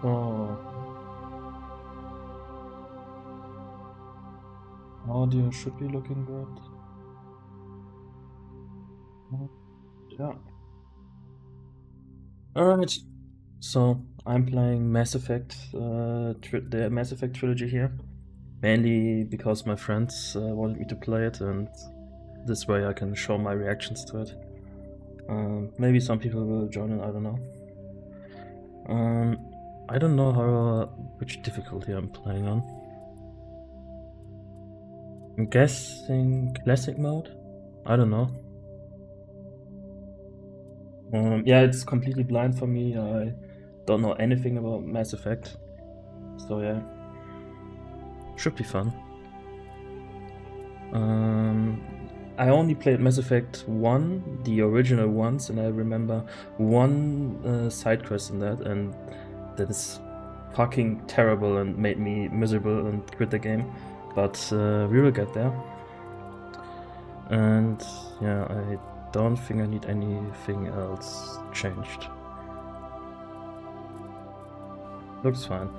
Oh, audio should be looking good. Yeah. Alright, so I'm playing Mass Effect, the Mass Effect trilogy here, mainly because my friends wanted me to play it, and this way I can show my reactions to it. Maybe some people will join in, I don't know. I don't know which difficulty I'm playing on. I'm guessing classic mode? I don't know. Yeah, it's completely blind for me. I don't know anything about Mass Effect. So yeah. Should be fun. I only played Mass Effect 1, the original ones, and I remember one side quest in that, and that is fucking terrible and made me miserable and quit the game. But we will get there. And yeah, I don't think I need anything else changed. Looks fine.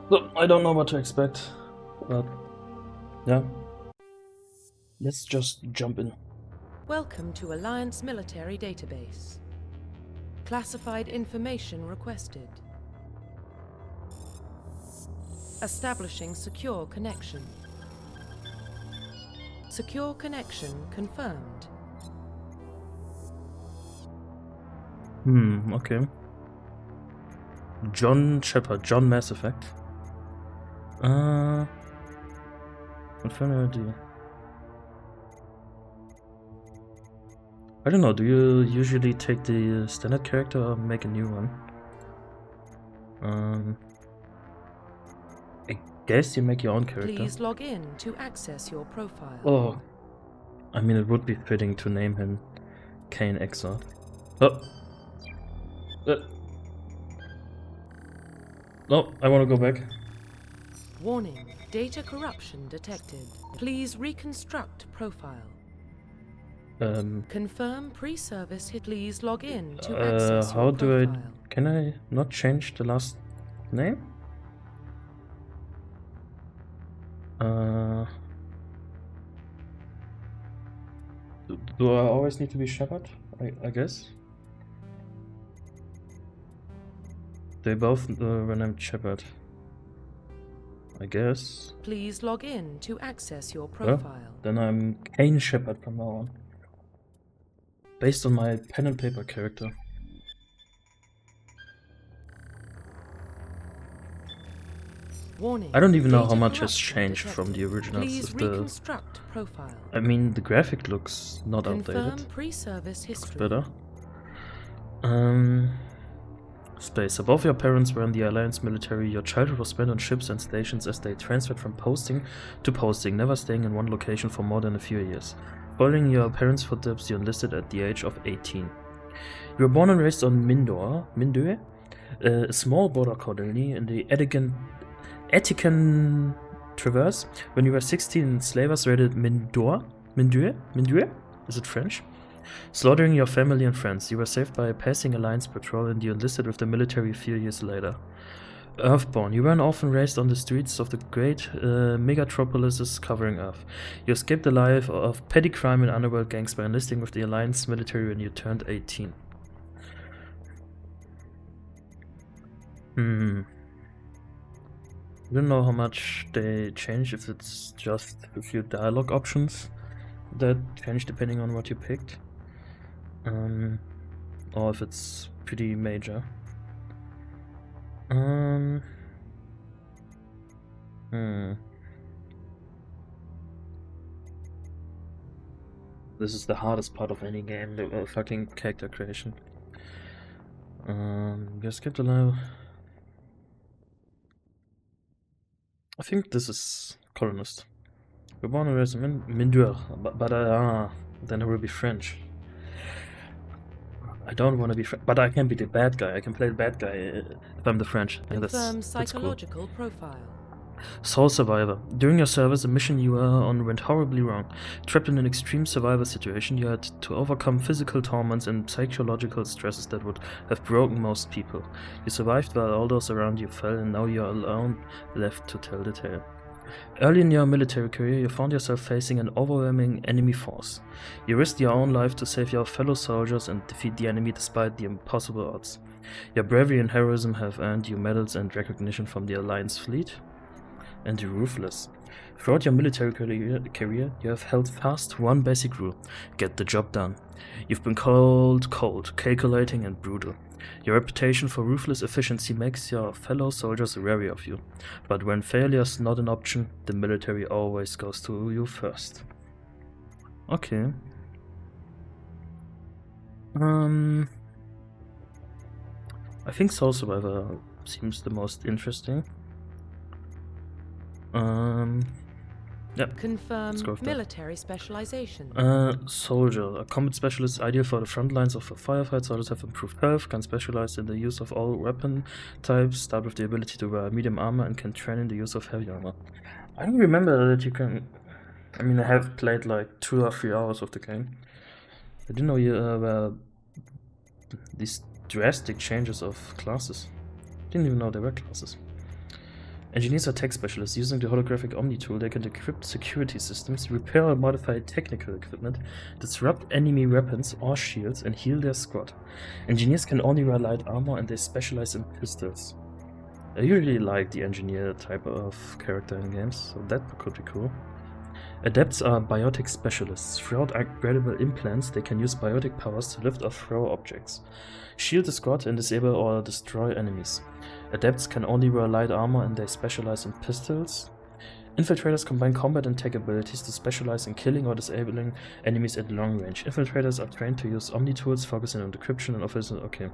So, I don't know what to expect, but yeah. Let's just jump in. Welcome to Alliance Military Database. Classified information requested. Establishing secure connection. Secure connection confirmed. Okay. John Shepard, John Mass Effect. Confirm ID. I don't know, do you usually take the standard character or make a new one? I guess you make your own character. Please log in to access your profile. Oh. I mean, it would be fitting to name him Kane Exart. Oh. No, I want to go back. Warning, data corruption detected. Please reconstruct profile. Confirm pre-service hit. Please log in to access how your do profile. Can I not change the last name? Do I always need to be Shepard? I guess. They both were named Shepard. I guess. Please log in to access your profile. Then I'm Kane Shepard from now on. Based on my pen and paper character. Warning, I don't even know how data much has corruption changed detected. from the originals. Please reconstruct profile. I mean, the graphic looks not Confirm outdated. pre-service Looks history. better. Space. Above your parents were in the Alliance military. Your childhood was spent on ships and stations as they transferred from posting to posting, never staying in one location for more than a few years. Following your parents' footsteps, you enlisted at the age of 18. You were born and raised on Mindue, a small border colony in the Attican Traverse. When you were 16, enslavers raided Mindue? Is it French? Slaughtering your family and friends. You were saved by a passing Alliance patrol and you enlisted with the military a few years later. Earthborn. You were an orphan raised on the streets of the great megatropolises covering Earth. You escaped the life of petty crime and underworld gangs by enlisting with the Alliance military when you turned 18. I don't know how much they change, if it's just a few dialogue options that change depending on what you picked. Or if it's pretty major. This is the hardest part of any game, the fucking character creation. You skipped a level. I think this is colonist. We're born and raised in Mindure, but then it will be French. I don't want to be French, but I can be the bad guy. I can play the bad guy if I'm the French. Confirm psychological profile. Soul Survivor. During your service, a mission you were on went horribly wrong. Trapped in an extreme survival situation, you had to overcome physical torments and psychological stresses that would have broken most people. You survived while all those around you fell, and now you're alone, left to tell the tale. Early in your military career, you found yourself facing an overwhelming enemy force. You risked your own life to save your fellow soldiers and defeat the enemy despite the impossible odds. Your bravery and heroism have earned you medals and recognition from the Alliance fleet. And Ruthless. Throughout your military career, you have held fast to one basic rule: get the job done. You've been called cold, calculating, and brutal. Your reputation for ruthless efficiency makes your fellow soldiers wary of you. But when failure's not an option, the military always goes to you first. Okay. I think Soul Survivor seems the most interesting. Yep. Confirm Let's go with that. military specialization. Soldier. A combat specialist ideal for the front lines of a firefight. Soldiers have improved health, can specialize in the use of all weapon types, start with the ability to wear medium armor, and can train in the use of heavy armor. I don't remember that you can... I mean, I have played like 2 or 3 hours of the game. I didn't know you were these drastic changes of classes. Didn't even know there were classes. Engineers are tech specialists. Using the holographic Omni tool, they can decrypt security systems, repair or modify technical equipment, disrupt enemy weapons or shields, and heal their squad. Engineers can only wear light armor, and they specialize in pistols. I usually like the engineer type of character in games, so that could be cool. Adepts are biotic specialists. Throughout upgradable implants, they can use biotic powers to lift or throw objects, shield the squad, and disable or destroy enemies. Adepts can only wear light armor, and they specialize in pistols. Infiltrators combine combat and tech abilities to specialize in killing or disabling enemies at long range. Infiltrators are trained to use Omni tools, focusing on decryption and offensive. Okay,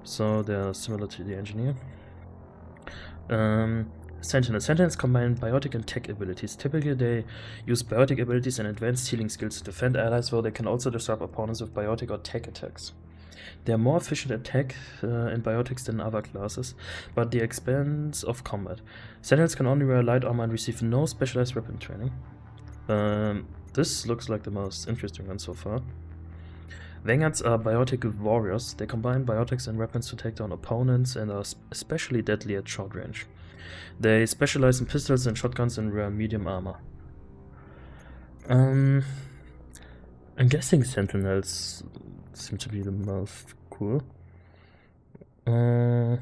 so they're similar to the engineer. Sentinels combine biotic and tech abilities. Typically, they use biotic abilities and advanced healing skills to defend allies, though they can also disrupt opponents with biotic or tech attacks. They are more efficient at tech and biotics than other classes, but at the expense of combat. Sentinels can only wear light armor and receive no specialized weapon training. This looks like the most interesting one so far. Vanguards are biotic warriors. They combine biotics and weapons to take down opponents and are especially deadly at short range. They specialize in pistols and shotguns and wear medium armor. I'm guessing Sentinels seem to be the most cool. They're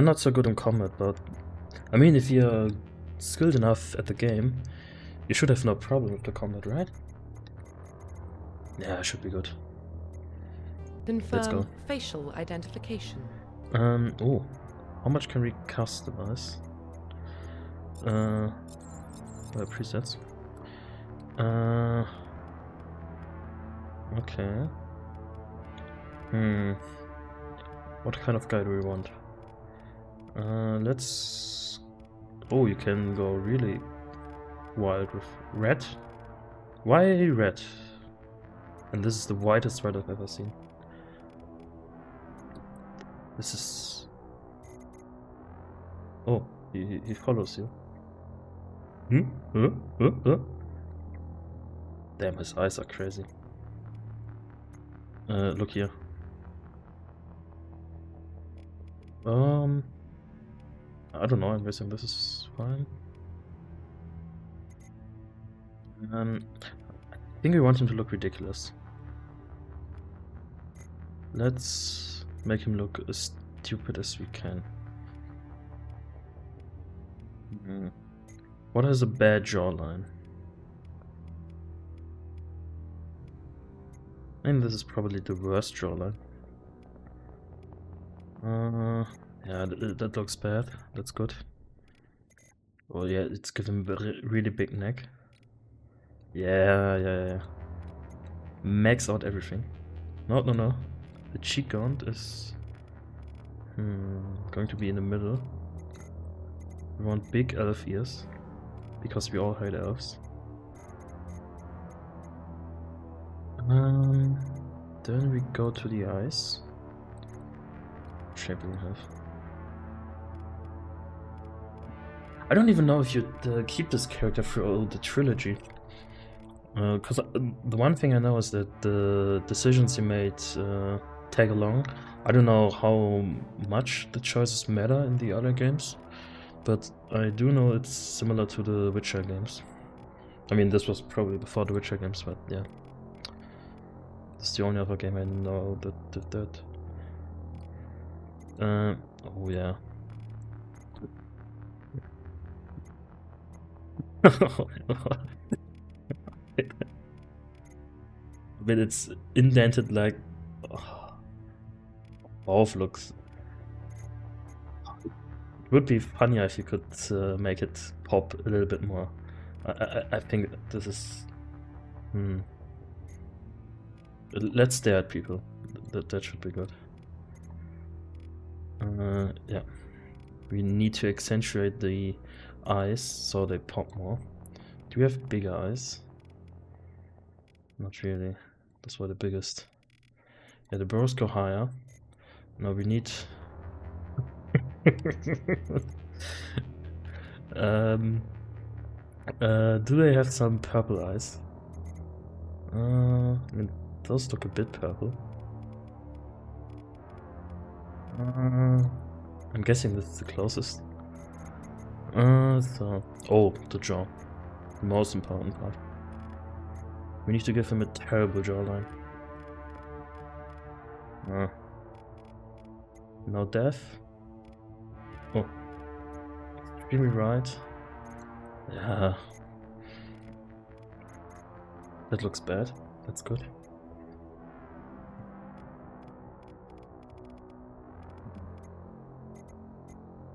not so good in combat, but I mean, if you're skilled enough at the game, you should have no problem with the combat, right? Yeah, it should be good. Confirm Let's go. facial identification. Oh, how much can we customize? Presets. Okay. What kind of guy do we want? Let's... Oh, you can go really wild with red. Why red? And this is the whitest red I've ever seen. This is... Oh, he follows you. Damn, his eyes are crazy. Look here. I don't know, I'm guessing this is fine. I think we want him to look ridiculous. Let's make him look as stupid as we can. What has a bad jawline? I think this is probably the worst jawline. Yeah, that looks bad. That's good. Oh yeah, it's giving him a really big neck. Yeah. Max out everything. No. The cheek gaunt is going to be in the middle. We want big elf ears, because we all hate elves. Then we go to the eyes. What shape do we have? I don't even know if you'd keep this character through the trilogy. Because the one thing I know is that the decisions he made tag along. I don't know how much the choices matter in the other games, but I do know it's similar to the Witcher games. I mean, this was probably before the Witcher games, but yeah. This is the only other game I know that did that. Oh yeah. But it's indented like both looks. It would be funnier if you could make it pop a little bit more. I think this is. Let's stare at people. That should be good. Yeah. We need to accentuate the eyes so they pop more. Do we have bigger eyes? Not really. That's why the biggest. Yeah, the brows go higher. No, we need. Do they have some purple eyes? I mean, those look a bit purple. I'm guessing this is the closest. Oh, the jaw. The most important part. We need to give him a terrible jawline. No death. Oh. Extremely right. Yeah. That looks bad. That's good.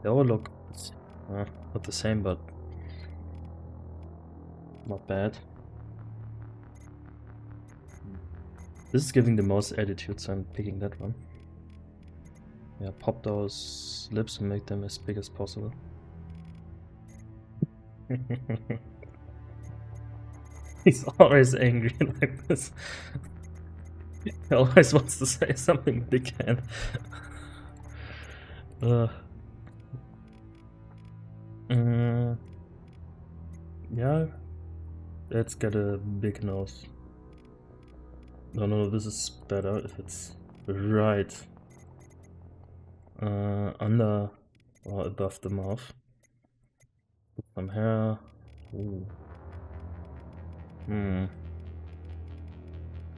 They all look not the same, but not bad. This is giving the most attitude, so I'm picking that one. Yeah, pop those lips and make them as big as possible. He's always angry like this. He always wants to say something, but he can't. Yeah, let's get a big nose. No, this is better if it's right under or above the mouth. Put some hair. Ooh.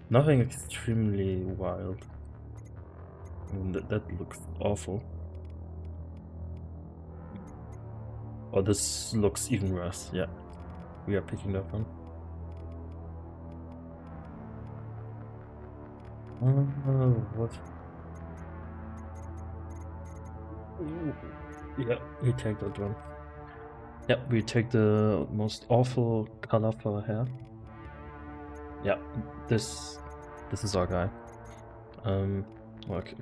Nothing extremely wild. I mean, that looks awful. Oh, this looks even worse. Yeah, we are picking that one. What? Yeah, we take that one. Yeah, we take the most awful color for hair. Yeah, this is our guy. Okay.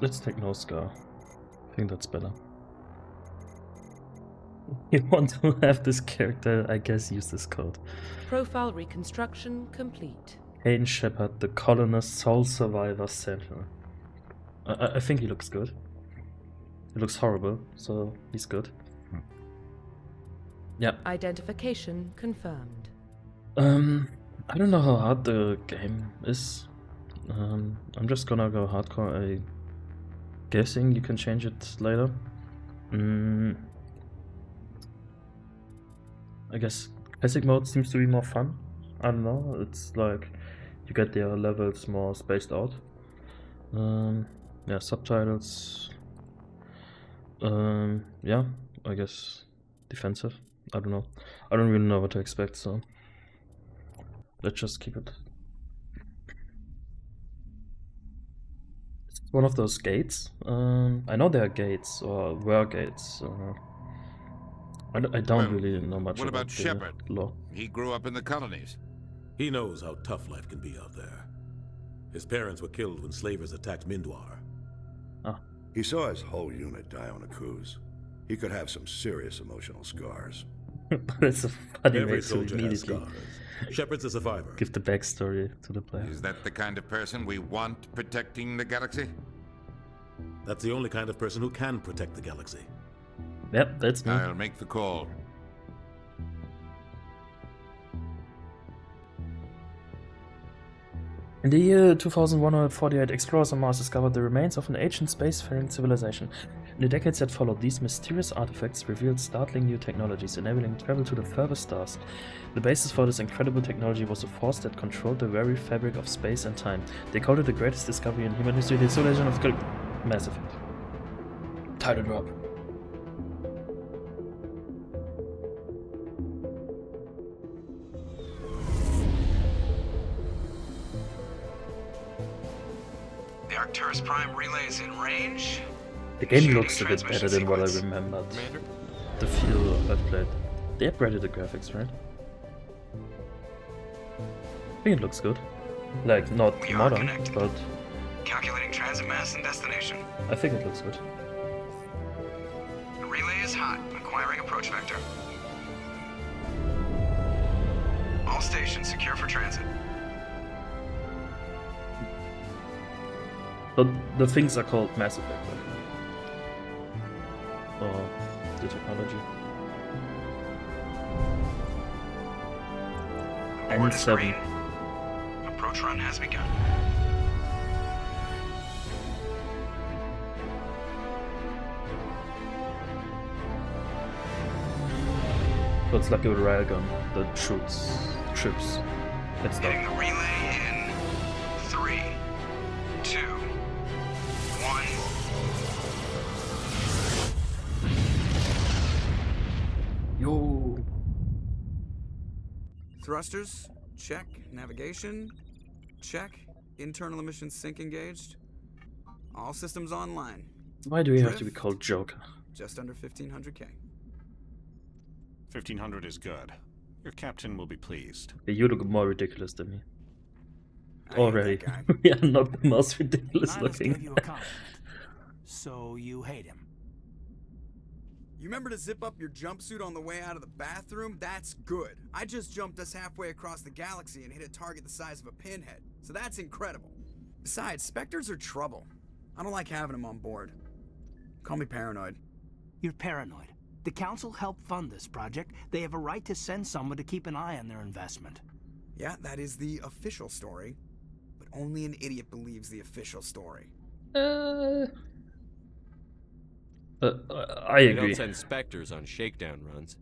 Let's take no scar. I think that's better. You want to have this character, I guess use this code. Profile reconstruction complete. Hayden Shepard, the colonist, Soul Survivor Sentinel. I think he looks good. He looks horrible, so he's good. Yeah. Identification confirmed. I don't know how hard the game is. I'm just gonna go hardcore. I'm guessing you can change it later. I guess classic mode seems to be more fun. I don't know, it's like you get their levels more spaced out. Yeah, subtitles. Yeah, I guess defensive. I don't know. I don't really know what to expect, so let's just keep it. It's one of those gates. I know there are gates, or were gates. I don't really know much what about Shepard? law. He grew up in the colonies. He knows how tough life can be out there. His parents were killed when slavers attacked Mindwar. He saw his whole unit die on a cruise. He could have some serious emotional scars. But it's a funny way Every to soldier has immediately scars. Shepard's a survivor. give the backstory to the player. Is that the kind of person we want protecting the galaxy? That's the only kind of person who can protect the galaxy. Yep, that's me. I'll make the call. In the year 2148, explorers on Mars discovered the remains of an ancient spacefaring civilization. In the decades that followed, these mysterious artifacts revealed startling new technologies, enabling travel to the furthest stars. The basis for this incredible technology was a force that controlled the very fabric of space and time. They called it the greatest discovery in human history, the civilization of Mass Effect. Title drop. The Arcturus Prime relay is in range. The game Initiating looks a bit better transmission than what I sequence. remembered. Commander? The feel I've played. They upgraded the graphics, right? I think it looks good. Like, not We are modern, connected. but Calculating transit mass and destination. I think it looks good. The relay is hot. Acquiring approach vector. All stations secure for transit. But the things are called Mass Effect, I think. Or the technology. The board is N7. green. Approach run has begun. So it's like a railgun that shoots trips. Let's Hitting start. the relay in 3, 2, 1. Yo! Thrusters, check. Navigation, check. Internal emissions sync engaged. All systems online. Why do we have to be Drift. called Joker? Just under 1500K. 1500 is good. Your captain will be pleased. Yeah, you look more ridiculous than me. I hate Already. that guy. We are not the most ridiculous Nihilus looking. gave you a compliment. So you hate him. You remember to zip up your jumpsuit on the way out of the bathroom? That's good. I just jumped us halfway across the galaxy and hit a target the size of a pinhead. So that's incredible. Besides, Spectres are trouble. I don't like having them on board. Call me paranoid. You're paranoid. The council helped fund this project. They have a right to send someone to keep an eye on their investment. Yeah, that is the official story. But only an idiot believes the official story. I They agree. don't send Spectres on shakedown runs.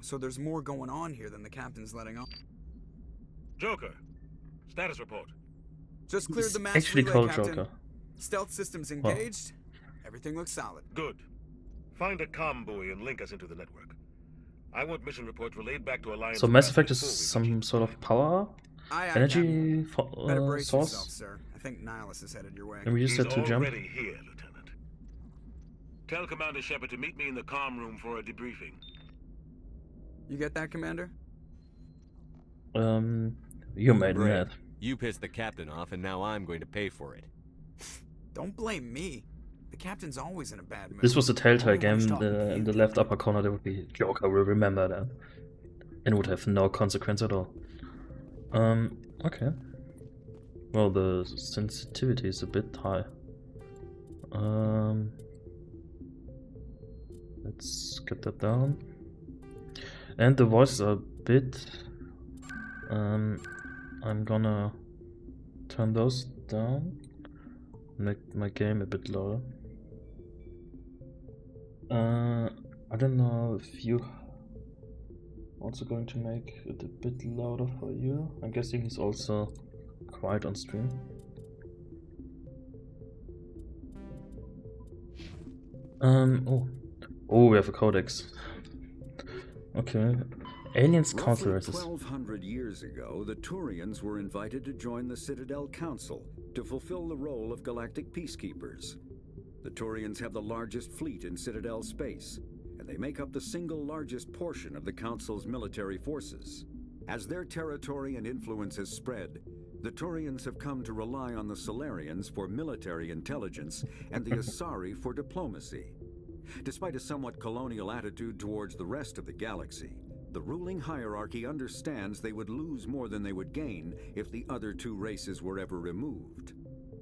So there's more going on here than the captain's letting on. Joker, status report. Just cleared It's the mass actually relay, called Captain. Joker. Stealth systems Wow. engaged. Everything looks solid. Good. Find a comm buoy and link us into the network. I want mission reports relayed back to Alliance. So Mass Prime Effect is before we some reach sort of power Aye, aye, energy Captain. Better brace source, yourself, sir. I think Nihilus is headed your way. and we just He's had to jump. already here, Lieutenant. Tell Commander Shepard to meet me in the comm room for a debriefing. You get that, Commander? You made Brad, mad. You pissed the captain off, and now I'm going to pay for it. Don't blame me. The captain's always in a bad mood. This was a Telltale Everyone's game. talking to In you. the left upper corner there would be Joker. Will remember that, and it would have no consequence at all. Okay. Well, the sensitivity is a bit high. Let's get that down. And the voices are a bit. I'm gonna turn those down. Make my game a bit louder. I don't know if you also going to make it a bit louder for you. I'm guessing he's also quiet on stream. Oh, we have a codex. Okay. Aliens Roughly Council races. 1,200 years ago, the Turians were invited to join the Citadel Council to fulfill the role of galactic peacekeepers. The Turians have the largest fleet in Citadel space, and they make up the single largest portion of the Council's military forces. As their territory and influence has spread, the Turians have come to rely on the Solarians for military intelligence and the Asari for diplomacy. Despite a somewhat colonial attitude towards the rest of the galaxy, the ruling hierarchy understands they would lose more than they would gain if the other two races were ever removed.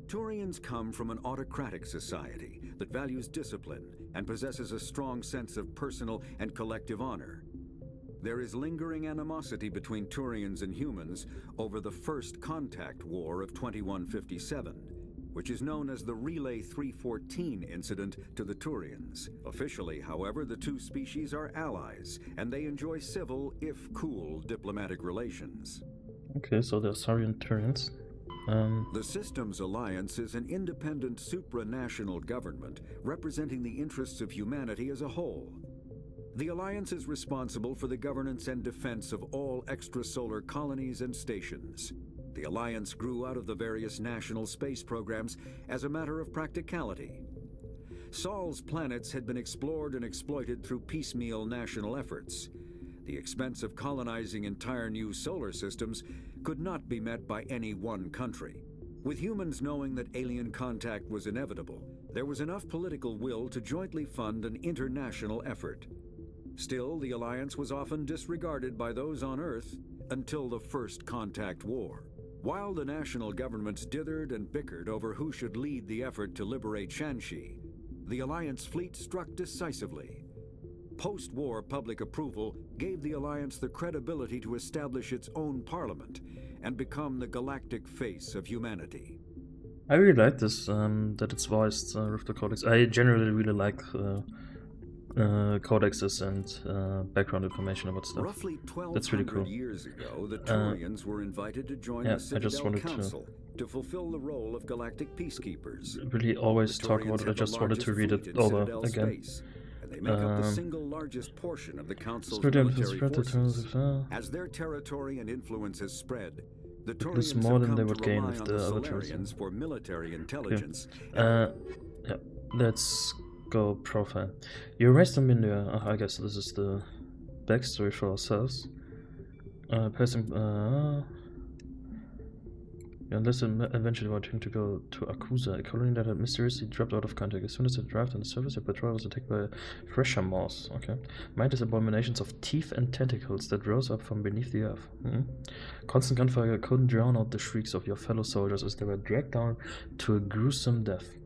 Turians come from an autocratic society that values discipline and possesses a strong sense of personal and collective honor. There is lingering animosity between Turians and humans over the First Contact War of 2157, which is known as the Relay 314 incident to the Turians. Officially, however, the two species are allies, and they enjoy civil, if cool, diplomatic relations. Okay, so they're Saurian Turians. The Systems Alliance is an independent supranational government representing the interests of humanity as a whole. The Alliance is responsible for the governance and defense of all extrasolar colonies and stations. The Alliance grew out of the various national space programs as a matter of practicality. Sol's planets had been explored and exploited through piecemeal national efforts. The expense of colonizing entire new solar systems could not be met by any one country. With humans knowing that alien contact was inevitable, there was enough political will to jointly fund an international effort. Still, the Alliance was often disregarded by those on Earth until the First Contact War. While the national governments dithered and bickered over who should lead the effort to liberate Shanxi, the Alliance fleet struck decisively. Post-war public approval gave the Alliance the credibility to establish its own parliament and become the galactic face of humanity. I really like this, that it's voiced with the codex. I generally really like codexes and background information about stuff. Roughly That's really 1,200 cool. years ago, the Turians were invited to join the Citadel Council to fulfill the role of galactic peacekeepers. Really always The talk Turians about it. I have the just wanted to largest read fleet it in over Citadel again. space, and they make up the single largest portion of the Council's military forces. As their territory and influence has spread, the This Turians more have than come they to would gain rely with on the the other Solarians for military intelligence. Yeah, let's go profile. You erased a menu. I guess this is the backstory for ourselves. You enlisted eventually wanting to go to Akusa, a colony that had mysteriously dropped out of contact. As soon as it arrived on the surface, your patrol was attacked by fresher moths. Okay. Mindless abominations of teeth and tentacles that rose up from beneath the earth. Constant gunfire couldn't drown out the shrieks of your fellow soldiers as they were dragged down to a gruesome death.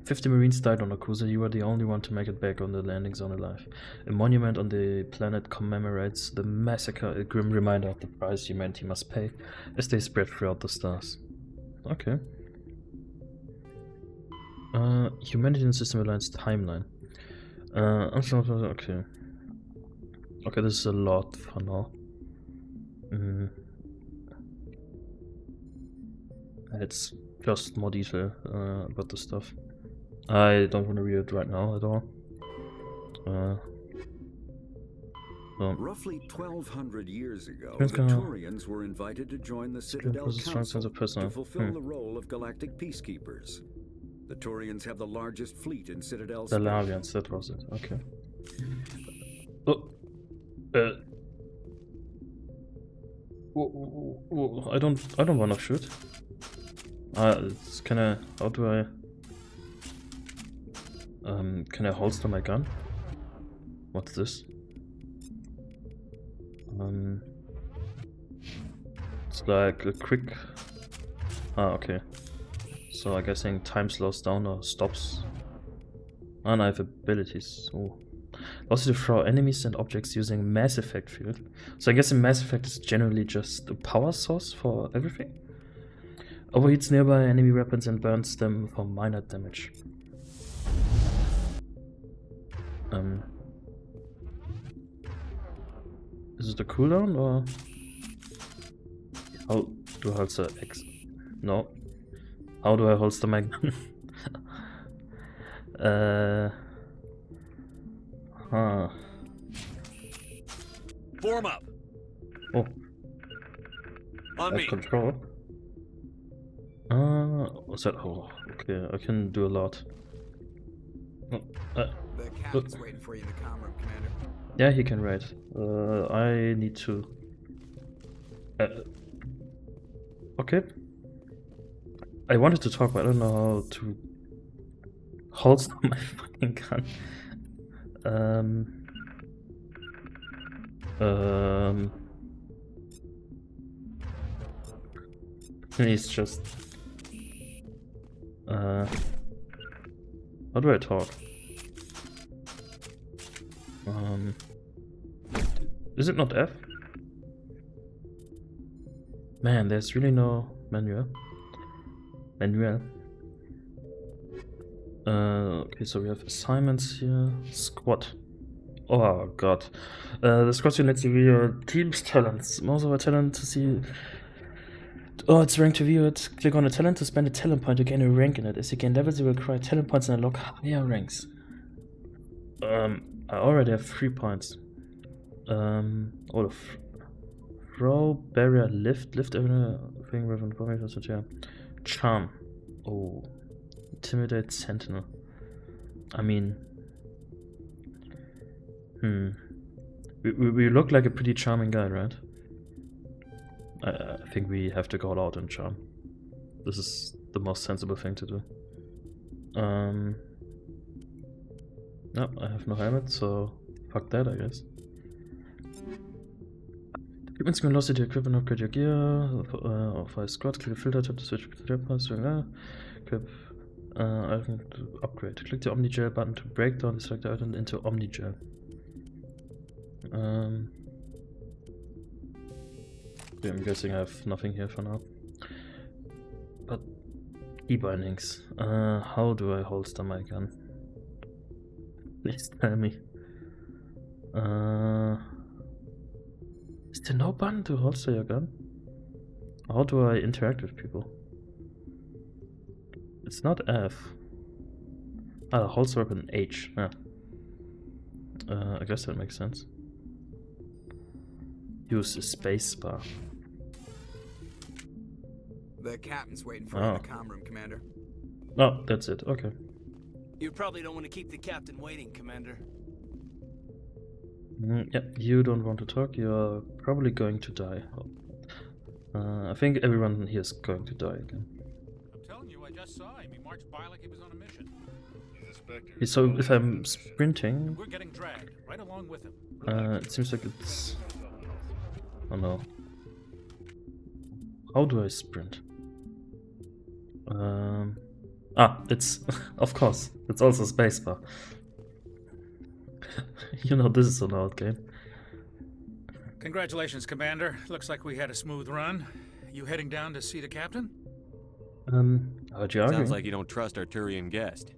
50 Marines died on Akusa. You were the only one to make it back on the landing zone alive. A monument on the planet commemorates the massacre, a grim reminder of the price humanity must pay as they spread throughout the stars. Okay. Humanity and System Alliance timeline. Okay. Okay, this is a lot for now. It's just more detail about the stuff. I don't want to read it right now at all. Roughly 1,200 years ago, It's the gonna- Turians were invited to join the Citadel poses a strong sense Council of personal- to fulfill the role of galactic peacekeepers. The Turians have the largest fleet in Citadel The space. Lavians, that was it. Okay. Oh. I don't want to shoot. It's kinda. How do I? Can I holster my gun? What's this? It's like a quick. Okay. So I'm guessing time slows down or stops. And I have abilities. Oh. Also to throw enemies and objects using Mass Effect field. So I guess in Mass Effect is generally just a power source for everything. Overheats nearby enemy weapons and burns them for minor damage. Is it a cooldown or how do I holster X? No. How do I holster my gun? Form up. Oh. On me. Control. What's that? Oh, okay. I can do a lot. The captain's waiting for you in the comm room, Commander. Yeah, he can write. I need to. Okay. I wanted to talk, but I don't know how to holster my fucking gun. He's just. How do I talk? Is it not F? Man, there's really no manual. Okay, so we have assignments here. Squad. Oh god. The squad unit lets you view your team's talents. Most of our talent to see. Oh, it's ranked to view it. Click on a talent to spend a talent point to gain a rank in it. As you gain levels, you will acquire talent points and unlock higher ranks. I already have 3 points. Oh, throw, barrier, lift everything with information, yeah. Charm. Oh. Intimidate, sentinel. I mean. We look like a pretty charming guy, right? I think we have to go all out and charm. This is the most sensible thing to do. No, I have no helmet, so fuck that, I guess. Equipment screen lost your equipment, upgrade your gear. Or fire squad, click the filter tab to switch between weapons. Equip item to upgrade. Click the Omnigel button to break down the selected item into Omnigel. Yeah, I'm guessing I have nothing here for now. But e-bindings. How do I holster my gun? Please tell me. Is there no button to holster your gun? How do I interact with people? It's not F. Ah, holster weapon H. Yeah. I guess that makes sense. Use a space bar. The captain's waiting for you in the comm room, Commander. Oh, that's it. Okay. You probably don't want to keep the captain waiting, Commander. Yeah, you don't want to talk. You're probably going to die. I think everyone here is going to die again. I'm telling you, I just saw him. He marched by like he was on a mission. So if I'm sprinting, we're getting dragged right along with him. It seems like it's. Oh no. How do I sprint? It's of course. It's also spacebar. You know this is an old game. Congratulations, Commander. Looks like we had a smooth run. You heading down to see the captain? How'd you argue? Sounds like you don't trust our Turian guest.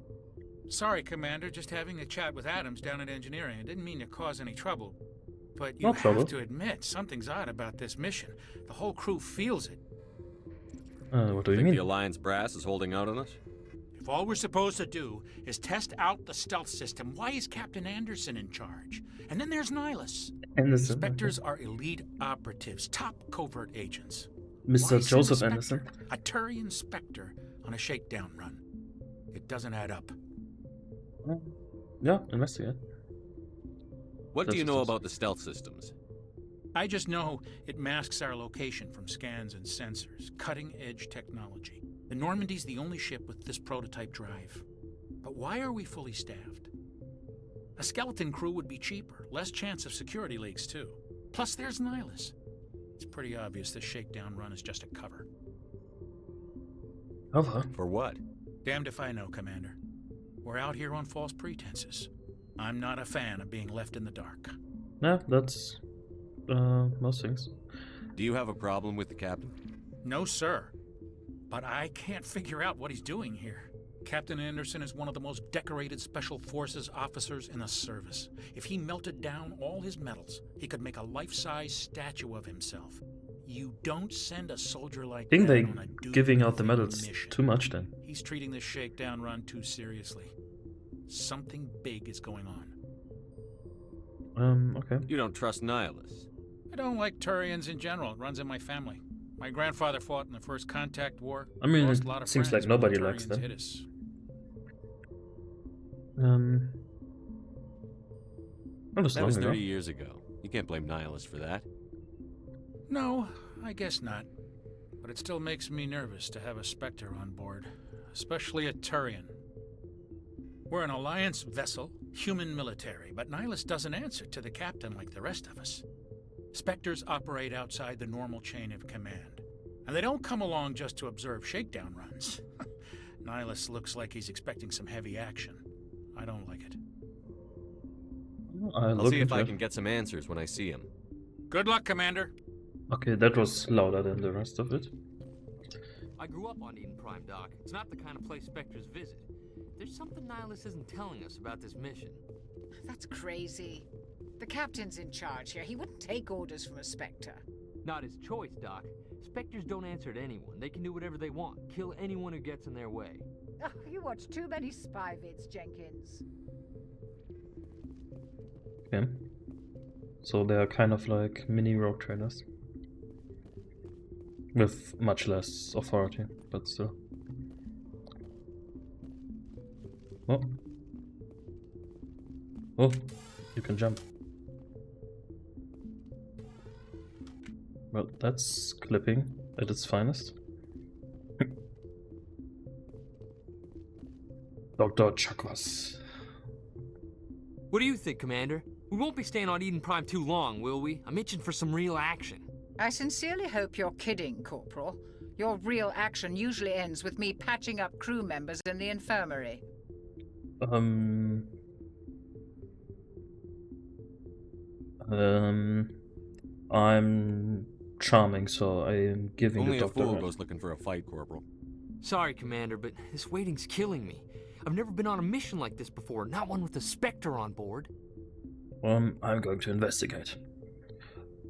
Sorry, Commander. Just having a chat with Adams down at engineering. I didn't mean to cause any trouble. But you have to admit, something's odd about this mission. The whole crew feels it. What do you Think mean? the Alliance brass is holding out on us? If all we're supposed to do is test out the stealth system, why is Captain Anderson in charge? And then there's Nihilus. Anderson. Spectres are elite operatives, top covert agents. Mr. Joseph Anderson. A Turian Spectre on a shakedown run. It doesn't add up. Yeah, investigate. What do you know about the stealth systems? I just know it masks our location from scans and sensors. Cutting-edge technology. The Normandy's the only ship with this prototype drive. But why are we fully staffed? A skeleton crew would be cheaper, less chance of security leaks too. Plus there's Nihilus. It's pretty obvious this shakedown run is just a cover. Cover? For what? Damned if I know, Commander. We're out here on false pretenses. I'm not a fan of being left in the dark. Yeah, that's most things. Do you have a problem with the captain? No, sir. But I can't figure out what he's doing here. Captain Anderson is one of the most decorated Special Forces officers in the service. If he melted down all his medals, he could make a life-size statue of himself. You don't send a soldier like that on a I think they're giving out the medals mission. too much then. He's treating this shakedown run too seriously. Something big is going on. Okay. You don't trust Nihilus? I don't like Turians in general. It runs in my family. My grandfather fought in the First Contact War. I mean, lost it a lot of seems friends like nobody when the likes Turians them. hit us. That was That long was ago. 30 years ago. You can't blame Nihilus for that. No, I guess not. But it still makes me nervous to have a Spectre on board, especially a Turian. We're an Alliance vessel, human military, but Nihilus doesn't answer to the captain like the rest of us. Spectres operate outside the normal chain of command, and they don't come along just to observe shakedown runs. Nihilus looks like he's expecting some heavy action. I don't like it. I'll see if I can get some answers when I see him. Good luck, Commander. Okay, that was louder than the rest of it. I grew up on Eden Prime, Doc. It's not the kind of place Spectres visit. There's something Nihilus isn't telling us about this mission. That's crazy. The captain's in charge here. He wouldn't take orders from a Spectre. Not his choice, Doc. Spectres don't answer to anyone. They can do whatever they want. Kill anyone who gets in their way. Oh, you watch too many spy vids, Jenkins. Okay. So they are kind of like mini rogue traders. With much less authority, but still. Oh. Oh, you can jump. Well, that's clipping at its finest. Dr. Chakwas. What do you think, Commander? We won't be staying on Eden Prime too long, will we? I'm itching for some real action. I sincerely hope you're kidding, Corporal. Your real action usually ends with me patching up crew members in the infirmary. I'm charming, so I am giving Only the a doctor. fool goes looking for a fight, Corporal. Sorry, Commander, but this waiting's killing me. I've never been on a mission like this before, not one with a Spectre on board. I'm going to investigate.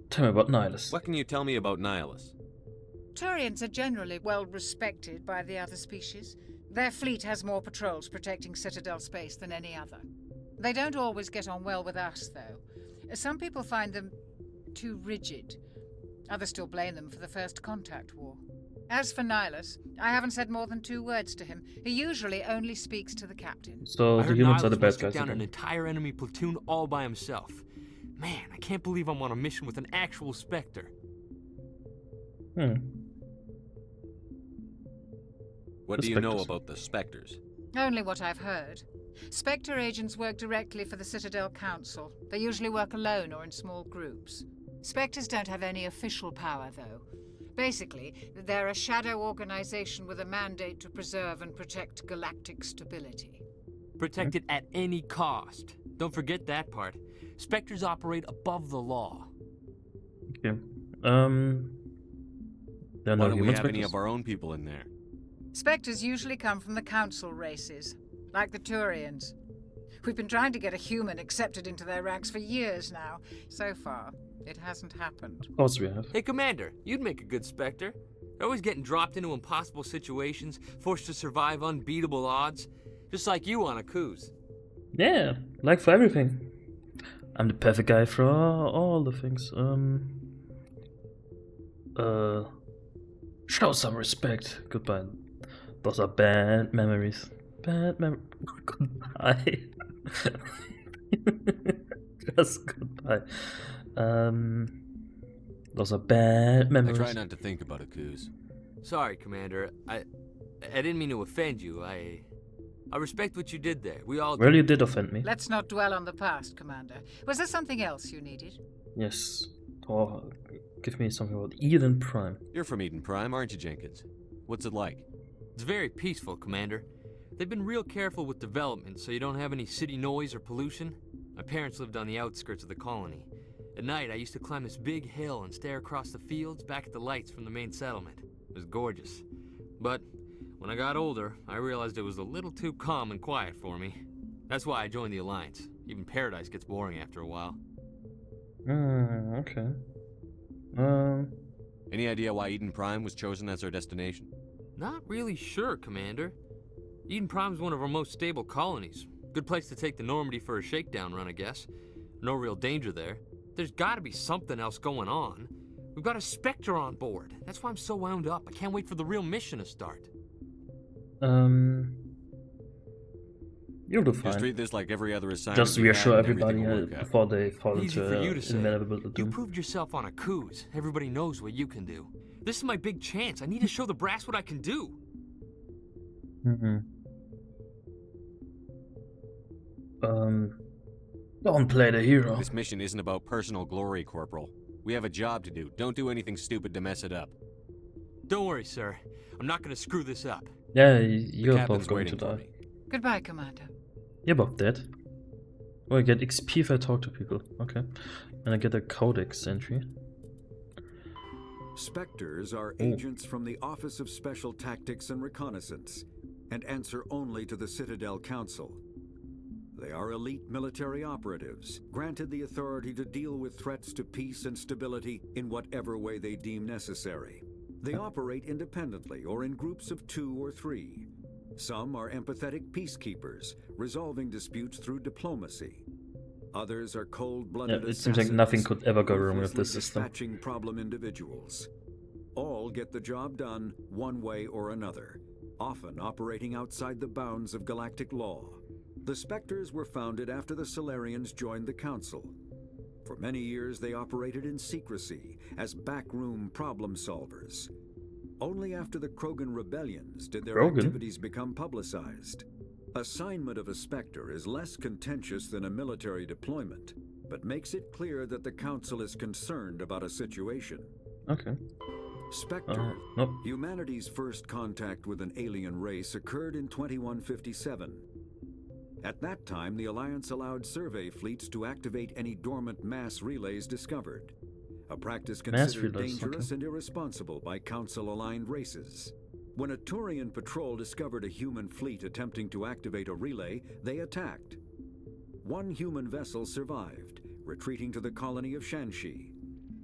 Tell me about Nihilus. What can you tell me about Nihilus? Turians are generally well respected by the other species. Their fleet has more patrols protecting Citadel space than any other. They don't always get on well with us, though. Some people find them too rigid. Others still blame them for the First Contact War. As for Nihilus, I haven't said more than 2 words to him. He usually only speaks to the captain. So the humans are the bad guys. Down an entire enemy platoon all by himself. Man, I can't believe I'm on a mission with an actual Spectre. What do you know about the Spectres? Only what I've heard. Spectre agents work directly for the Citadel Council. They usually work alone or in small groups. Spectres don't have any official power, though. Basically, they're a shadow organization with a mandate to preserve and protect galactic stability. Protect it at any cost. Don't forget that part. Spectres operate above the law. Okay. There are Why no don't we human have any Spectres? of our own people in there? Spectres usually come from the Council races, like the Turians. We've been trying to get a human accepted into their ranks for years now. So far, it hasn't happened. Of course we have. Hey, Commander, you'd make a good Spectre. They're always getting dropped into impossible situations, forced to survive unbeatable odds. Just like you on Akuz. Yeah, like for everything. I'm the perfect guy for all the things. Show some respect. Goodbye. Those are bad memories. Bad Goodbye. Just goodbye. Those are bad memories. I try not to think about Akuz. Sorry, Commander. I didn't mean to offend you. I respect what you did there. We all Well, you did offend me. Let's not dwell on the past, Commander. Was there something else you needed? Yes. Or give me something about Eden Prime. You're from Eden Prime, aren't you, Jenkins? What's it like? It's very peaceful, Commander. They've been real careful with development, so you don't have any city noise or pollution. My parents lived on the outskirts of the colony. At night, I used to climb this big hill and stare across the fields back at the lights from the main settlement. It was gorgeous. But when I got older, I realized it was a little too calm and quiet for me. That's why I joined the Alliance. Even Paradise gets boring after a while. Okay. Any idea why Eden Prime was chosen as our destination? Not really sure, Commander. Eden Prime's one of our most stable colonies. Good place to take the Normandy for a shakedown run, I guess. No real danger there. There's gotta be something else going on. We've got a Spectre on board. That's why I'm so wound up. I can't wait for the real mission to start. You'll do fine. Just treat this like every other assignment. Just reassure and everybody everything will work out. before they fall Easy into for you to say. inevitable You doom. proved yourself on Akuz. Everybody knows what you can do. This is my big chance. I need to show the brass what I can do. Don't play the hero. This mission isn't about personal glory, Corporal. We have a job to do. Don't do anything stupid to mess it up. Don't worry, sir. I'm not gonna screw this up. Yeah, The you're both captain's going to waiting for die. me. Goodbye, Commander. Yeah, about that. Oh, I get XP if I talk to people. Okay. And I get a codex entry. Spectres are agents from the Office of Special Tactics and Reconnaissance, and answer only to the Citadel Council. They are elite military operatives, granted the authority to deal with threats to peace and stability in whatever way they deem necessary. They operate independently or in groups of 2 or 3. Some are empathetic peacekeepers, resolving disputes through diplomacy. Others are cold-blooded it seems like nothing could ever go wrong with this system. dispatching problem individuals. All get the job done one way or another, often operating outside the bounds of galactic law. The Spectres were founded after the Solarians joined the Council. For many years they operated in secrecy as backroom problem solvers. Only after the Krogan rebellions did their activities become publicized. Assignment of a Spectre is less contentious than a military deployment, but makes it clear that the Council is concerned about a situation. Okay. Spectre, nope. humanity's first contact with an alien race, occurred in 2157. At that time, the Alliance allowed survey fleets to activate any dormant mass relays discovered, a practice considered dangerous and irresponsible by Council-aligned races. When a Turian patrol discovered a human fleet attempting to activate a relay, they attacked. One human vessel survived, retreating to the colony of Shanxi.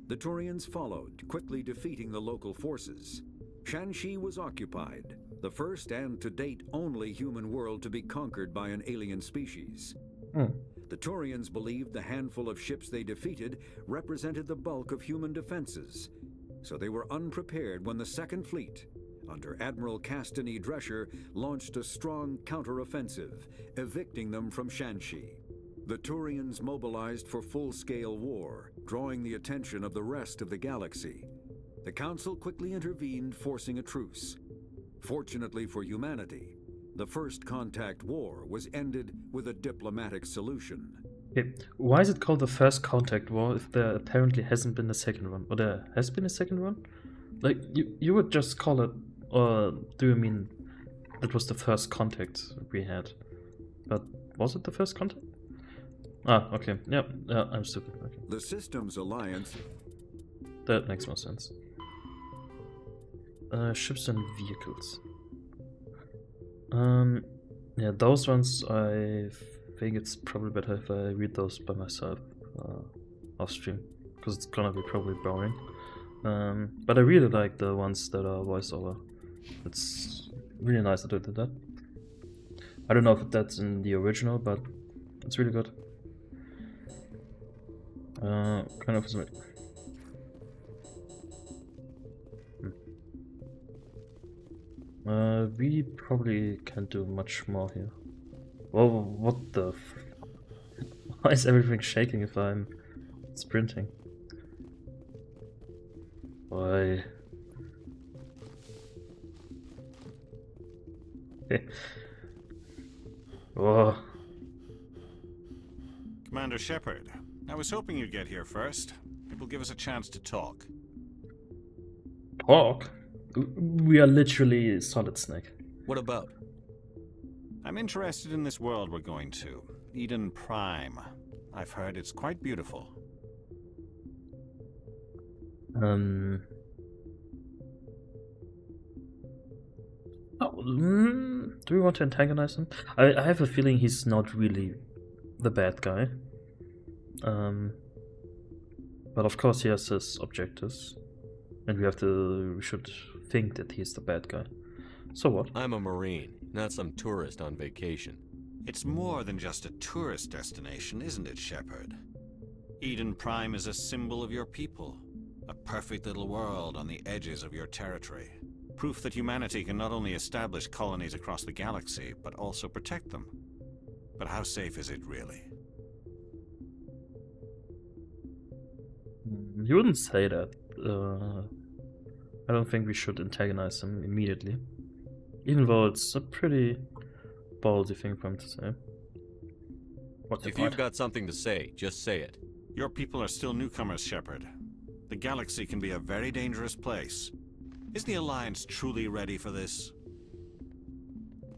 The Turians followed, quickly defeating the local forces. Shanxi was occupied, the first and to date only human world to be conquered by an alien species. The Turians believed the handful of ships they defeated represented the bulk of human defenses, so they were unprepared when the Second Fleet, under Admiral Castany Drescher, launched a strong counteroffensive, evicting them from Shanxi. The Turians mobilized for full-scale war, drawing the attention of the rest of the galaxy. The Council quickly intervened, forcing a truce. Fortunately for humanity, the First Contact War was ended with a diplomatic solution. Okay. Why is it called the First Contact War if there apparently hasn't been a second one? Or there has been a second one? Like, you would just call it, or do you mean it was the first contact we had? But was it the first contact? Ah, okay. Yeah, I'm stupid. Okay. The Systems Alliance... That makes more sense. Ships and vehicles. Yeah, those ones, I think it's probably better if I read those by myself off stream, because it's gonna be probably boring. But I really like the ones that are voiceover. It's really nice that they did that. I don't know if that's in the original, but it's really good. Kind of. We probably can't do much more here. Well, what the why is everything shaking if I'm sprinting? Why? Okay. Oh. Commander Shepard, I was hoping you'd get here first. It will give us a chance to talk. Talk? We are literally Solid Snake. What about? I'm interested in this world we're going to. Eden Prime. I've heard it's quite beautiful. Oh, do we want to antagonize him? I have a feeling he's not really the bad guy. But of course he has his objectives. And we should think that he's the bad guy. So what? I'm a Marine, not some tourist on vacation. It's more than just a tourist destination, isn't it, Shepard? Eden Prime is a symbol of your people. A perfect little world on the edges of your territory. Proof that humanity can not only establish colonies across the galaxy, but also protect them. But how safe is it really? You wouldn't say that. I don't think we should antagonize him immediately. Even though it's a pretty ballsy thing for him to say. What's if you've got something to say, just say it. Your people are still newcomers, Shepard. The galaxy can be a very dangerous place. Is the Alliance truly ready for this?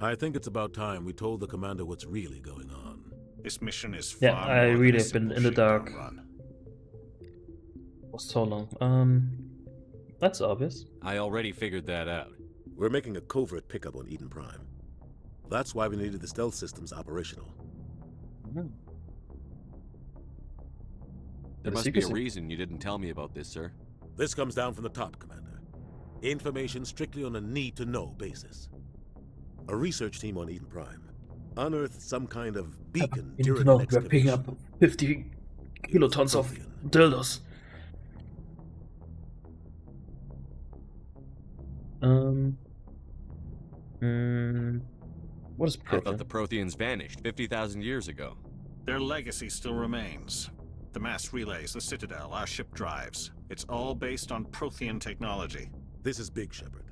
I think it's about time we told the commander what's really going on. This mission is far Yeah, I more really than a have been simple in the dark shakedown run. for so long. That's obvious. I already figured that out. We're making a covert pickup on Eden Prime. That's why we needed the stealth systems operational. There must be a reason you didn't tell me about this, sir. This comes down from the top, Commander. Information strictly on a need-to-know basis. A research team on Eden Prime unearthed some kind of beacon You need to during know an we're picking up excavation. 50 kilotons of dildos. What is I Prothean? thought the Protheans vanished 50,000 years ago. Their legacy still remains. The mass relays, the Citadel, our ship drives. It's all based on Prothean technology. This is big, Shepard.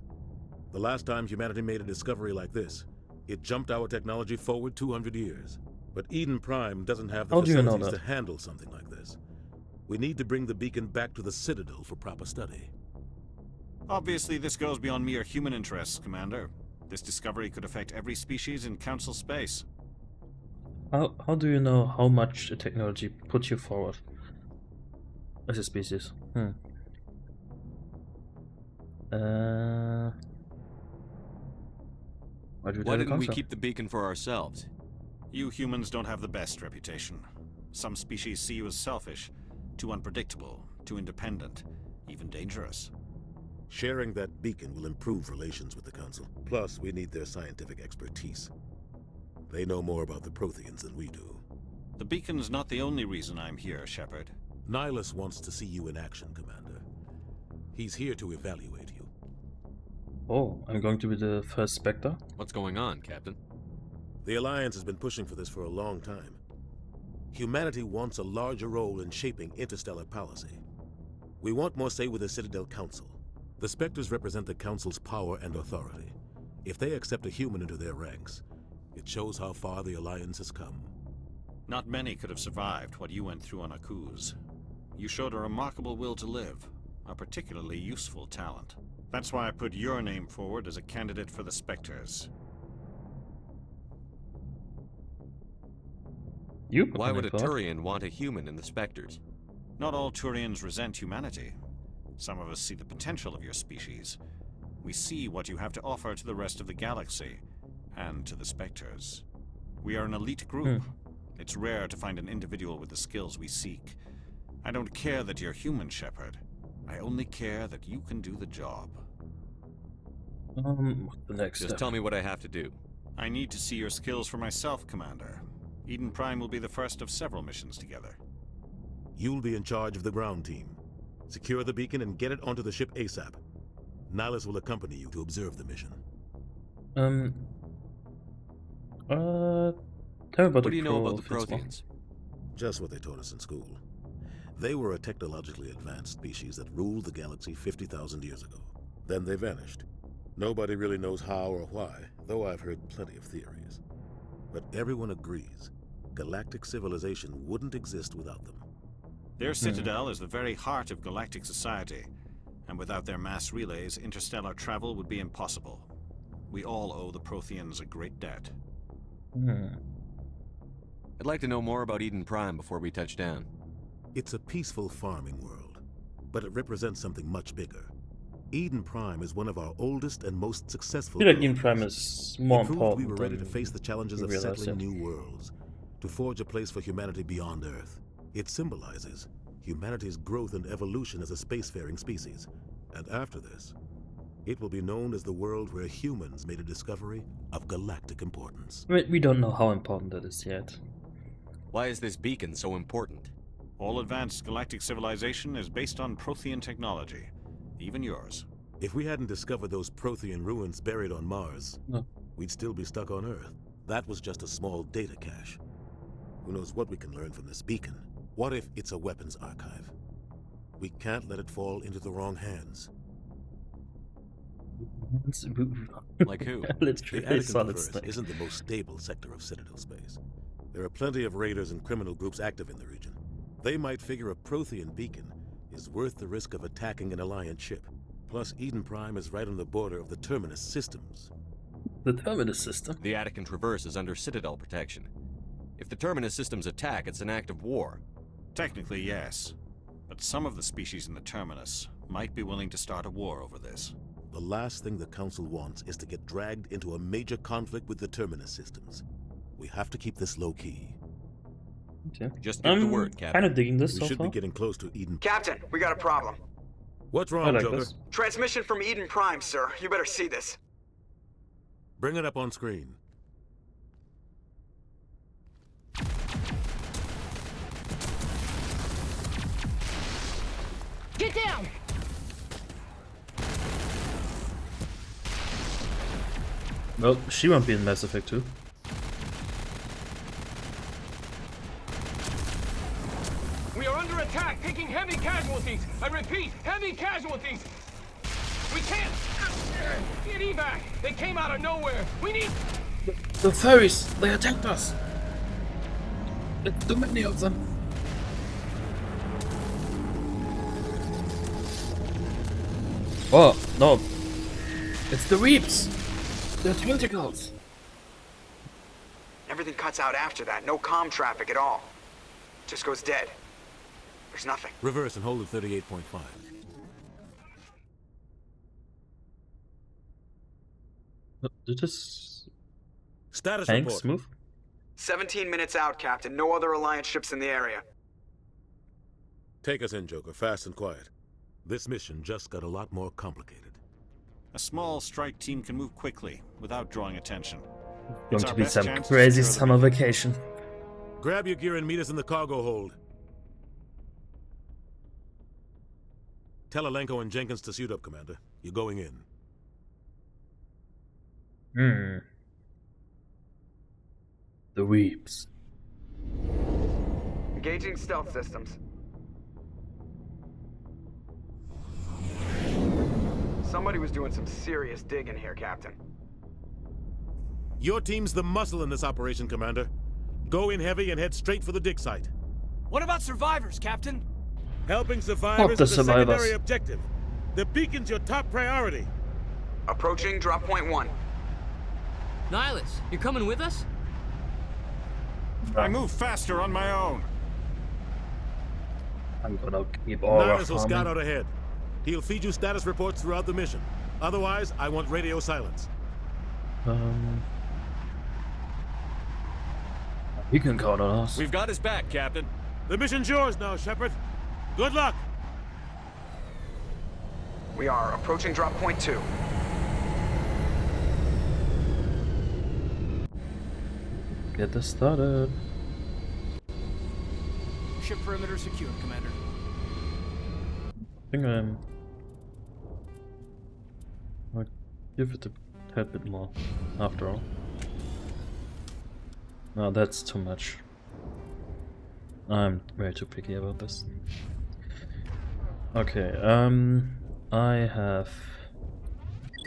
The last time humanity made a discovery like this, it jumped our technology forward 200 years. But Eden Prime doesn't have the How do you know facilities that? to handle something like this. We need to bring the beacon back to the Citadel for proper study. Obviously, this goes beyond mere human interests, Commander. This discovery could affect every species in Council space. How do you know how much the technology puts you forward as a species? Why do you Why tell the didn't we council? keep the beacon for ourselves? You humans don't have the best reputation. Some species see you as selfish, too unpredictable, too independent, even dangerous. Sharing that beacon will improve relations with the Council. Plus, we need their scientific expertise. They know more about the Protheans than we do. The beacon's not the only reason I'm here, Shepard. Nihilus wants to see you in action, Commander. He's here to evaluate you. Oh, I'm going to be the first Spectre? What's going on, Captain? The Alliance has been pushing for this for a long time. Humanity wants a larger role in shaping interstellar policy. We want more say with the Citadel Council. The Spectres represent the Council's power and authority. If they accept a human into their ranks, it shows how far the Alliance has come. Not many could have survived what you went through on Akuz. You showed a remarkable will to live, a particularly useful talent. That's why I put your name forward as a candidate for the Spectres. Why would a Turian want a human in the Spectres? Not all Turians resent humanity. Some of us see the potential of your species. We see what you have to offer to the rest of the galaxy, and to the Spectres. We are an elite group. It's rare to find an individual with the skills we seek. I don't care that you're human, Shepard. I only care that you can do the job. What's the next Just step? tell me what I have to do. I need to see your skills for myself, Commander. Eden Prime will be the first of several missions together. You'll be in charge of the ground team. Secure the beacon and get it onto the ship ASAP. Nihilus will accompany you to observe the mission. Tell me about What do you know about the Protheans? Protheans? Just what they taught us in school. They were a technologically advanced species that ruled the galaxy 50,000 years ago. Then they vanished. Nobody really knows how or why, though I've heard plenty of theories. But everyone agrees, galactic civilization wouldn't exist without them. Their citadel is the very heart of galactic society, and without their mass relays, interstellar travel would be impossible. We all owe the Protheans a great debt. I'd like to know more about Eden Prime before we touch down. It's a peaceful farming world, but it represents something much bigger. Eden Prime is one of our oldest and most successful. I feel like Eden Prime is more It proved important we were ready to than face the challenges we of realize, settling yeah. new worlds, to forge a place for humanity beyond Earth. It symbolizes humanity's growth and evolution as a spacefaring species. And after this, it will be known as the world where humans made a discovery of galactic importance. We don't know how important that is yet. Why is this beacon so important? All advanced galactic civilization is based on Prothean technology, even yours. If we hadn't discovered those Prothean ruins buried on Mars, No. we'd still be stuck on Earth. That was just a small data cache. Who knows what we can learn from this beacon? What if it's a weapons archive? We can't let it fall into the wrong hands. Like who? The Literally Attican solid First snake. isn't the most stable sector of Citadel space. There are plenty of raiders and criminal groups active in the region. They might figure a Prothean beacon is worth the risk of attacking an Alliance ship. Plus, Eden Prime is right on the border of the Terminus systems. The Terminus system? The attic and traverse is under Citadel protection. If the Terminus systems attack, it's an act of war. Technically, yes. But some of the species in the Terminus might be willing to start a war over this. The last thing the Council wants is to get dragged into a major conflict with the Terminus systems. We have to keep this low-key. Okay. Just give the word, Captain. Kind of digging this We so should far. be getting close to Eden. Captain, we got a problem. What's I wrong, like Joker? this. Transmission from Eden Prime, sir. You better see this. Bring it up on screen. Get down! Well, she won't be in Mass Effect 2. We are under attack, taking heavy casualties. I repeat, heavy casualties. We can't get evac. They came out of nowhere. We need. The furries! They attacked us! There's too many of them. Oh, no. It's the Reaps! They're tentacles! Everything cuts out after that. No comm traffic at all. Just goes dead. There's nothing. Reverse and hold at 38.5. Did this Status tank report. smooth? 17 minutes out, Captain. No other Alliance ships in the area. Take us in, Joker, fast and quiet. This mission just got a lot more complicated. A small strike team can move quickly without drawing attention. Going It's to our be best some chance to crazy secure the summer vacation. Grab your gear and meet us in the cargo hold. Tell Alenko and Jenkins to suit up, Commander. You're going in. The Reaps. Engaging stealth systems. Somebody was doing some serious digging here, Captain. Your team's the muscle in this operation, Commander. Go in heavy and head straight for the dig site. What about survivors, Captain? Helping survivors the is the survivors. secondary objective. The beacon's your top priority. Approaching drop point 1. Nihilus, you coming with us? I move faster on my own. I'm gonna keep all Nihilus will of scout out ahead. He'll feed you status reports throughout the mission. Otherwise, I want radio silence. You can count on us. We've got his back, Captain. The mission's yours now, Shepard. Good luck. We are approaching drop point 2. Get this started. Ship perimeter secured, Commander. I think I'll give it a tad bit more, after all. No, that's too much. I'm way too picky about this. Okay, I have...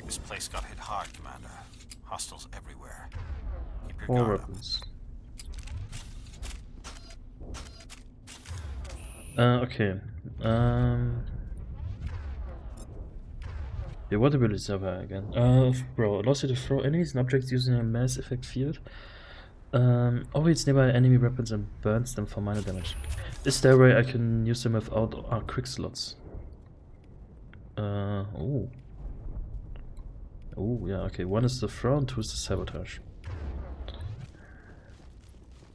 This place got hit hard, Commander. Hostiles everywhere. Keep your 4 guard up. weapons. Okay. Yeah, what abilities have I again? Bro, allows you to throw enemies and objects using a Mass Effect field. Overheats nearby enemy weapons and burns them for minor damage. Is there a way I can use them without our quick slots? Oh. Oh, yeah, okay. 1 is the throw and 2 is the sabotage.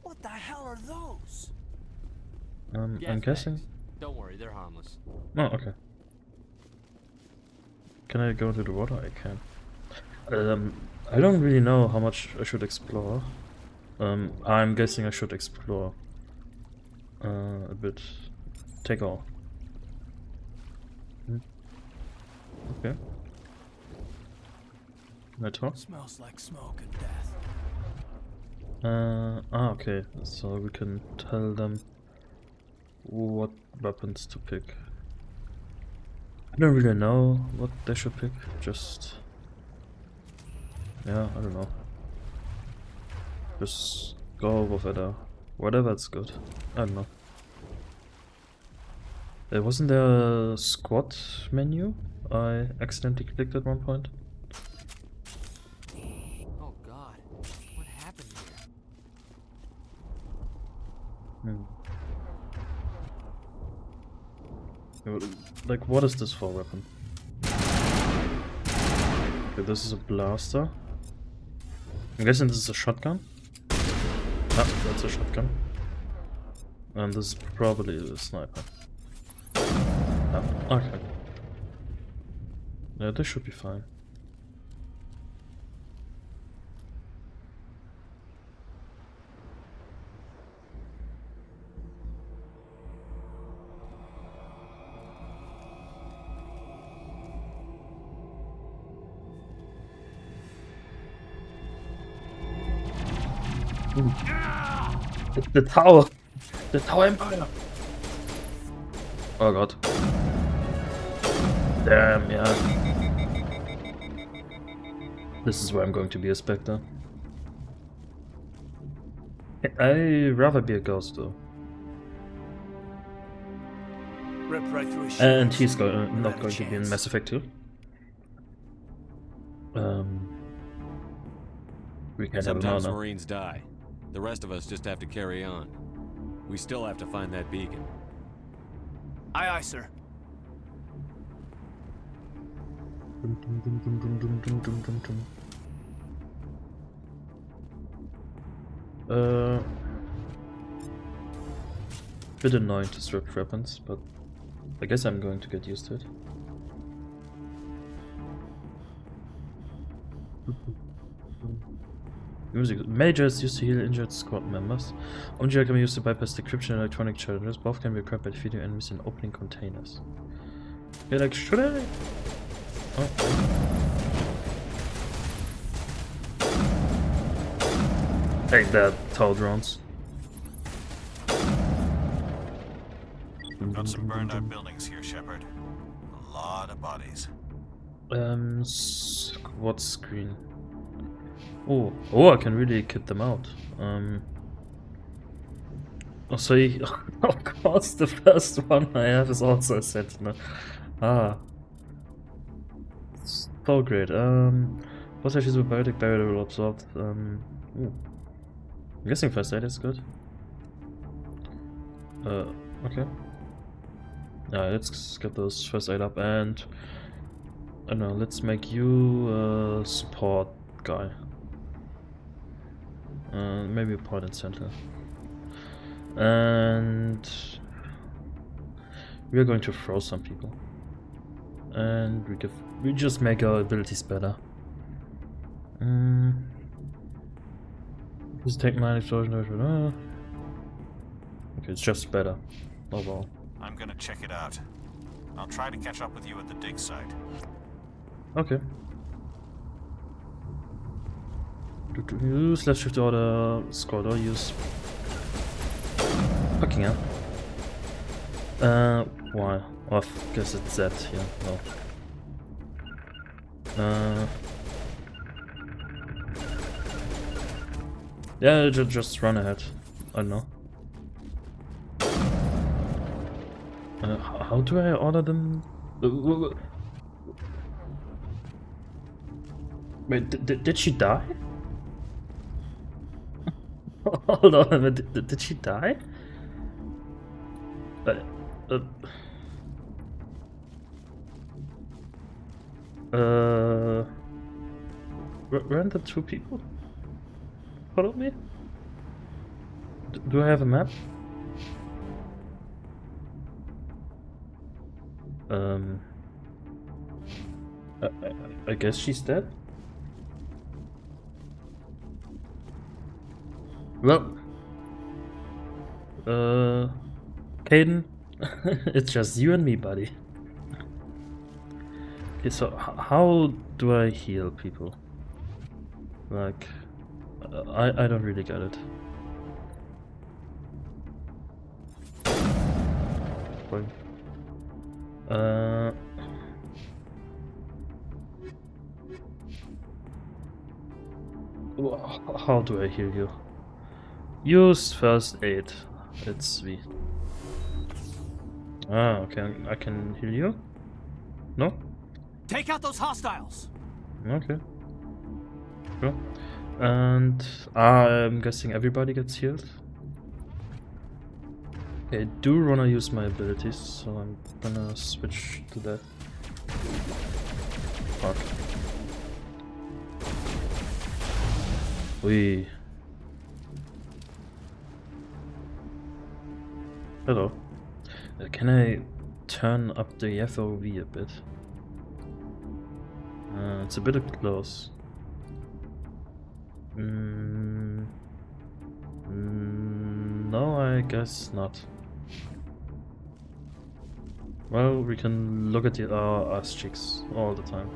What the hell are those? Gas I'm guessing. bags. Don't worry, they're harmless. Oh, okay. Can I go into the water? I can. I don't really know how much I should explore. I'm guessing I should explore a bit. Take all. Okay. Can I talk? Smells like smoke and death. Okay. So we can tell them what weapons to pick. I don't really know what they should pick. Just... yeah, I don't know. Just go with whatever's good. I don't know. Wasn't there a squad menu? I accidentally clicked at one point. Like, what is this for weapon? Okay, this is a blaster. I'm guessing this is a shotgun. Ah, that's a shotgun. And this is probably a sniper. Ah, okay. Yeah, this should be fine. Ooh. The tower! The Tower Empire! Oh god. Damn, yeah. This is where I'm going to be a Spectre. I'd rather be a ghost though. Rip right through his And he's not going to be in Mass Effect 2. We can have him Sometimes now. Marines die. The rest of us just have to carry on. We still have to find that beacon. Aye, aye, sir. Bit annoying to swap weapons, but I guess I'm going to get used to it. Music. Majors used to heal injured squad members. Omega can be used to bypass decryption and electronic challenges. Both can be equipped by defeating enemies in opening containers. Yeah, like, should I? Oh. Take that, tow drones. Got some burned out buildings here, Shepard. A lot of bodies. What screen? Oh, I can really kit them out. Oh, so of course the first one I have is also a Sentinel. Ah. So great. What's actually the biotic barrier will absorb? Ooh. I'm guessing first aid is good. Okay. Let's get those first aid up and I don't know, let's make you a support guy. Maybe a point and center. And we are going to throw some people. And we just make our abilities better. Just take mine explosion. Okay, it's just better overall. I'm gonna check it out. I'll try to catch up with you at the dig site. Okay. Use left shift order squad or use. Fucking hell. Why? Oh, I guess it's Z, yeah. No. Yeah, just run ahead. I don't know. How do I order them? Wait, did she die? Hold on a minute, did she die? Weren't the two people? Follow me? Do I have a map? I guess she's dead? Well, Kaidan, it's just you and me, buddy. Okay, so how do I heal people? Like, I don't really get it. Fine. How do I heal you? Use first aid. It's V. Ah, okay. I can heal you? No? Take out those hostiles! Okay. Cool. And I'm guessing everybody gets healed? Okay, I do wanna use my abilities, so I'm gonna switch to that. Fuck. Ui. Hello. Can I turn up the FOV a bit? It's a bit close. No, I guess not. Well, we can look at the ass cheeks all the time.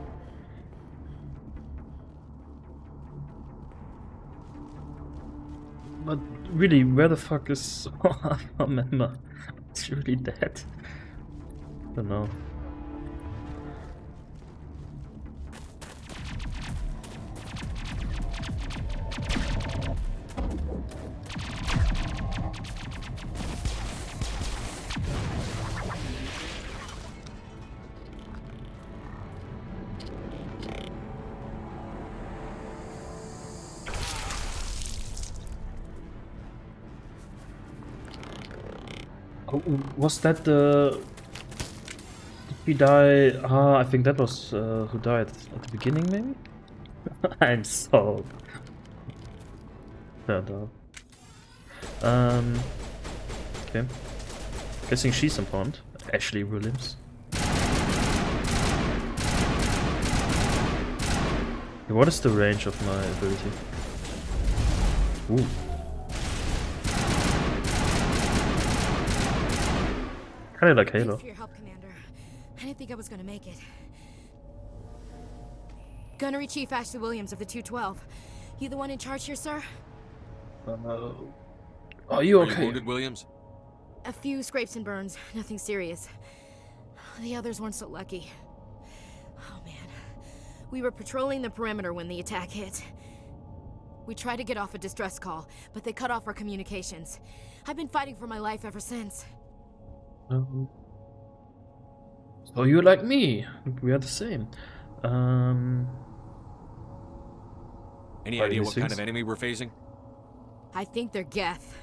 But really, where the fuck is our member? It's really dead. I don't know. Oh, was that the... Did we die? Ah, I think that was who died at the beginning, maybe? I'm so... bad up. Okay. Guessing she's important. Ashley Williams. What is the range of my ability? Ooh. Kind of like Halo. Thanks for your help, Commander. I didn't think I was gonna make it. Gunnery Chief Ashley Williams of the 212. You the one in charge here, sir? Are you okay? Are you wounded, Williams? A few scrapes and burns, nothing serious. The others weren't so lucky. Oh man. We were patrolling the perimeter when the attack hit. We tried to get off a distress call, but they cut off our communications. I've been fighting for my life ever since. So you're like me. We are the same. Any idea what kind of enemy we're facing? I think they're Geth.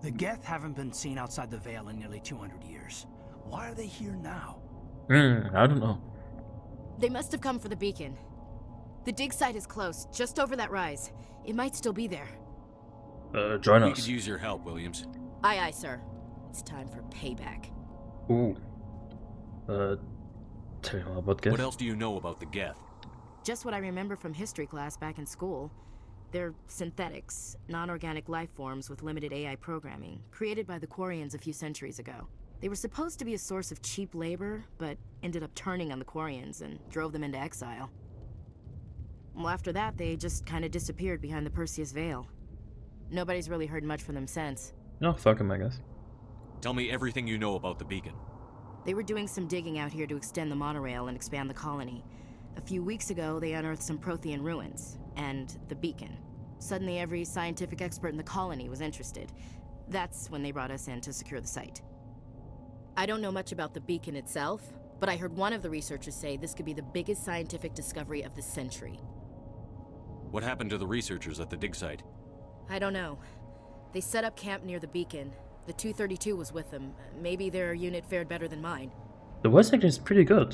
The Geth haven't been seen outside the Veil in nearly 200 years. Why are they here now? I don't know. They must have come for the beacon. The dig site is close, just over that rise. It might still be there. Join We us. could use your help, Williams. Aye, aye, sir. It's time for payback. Ooh. Tell me more about Geth. What else do you know about the Geth? Just what I remember from history class back in school. They're synthetics, non-organic life forms with limited AI programming, created by the Quarians a few centuries ago. They were supposed to be a source of cheap labor, but ended up turning on the Quarians and drove them into exile. Well, after that, they just kind of disappeared behind the Perseus Veil. Nobody's really heard much from them since. No, fuck him, I guess. Tell me everything you know about the beacon. They were doing some digging out here to extend the monorail and expand the colony. A few weeks ago, they unearthed some Prothean ruins, and the beacon. Suddenly, every scientific expert in the colony was interested. That's when they brought us in to secure the site. I don't know much about the beacon itself, but I heard one of the researchers say this could be the biggest scientific discovery of the century. What happened to the researchers at the dig site? I don't know. They set up camp near the beacon. The 232 was with them. Maybe their unit fared better than mine. The voice acting is pretty good,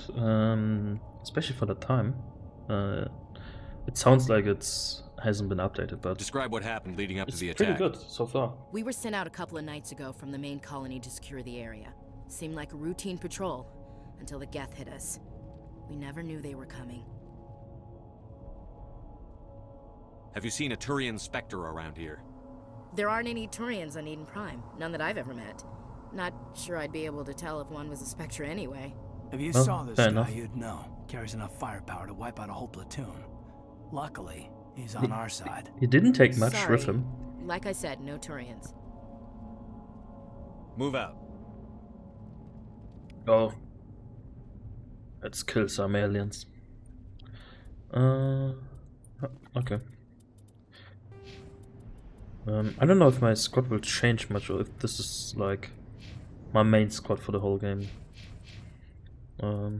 especially for the time. It sounds like it's hasn't been updated, but describe what happened leading up to the it's pretty attack. good so far. We were sent out a couple of nights ago from the main colony to secure the area. Seemed like a routine patrol until the Geth hit us. We never knew they were coming. Have you seen a Turian Spectre around here? There aren't any Turians on Eden Prime. None that I've ever met. Not sure I'd be able to tell if one was a Spectre anyway. If you Well, saw this fair guy, enough. you'd know. Carries enough firepower to wipe out a whole platoon. Luckily, he's on our side. He didn't take much Sorry. with him. Like I said, no Turians. Move out. Oh. Let's kill some aliens. Okay. I don't know if my squad will change much or if this is like my main squad for the whole game. I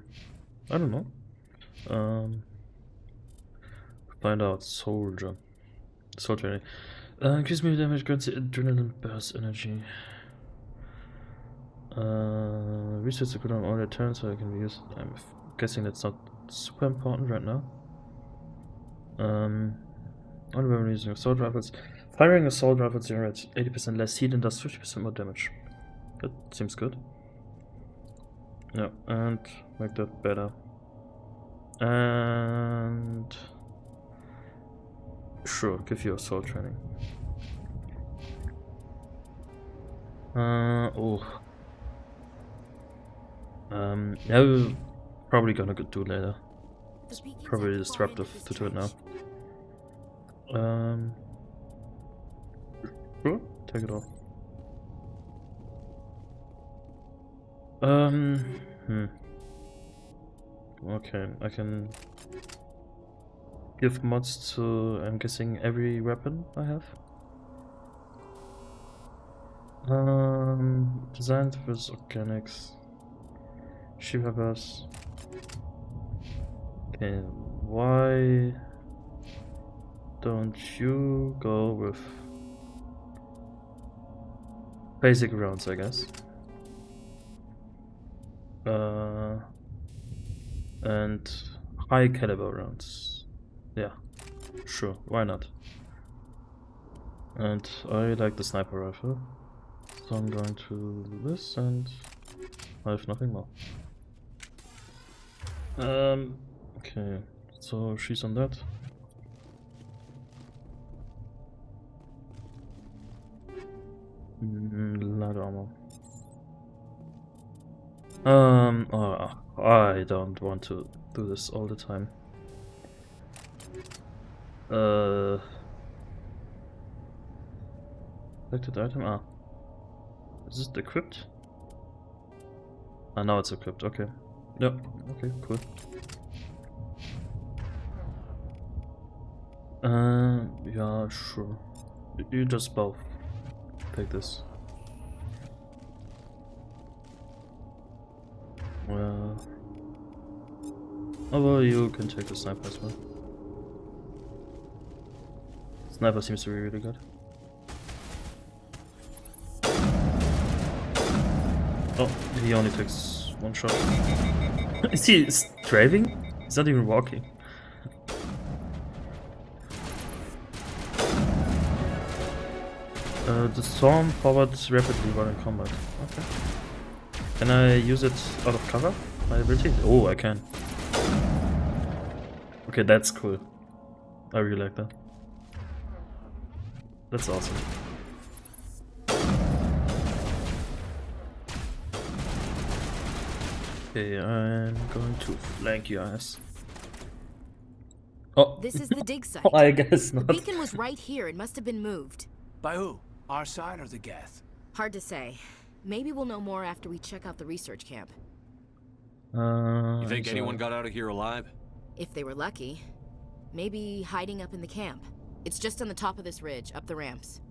don't know. Find out. Soldier. Increase melee damage, grants the adrenaline burst energy. Research the good on all returns so I can use. I'm guessing that's not super important right now. Only when using assault rifles. Firing assault rifles generates 80% less heat and does 50% more damage. That seems good. Yeah, and make that better. And sure, give you assault training. Yeah, we're probably gonna do later. It's probably disruptive to do it now. Sure, take it off. Okay, I can give mods to, I'm guessing, every weapon I have. Designed with organics. Shiva bus. Okay, why don't you go with basic rounds, I guess? And high caliber rounds. Yeah, sure, why not? And I like the sniper rifle, so I'm going to do this, and I have nothing more. Okay, so she's on that. Light armor. I don't want to do this all the time. Selected item. Is it equipped? Now it's equipped. Okay. Yep. Okay. Cool. Yeah, sure. You just both take this. Oh well, you can take the sniper as well. Sniper seems to be really good. Oh, he only takes one shot. Is he driving? He's not even walking. The storm forwards rapidly while in combat. Okay. Can I use it out of cover? My ability? Oh, I can. Okay, that's cool. I really like that. That's awesome. Okay, I'm going to flank your ass. Oh. This is the dig site. I guess not. The beacon was right here. It must have been moved. By who? Our side or the Geth? Hard to say. Maybe we'll know more after we check out the research camp. You think anyone got out of here alive? If they were lucky. Maybe hiding up in the camp. It's just on the top of this ridge, up the ramps.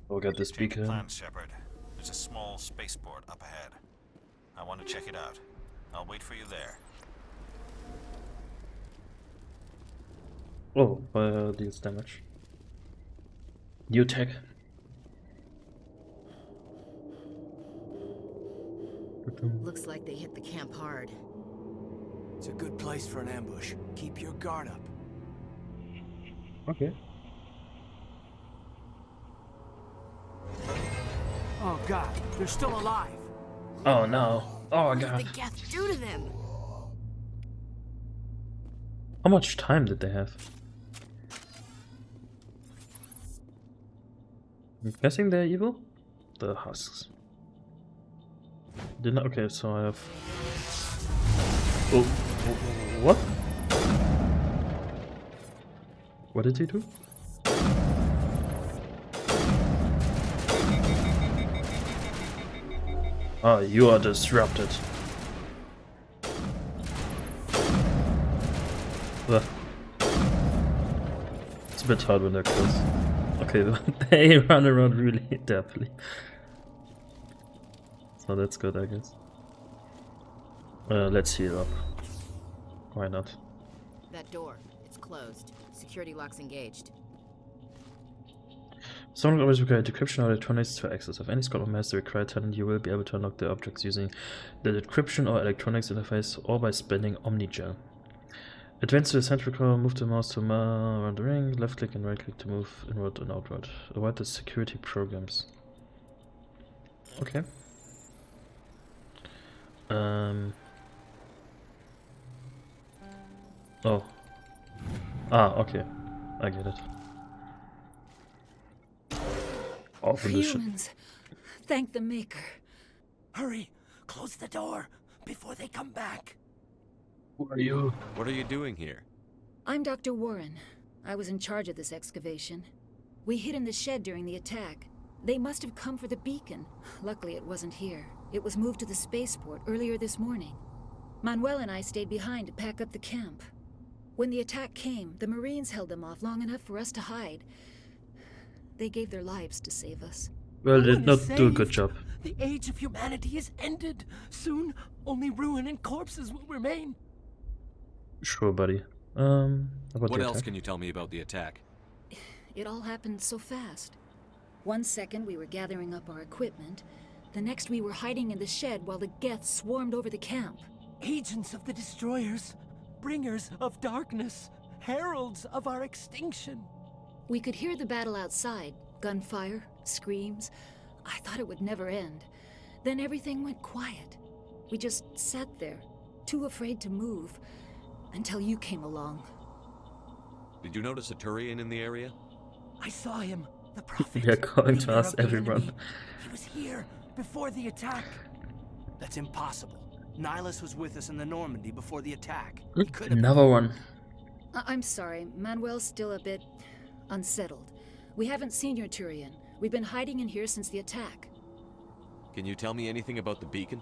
We'll get this beacon. Plan, Shepard. There's a small spaceport up ahead. I want to check it out. I'll wait for you there. Oh, deals damage. New tech. Looks like they hit the camp hard. It's a good place for an ambush. Keep your guard up. Okay. Oh god, they're still alive. Oh no. Oh What god. did the Geth do to them? How much time did they have? I'm guessing they're evil? The husks. Didn't. Okay, so I have. Oh, what? What did he do? Ah, you are disrupted. Ugh. It's a bit hard when they're close. Okay, they run around really deftly. So that's good, I guess. Let's heal up. Why not? That door, it's closed. Security lock's engaged. Some always require decryption or electronics to access. If any scholar has the required talent, you will be able to unlock the objects using the decryption or electronics interface or by spending Omnigel. Advance to the central core, move the mouse to around the ring, left click and right click to move inward and outward. Avoid the security programs. Okay. Oh. Ah, okay. I get it. Open the shit. Humans, thank the Maker. Hurry, close the door before they come back. Who are you? What are you doing here? I'm Dr. Warren. I was in charge of this excavation. We hid in the shed during the attack. They must have come for the beacon. Luckily, it wasn't here. It was moved to the spaceport earlier this morning. Manuel and I stayed behind to pack up the camp. When the attack came, the Marines held them off long enough for us to hide. They gave their lives to save us. Well, they did not do a good job. The age of humanity is ended. Soon, only ruin and corpses will remain. Sure, buddy. What else can you tell me about the attack? It all happened so fast. 1 second we were gathering up our equipment. The next we were hiding in the shed while the Geth swarmed over the camp. Agents of the Destroyers, bringers of darkness, heralds of our extinction. We could hear the battle outside. Gunfire, screams. I thought it would never end. Then everything went quiet. We just sat there, too afraid to move, until you came along. Did you notice a Turian in the area? I saw him, the prophet. We are calling to leader us of the everyone. enemy. He was here before the attack. That's impossible. Nihilus was with us in the Normandy before the attack. He could have Another one. I'm sorry, Manuel's still a bit unsettled. We haven't seen your Turian. We've been hiding in here since the attack. Can you tell me anything about the beacon?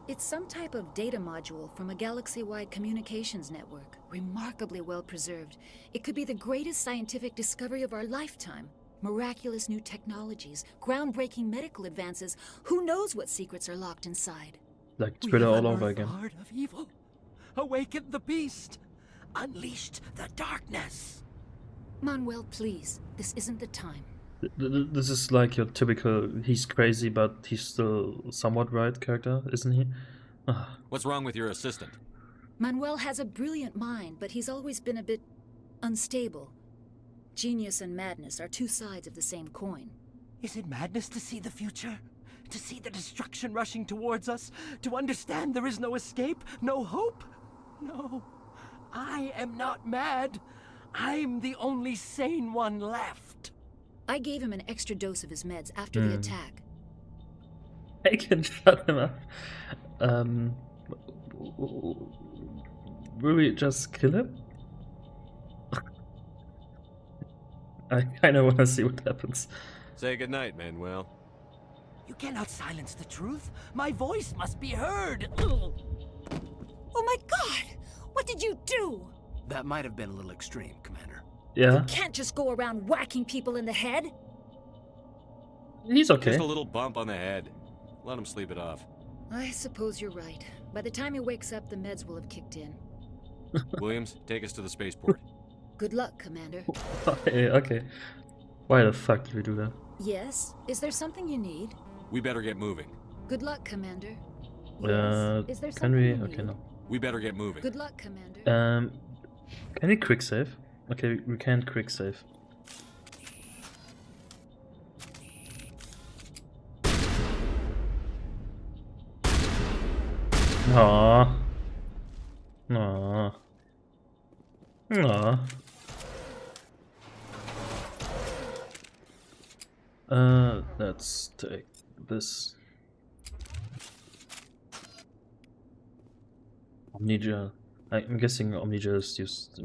It's some type of data module from a galaxy-wide communications network. Remarkably well preserved. It could be the greatest scientific discovery of our lifetime. Miraculous new technologies, groundbreaking medical advances. Who knows what secrets are locked inside? Like Twitter all over The again. heart of evil. Awakened the beast. Unleashed the darkness. Manuel, please. This isn't the time. This is like your typical he's crazy but he's still somewhat right character, isn't he? What's wrong with your assistant? Manuel has a brilliant mind, but he's always been a bit unstable. Genius and madness are two sides of the same coin. Is it madness to see the future? To see the destruction rushing towards us? To understand there is no escape? No hope? No. I am not mad. I'm the only sane one left. I gave him an extra dose of his meds after the attack. I can shut him up. Will we just kill him? I kinda wanna see what happens. Say goodnight, Manuel. You cannot silence the truth. My voice must be heard. Oh my god! What did you do? That might have been a little extreme, Commander. Yeah. You can't just go around whacking people in the head. He's okay. Just a little bump on the head. Let him sleep it off. I suppose you're right. By the time he wakes up, the meds will have kicked in. Williams, take us to the spaceport. Good luck, Commander. Okay. Why the fuck did we do that? Yes? Is there something you need? We better get moving. Good luck, Commander. Is there Can something we? you Okay, need? no. We better get moving. Good luck, Commander. Can we quick save? Okay, we can quick save. Aww. Aww. Aww. Let's take this. Omnigel. I'm guessing Omnigel is used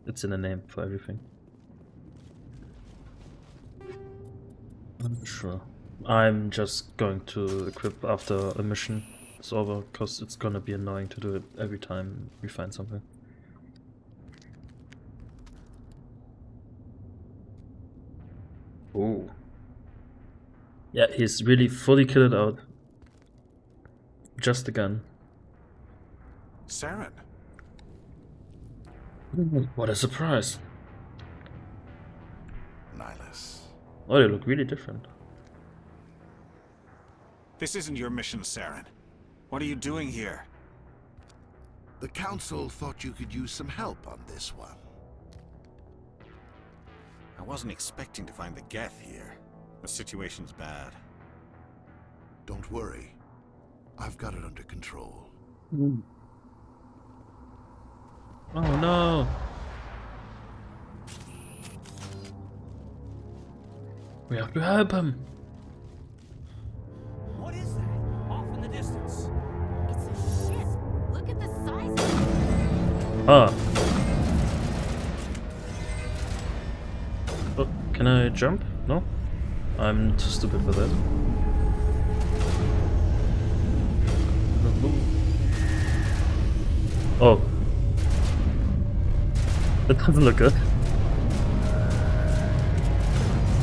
it's in the name for everything. I'm sure. I'm just going to equip after a mission is over, because it's gonna be annoying to do it every time we find something. Oh. Yeah, he's really fully kitted out. Just a gun. Saren. What a surprise. Nihilus. Oh, they look really different. This isn't your mission, Saren. What are you doing here? The Council thought you could use some help on this one. I wasn't expecting to find the Geth here. The situation's bad. Don't worry. I've got it under control. Oh no! We have to help him. What is that? Off in the distance. It's a ship. Look at the size of it. Ah. Oh, can I jump? No? I'm too stupid for that. Oh. That doesn't look good.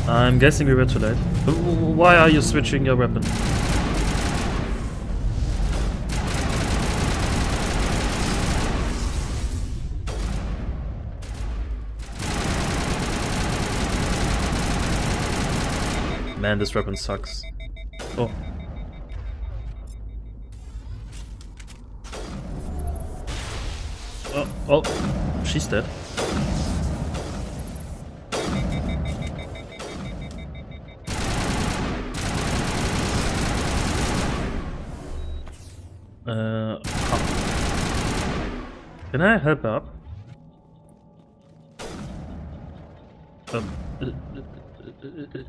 I'm guessing we were too late. Why are you switching your weapon? Man, this weapon sucks. Oh. Oh, she's dead. Can I help her up?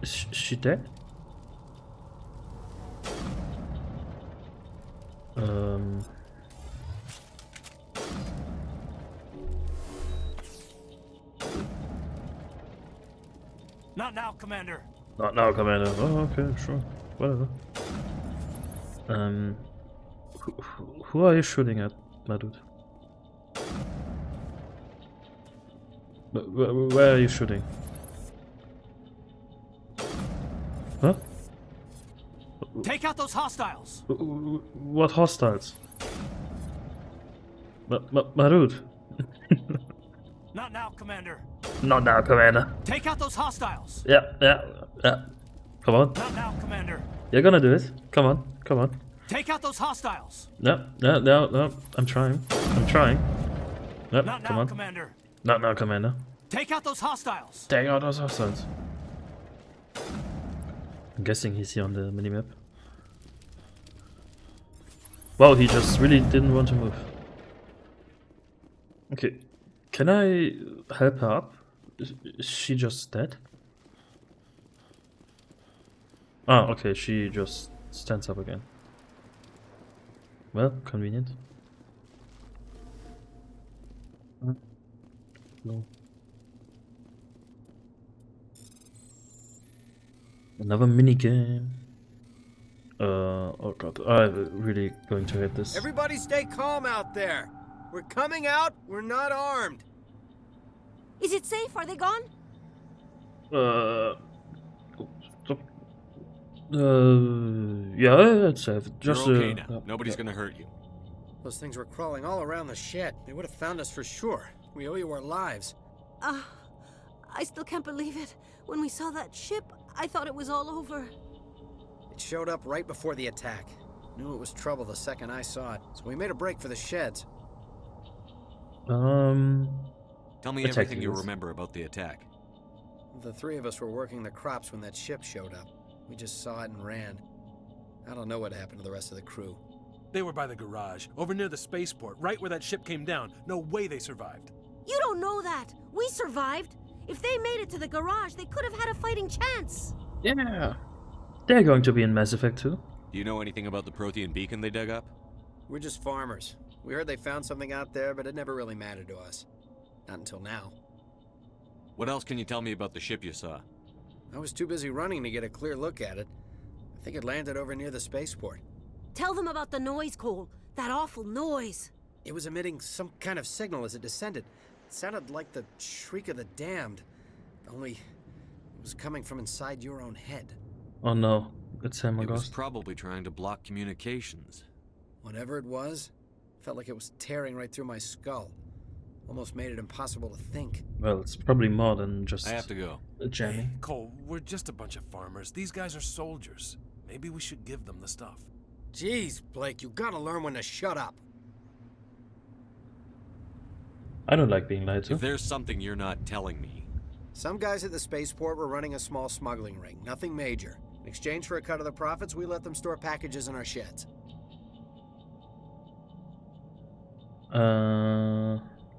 Is she dead? Not now, Commander. Not now, Commander. Oh, okay, sure. Whatever. Who are you shooting at, my dude? Where are you shooting? Huh? Take out those hostiles. What hostiles? My dude. Not now, Commander. Not now, Commander. Take out those hostiles. Yeah. Come on. Not now, Commander. You're gonna do it. Come on. Take out those hostiles. No. I'm trying. Yep, Not come now, on. Commander. Not now, Commander. Take out those hostiles. Take out those hostiles. I'm guessing he's here on the minimap. Wow, he just really didn't want to move. Okay. Can I help her up? Is she just dead? Ah, okay, she just stands up again. Well, convenient. No. Another minigame. Oh god, I'm really going to hate this. Everybody stay calm out there. We're coming out, we're not armed. Is it safe? Are they gone? Yeah, it's safe. Just You're okay now. Nobody's gonna hurt you. Those things were crawling all around the shed. They would have found us for sure. We owe you our lives. I still can't believe it. When we saw that ship, I thought it was all over. It showed up right before the attack. Knew it was trouble the second I saw it, so we made a break for the sheds. Tell me everything you remember about the attack. The three of us were working the crops when that ship showed up. We just saw it and ran. I don't know what happened to the rest of the crew. They were by the garage, over near the spaceport, right where that ship came down. No way they survived. You don't know that. We survived. If they made it to the garage, they could have had a fighting chance. Yeah. They're going to be in Mass Effect 2. Do you know anything about the Prothean beacon they dug up? We're just farmers. We heard they found something out there, but it never really mattered to us. Not until now. What else can you tell me about the ship you saw? I was too busy running to get a clear look at it. I think it landed over near the spaceport. Tell them about the noise, Cole. That awful noise. It was emitting some kind of signal as it descended. It sounded like the shriek of the damned. Only it was coming from inside your own head. Oh no, it's Sam It was Ghost. probably trying to block communications. Whatever it was, felt like it was tearing right through my skull. Almost made it impossible to think. Well, it's probably more than just I have to go. jamming. Hey, Cole, we're just a bunch of farmers. These guys are soldiers. Maybe we should give them the stuff. Jeez, Blake, you gotta learn when to shut up. I don't like being lied to. If there's something you're not telling me. Some guys at the spaceport were running a small smuggling ring, nothing major. In exchange for a cut of the profits, we let them store packages in our sheds.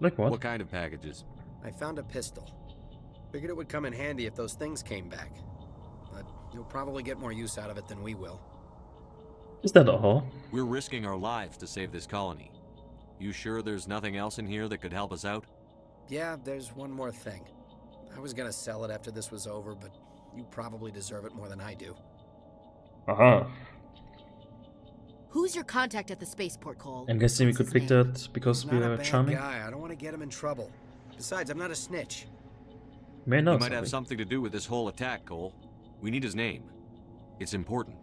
Like what? What kind of packages? I found a pistol. Figured it would come in handy if those things came back. But you'll probably get more use out of it than we will. Is that all? We're risking our lives to save this colony. You sure there's nothing else in here that could help us out? Yeah, there's one more thing. I was gonna sell it after this was over, but you probably deserve it more than I do. Aha. Who's your contact at the spaceport, Cole? I'm guessing we could pick that because we Not are a bad charming. guy. I don't want to get him in trouble. Besides, I'm not a snitch. May know He might have something to do with this whole attack, Cole. We need his name. It's important.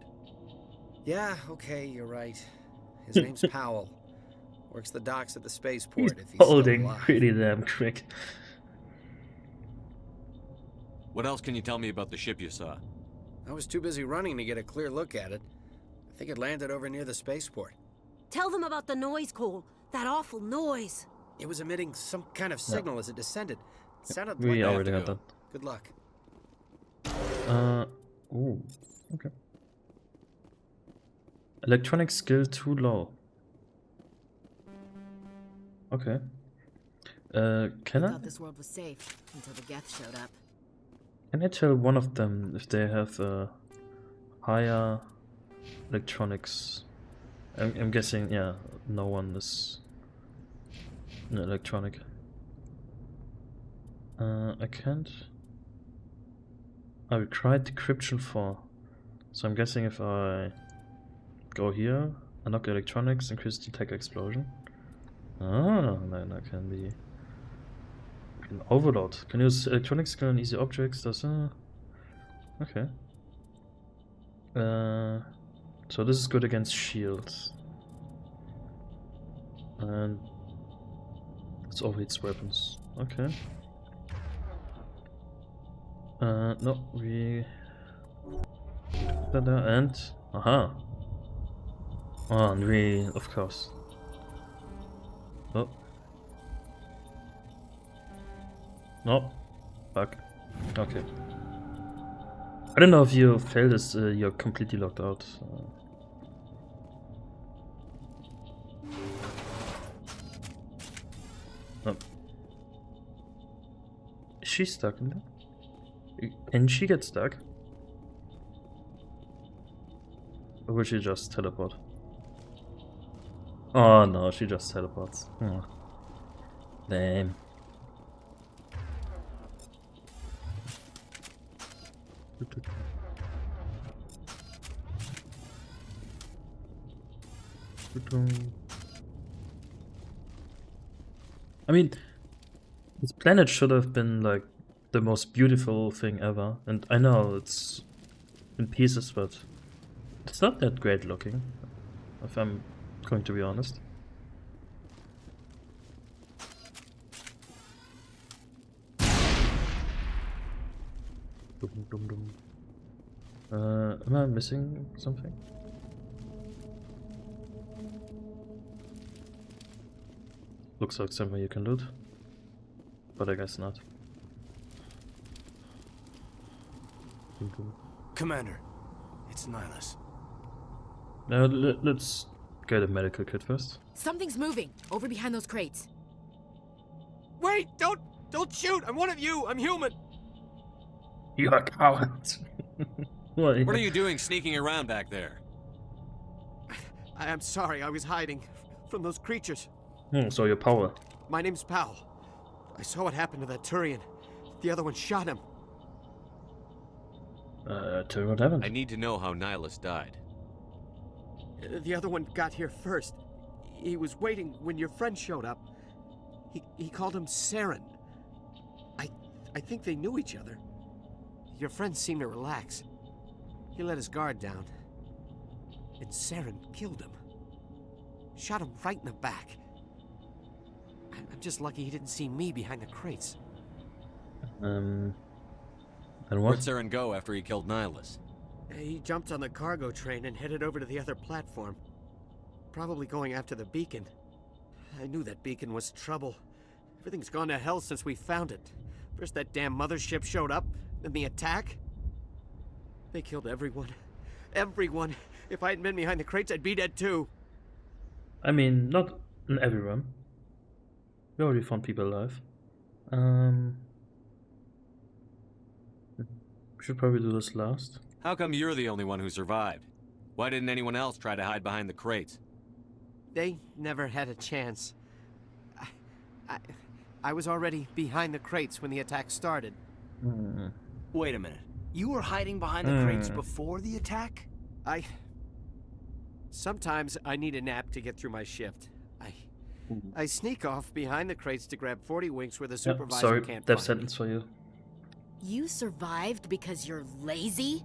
Yeah, okay, you're right. His name's Powell. Works the docks at the spaceport if he's still Holding alive. pretty damn quick. What else can you tell me about the ship you saw? I was too busy running to get a clear look at it. I think it landed over near the spaceport. Tell them about the noise, Cole. That awful noise. It was emitting some kind of signal as it descended. It sounded We like already had that. Good luck. Ooh, okay. Electronic skill too low. Okay. Can I? Thought this world was safe until the Geth showed up. Can I tell one of them if they have higher electronics? I'm guessing, yeah, no one is an electronic. I can't. I tried decryption 4. So I'm guessing if I go here, unlock electronics, increase detect explosion. Ah, then I can be an overload. Can use electronics skill on easy objects. Does okay. So this is good against shields, and it's overheats weapons. Okay. No, we and aha. Oh, and we of course. Oh. No. Fuck. Okay. I don't know if you fail this, you're completely locked out. Oh. Is she stuck in there? Can she get stuck? Or will she just teleport? Oh no, she just teleports. Oh. Damn. I mean, this planet should have been like the most beautiful thing ever, and I know it's in pieces, but it's not that great looking, if I'm going to be honest. Am I missing something? Looks like somewhere you can loot, but I guess not. Commander, it's Nihilus. Now let's get a medical kit first. Something's moving over behind those crates. Wait! Don't shoot! I'm one of you! I'm human! You are coward. What are you doing sneaking around back there? I'm sorry, I was hiding from those creatures. So your power. My name's Powell. I saw what happened to that Turian. The other one shot him. Tell me what happened. I need to know how Nihilus died. The other one got here first. He was waiting when your friend showed up. He called him Saren. I think they knew each other. Your friend seemed to relax. He let his guard down. And Saren killed him. Shot him right in the back. I'm just lucky he didn't see me behind the crates. And what? Where'd Saren go after he killed Nihilus? He jumped on the cargo train and headed over to the other platform. Probably going after the beacon. I knew that beacon was trouble. Everything's gone to hell since we found it. First that damn mothership showed up, then the attack. They killed everyone. Everyone. If I hadn't been behind the crates, I'd be dead too. I mean, not everyone. We already found people alive. We should probably do this last. How come you're the only one who survived? Why didn't anyone else try to hide behind the crates? They never had a chance. I was already behind the crates when the attack started. Wait a minute. You were hiding behind the crates before the attack? Sometimes I need a nap to get through my shift. I sneak off behind the crates to grab 40 winks where the supervisor sorry, can't death find sentence for you. You survived because you're lazy?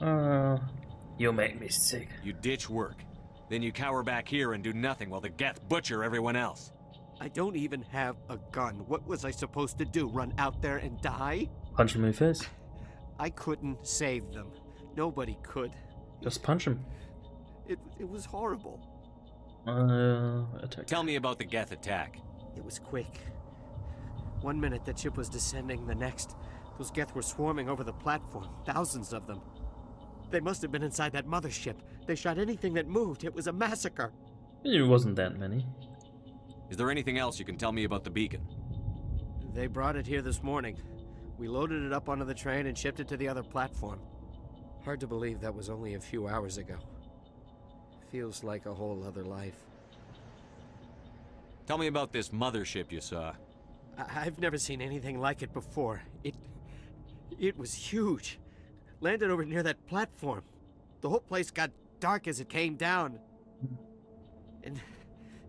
You make me sick. You ditch work. Then you cower back here and do nothing while the Geth butcher everyone else. I don't even have a gun. What was I supposed to do? Run out there and die? Punch him in the face. I couldn't save them. Nobody could. Just punch him. It was horrible. Attack. Tell me about the Geth attack. It was quick. 1 minute that ship was descending, the next, those Geth were swarming over the platform. Thousands of them. They must have been inside that mothership. They shot anything that moved. It was a massacre. It wasn't that many. Is there anything else you can tell me about the beacon? They brought it here this morning. We loaded it up onto the train and shipped it to the other platform. Hard to believe that was only a few hours ago. Feels like a whole other life. Tell me about this mothership you saw. I've never seen anything like it before. It was huge. Landed over near that platform. The whole place got dark as it came down. And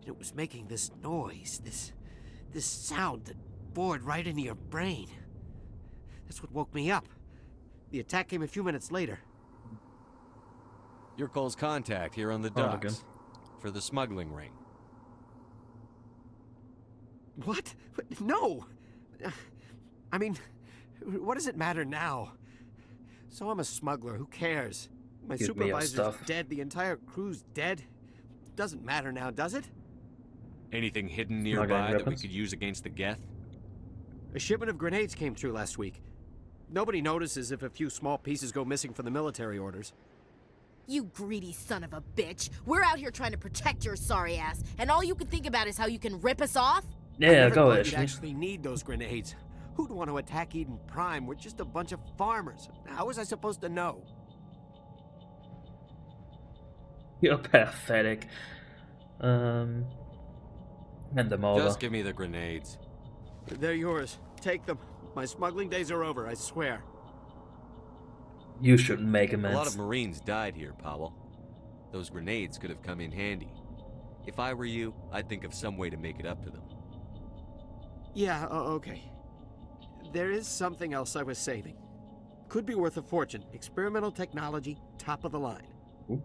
it was making this noise, this sound that bored right into your brain. That's what woke me up. The attack came a few minutes later. You're Cole's contact here on the docks. For the smuggling ring. What? No! I mean, what does it matter now? So I'm a smuggler, who cares? My supervisor's dead, the entire crew's dead. Doesn't matter now, does it? Anything hidden nearby that we could use against the Geth? A shipment of grenades came through last week. Nobody notices if a few small pieces go missing from the military orders. You greedy son of a bitch. We're out here trying to protect your sorry ass, and all you can think about is how you can rip us off? Yeah, go ahead. Ashley. You'd actually need those grenades. Who'd want to attack Eden Prime? We're just a bunch of farmers. How was I supposed to know? You're pathetic. Hand them over. Just give me the grenades. They're yours. Take them. My smuggling days are over, I swear. You shouldn't make amends. A lot of Marines died here, Powell. Those grenades could have come in handy. If I were you, I'd think of some way to make it up to them. Yeah, okay. There is something else I was saving. Could be worth a fortune. Experimental technology, top of the line. Ooh.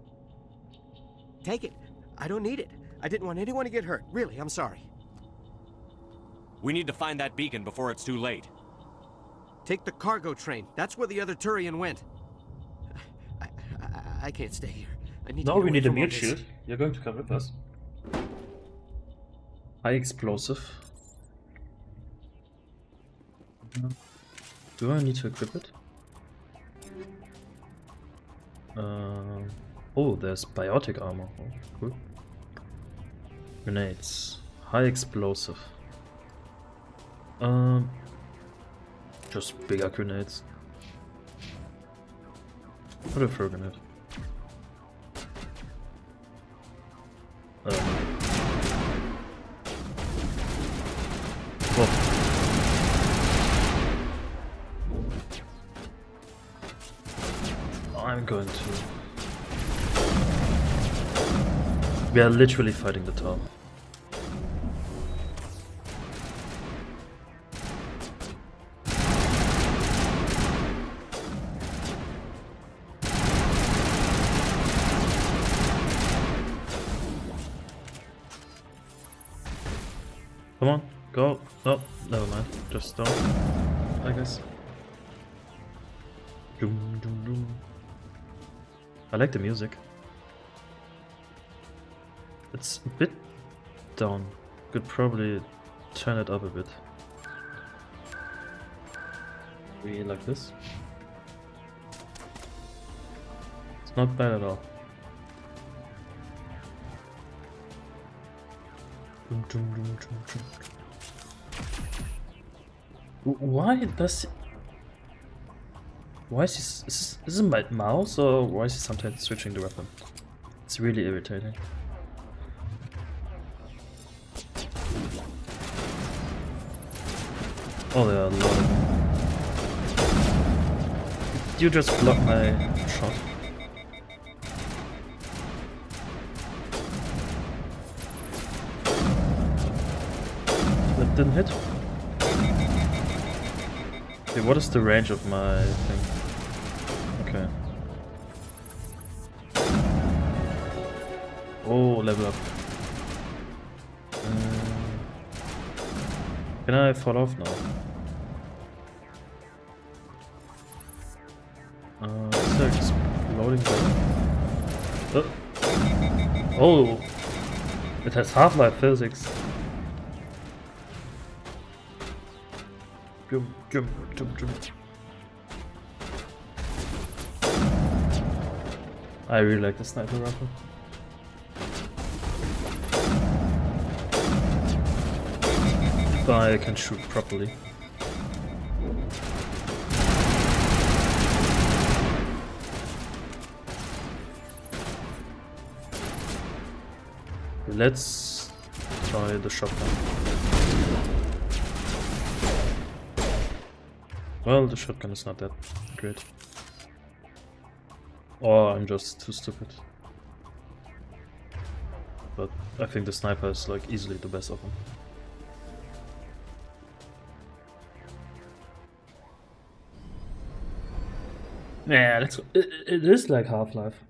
Take it. I don't need it. I didn't want anyone to get hurt. Really, I'm sorry. We need to find that beacon before it's too late. Take the cargo train. That's where the other Turian went. I can't stay here. I need to No, get we away need a from all mute this. shield. You're going to come with us. High explosive. Do I need to equip it? Oh, there's biotic armor. Oh, cool. Grenades. High explosive. Just bigger grenades. What a throw grenade. I'm going to... We are literally fighting the tower. Come on, go. No, never mind. Just don't, I guess. Doom, doom, doom. I like the music. It's a bit down. Could probably turn it up a bit. Really like this. It's not bad at all. Doom, doom, doom, doom, doom. Why does he... Why is he... Is it my mouse, or why is he sometimes switching the weapon? It's really irritating. Oh, there are a lot of them. You just blocked my shot. That didn't hit. Okay, what is the range of my thing? Okay. Oh, level up. Can I fall off now? Is there exploding there? Oh! It has Half-Life physics. Jump, jump, jump, jump. I really like the sniper rifle. If I can shoot properly. Let's try the shotgun. Well, the shotgun is not that great. Or I'm just too stupid. But I think the sniper is like easily the best of them. Yeah, that's it is like Half-Life.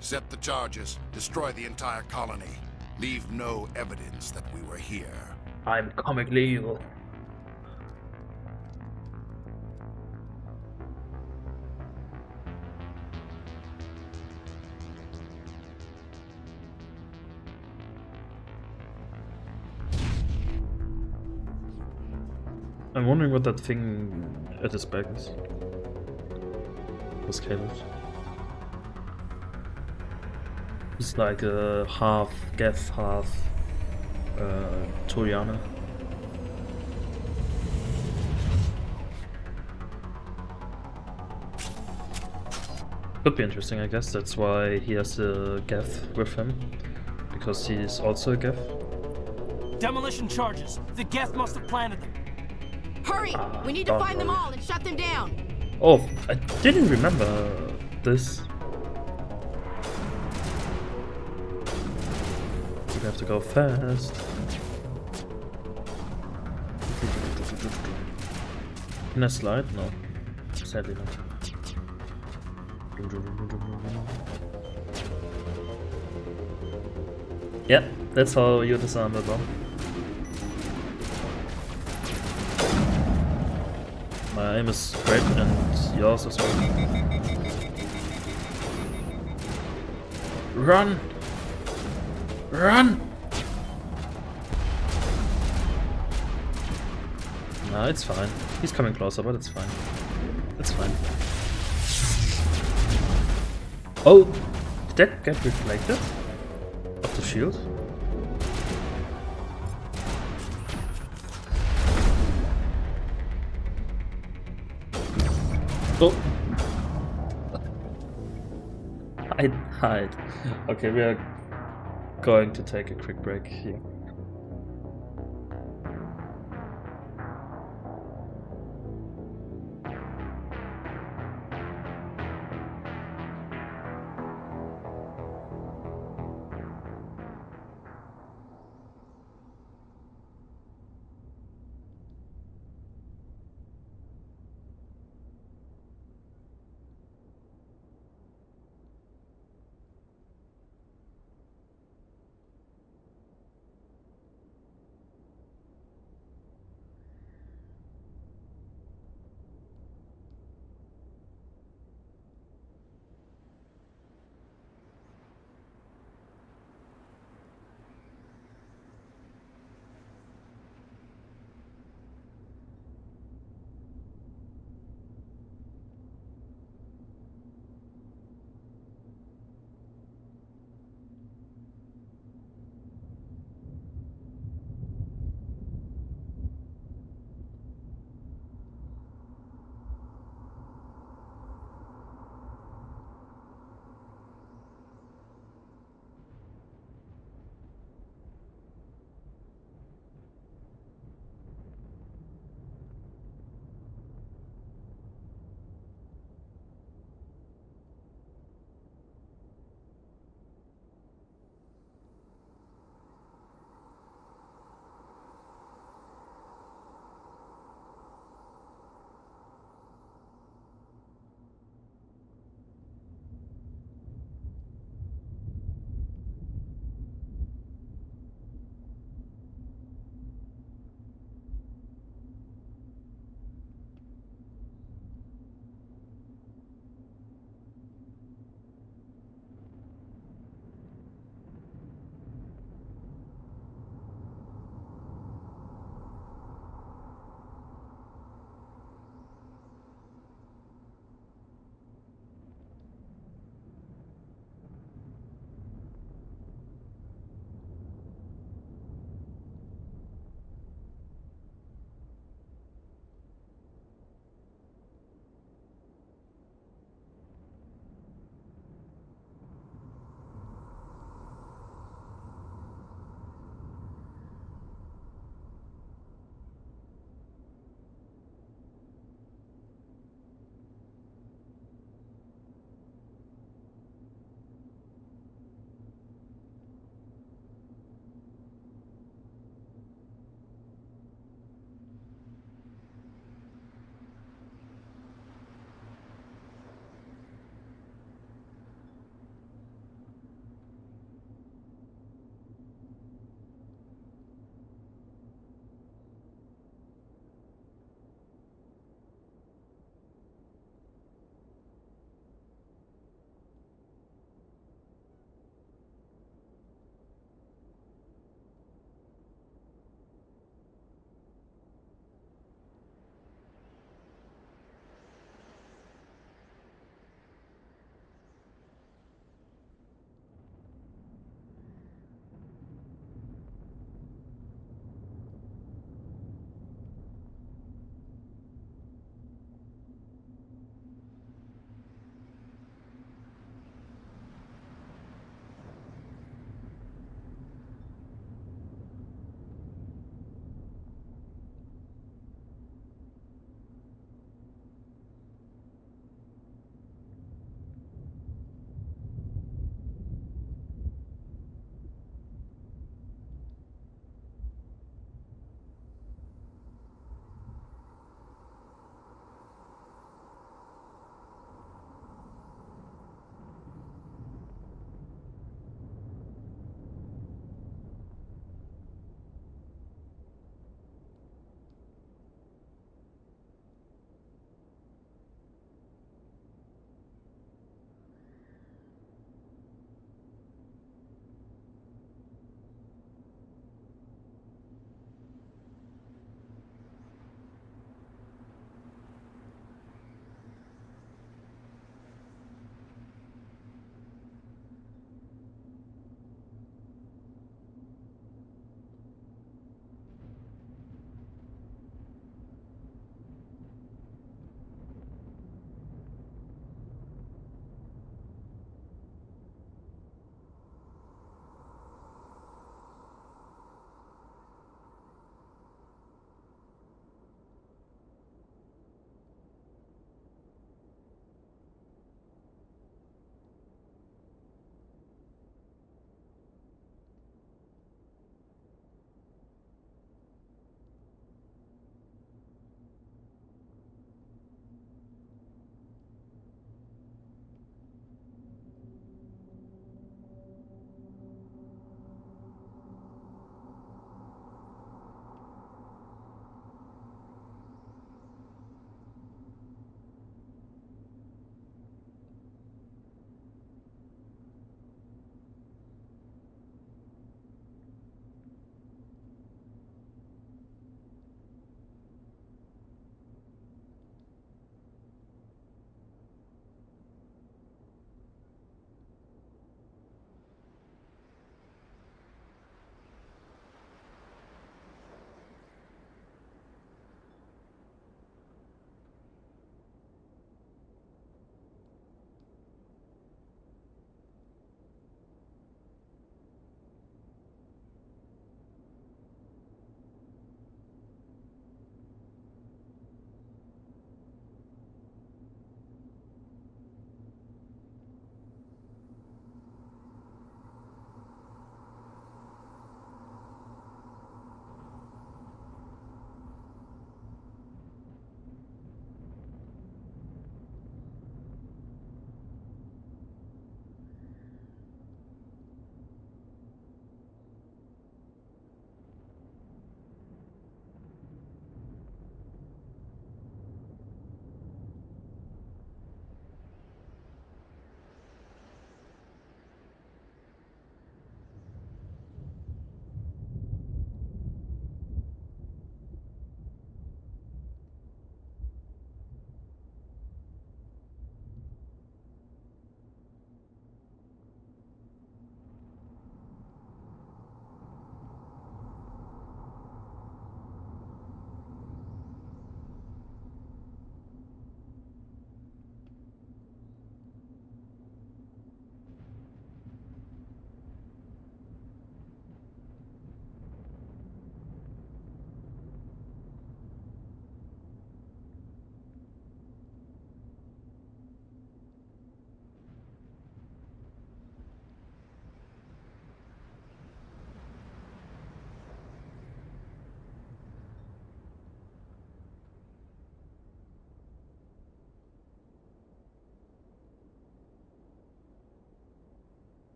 Set the charges. Destroy the entire colony. Leave no evidence that we were here. I'm comically evil. I'm wondering what that thing at his back is. Was Caleb. He's like a half Geth, half Turiana. Could be interesting, I guess. That's why he has a Geth with him. Because he's also a Geth. Demolition charges. The Geth must have planted them. Hurry! We need to find them all and shut them down. Oh, I didn't remember this. We have to go fast. Can I slide? No. Sadly not. Yeah, that's how you disarm a bomb. My aim is great and yours as well. Run! Run! Nah, it's fine. He's coming closer, but it's fine. It's fine. Oh! Did that get reflected? Off the shield? Oh! Hide. Okay, we are going to take a quick break here.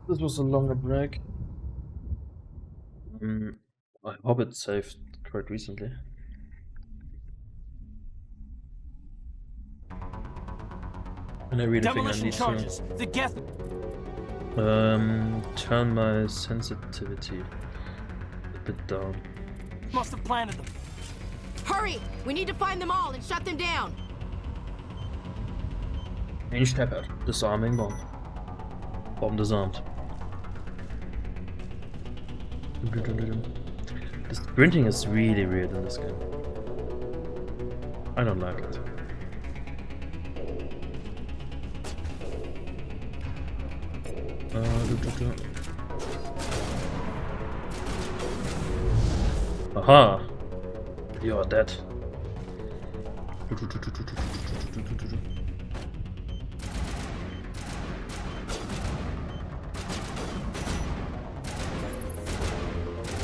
This was a longer break. I hope it saved quite recently. And I really think I need charges. The Geth. turn my sensitivity a bit down. Must have planted them. Hurry! We need to find them all and shut them down. Ranged Shepard. Disarming bomb. Bomb disarmed. The sprinting is really weird in this game. I don't like it. Aha! You are dead.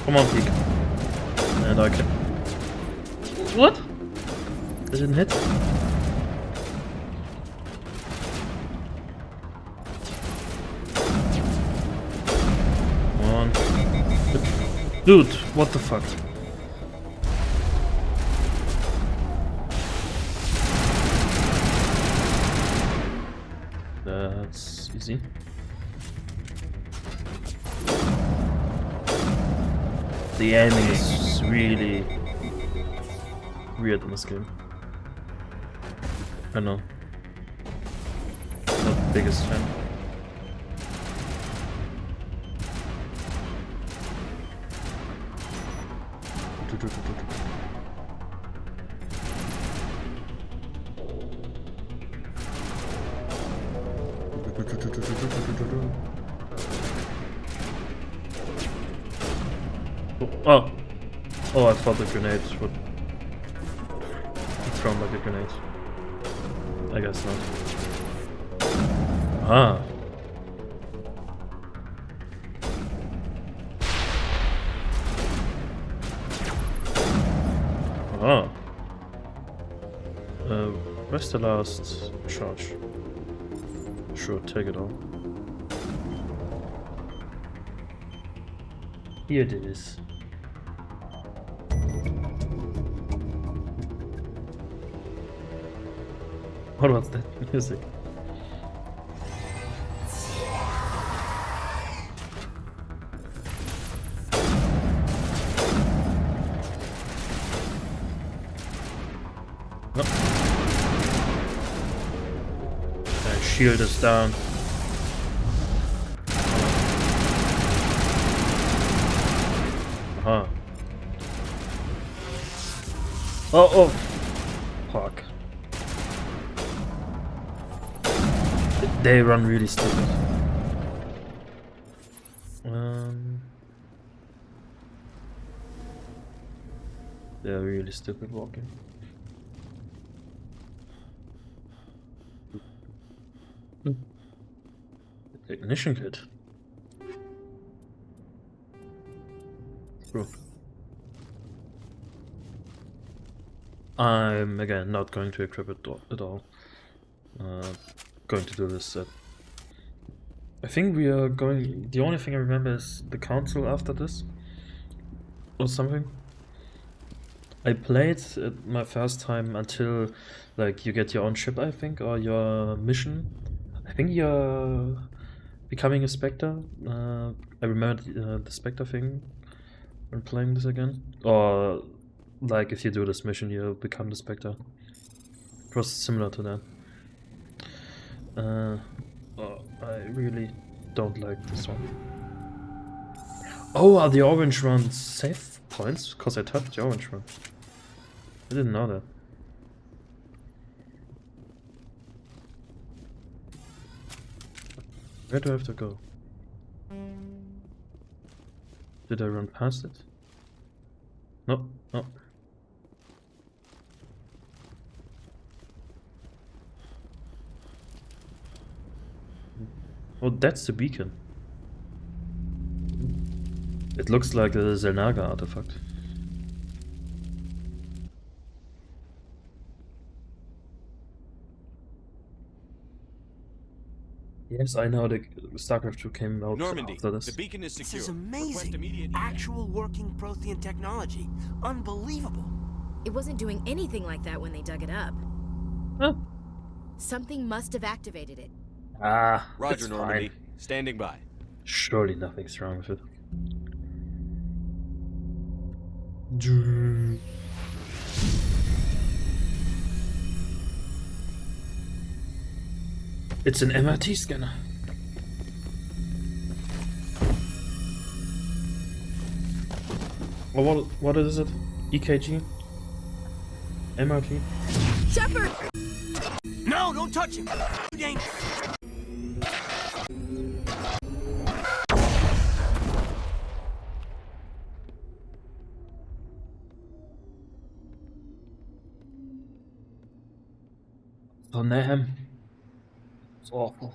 Come on, peek. And I can. What? I didn't hit. Come on. Dude, what the fuck? That's easy. The aiming is really weird in this game. I know. Not the biggest fan. Oh! Oh, I thought the grenade would be thrown like a grenade. I guess not. Ah! Ah! Where's the last charge? Sure, take it all. Here it is. What was that music? No. The shield is down. Aha. Oh, fuck. They run really stupid. They're really stupid walking. Ignition kit. True. I'm again not going to equip it at all. Going to do this. I think we are going. The only thing I remember is the council after this, or something. I played it my first time until like you get your own ship, I think, or your mission. I think you're becoming a Spectre. I remember the Spectre thing when playing this again, or like if you do this mission, you become the Spectre. It was similar to that. Oh, I really don't like this one. Oh, are the orange runs save points? Because I touched the orange run. I didn't know that. Where do I have to go? Did I run past it? No, no. Oh, that's the beacon. It looks like a Xel'Naga artifact. Yes, I know the StarCraft 2 came out Normandy, after this. the beacon is secure. This is Request amazing. immediate Actual working Prothean technology. Unbelievable. It wasn't doing anything like that when they dug it up. Huh. Something must have activated it. Ah, Roger, it's Normandy. fine. Standing by. Surely nothing's wrong with it. It's an MRT scanner. Well, what is it? EKG? MRT? Shepard! No, don't touch him. Dangerous. Oh, damn. It's awful.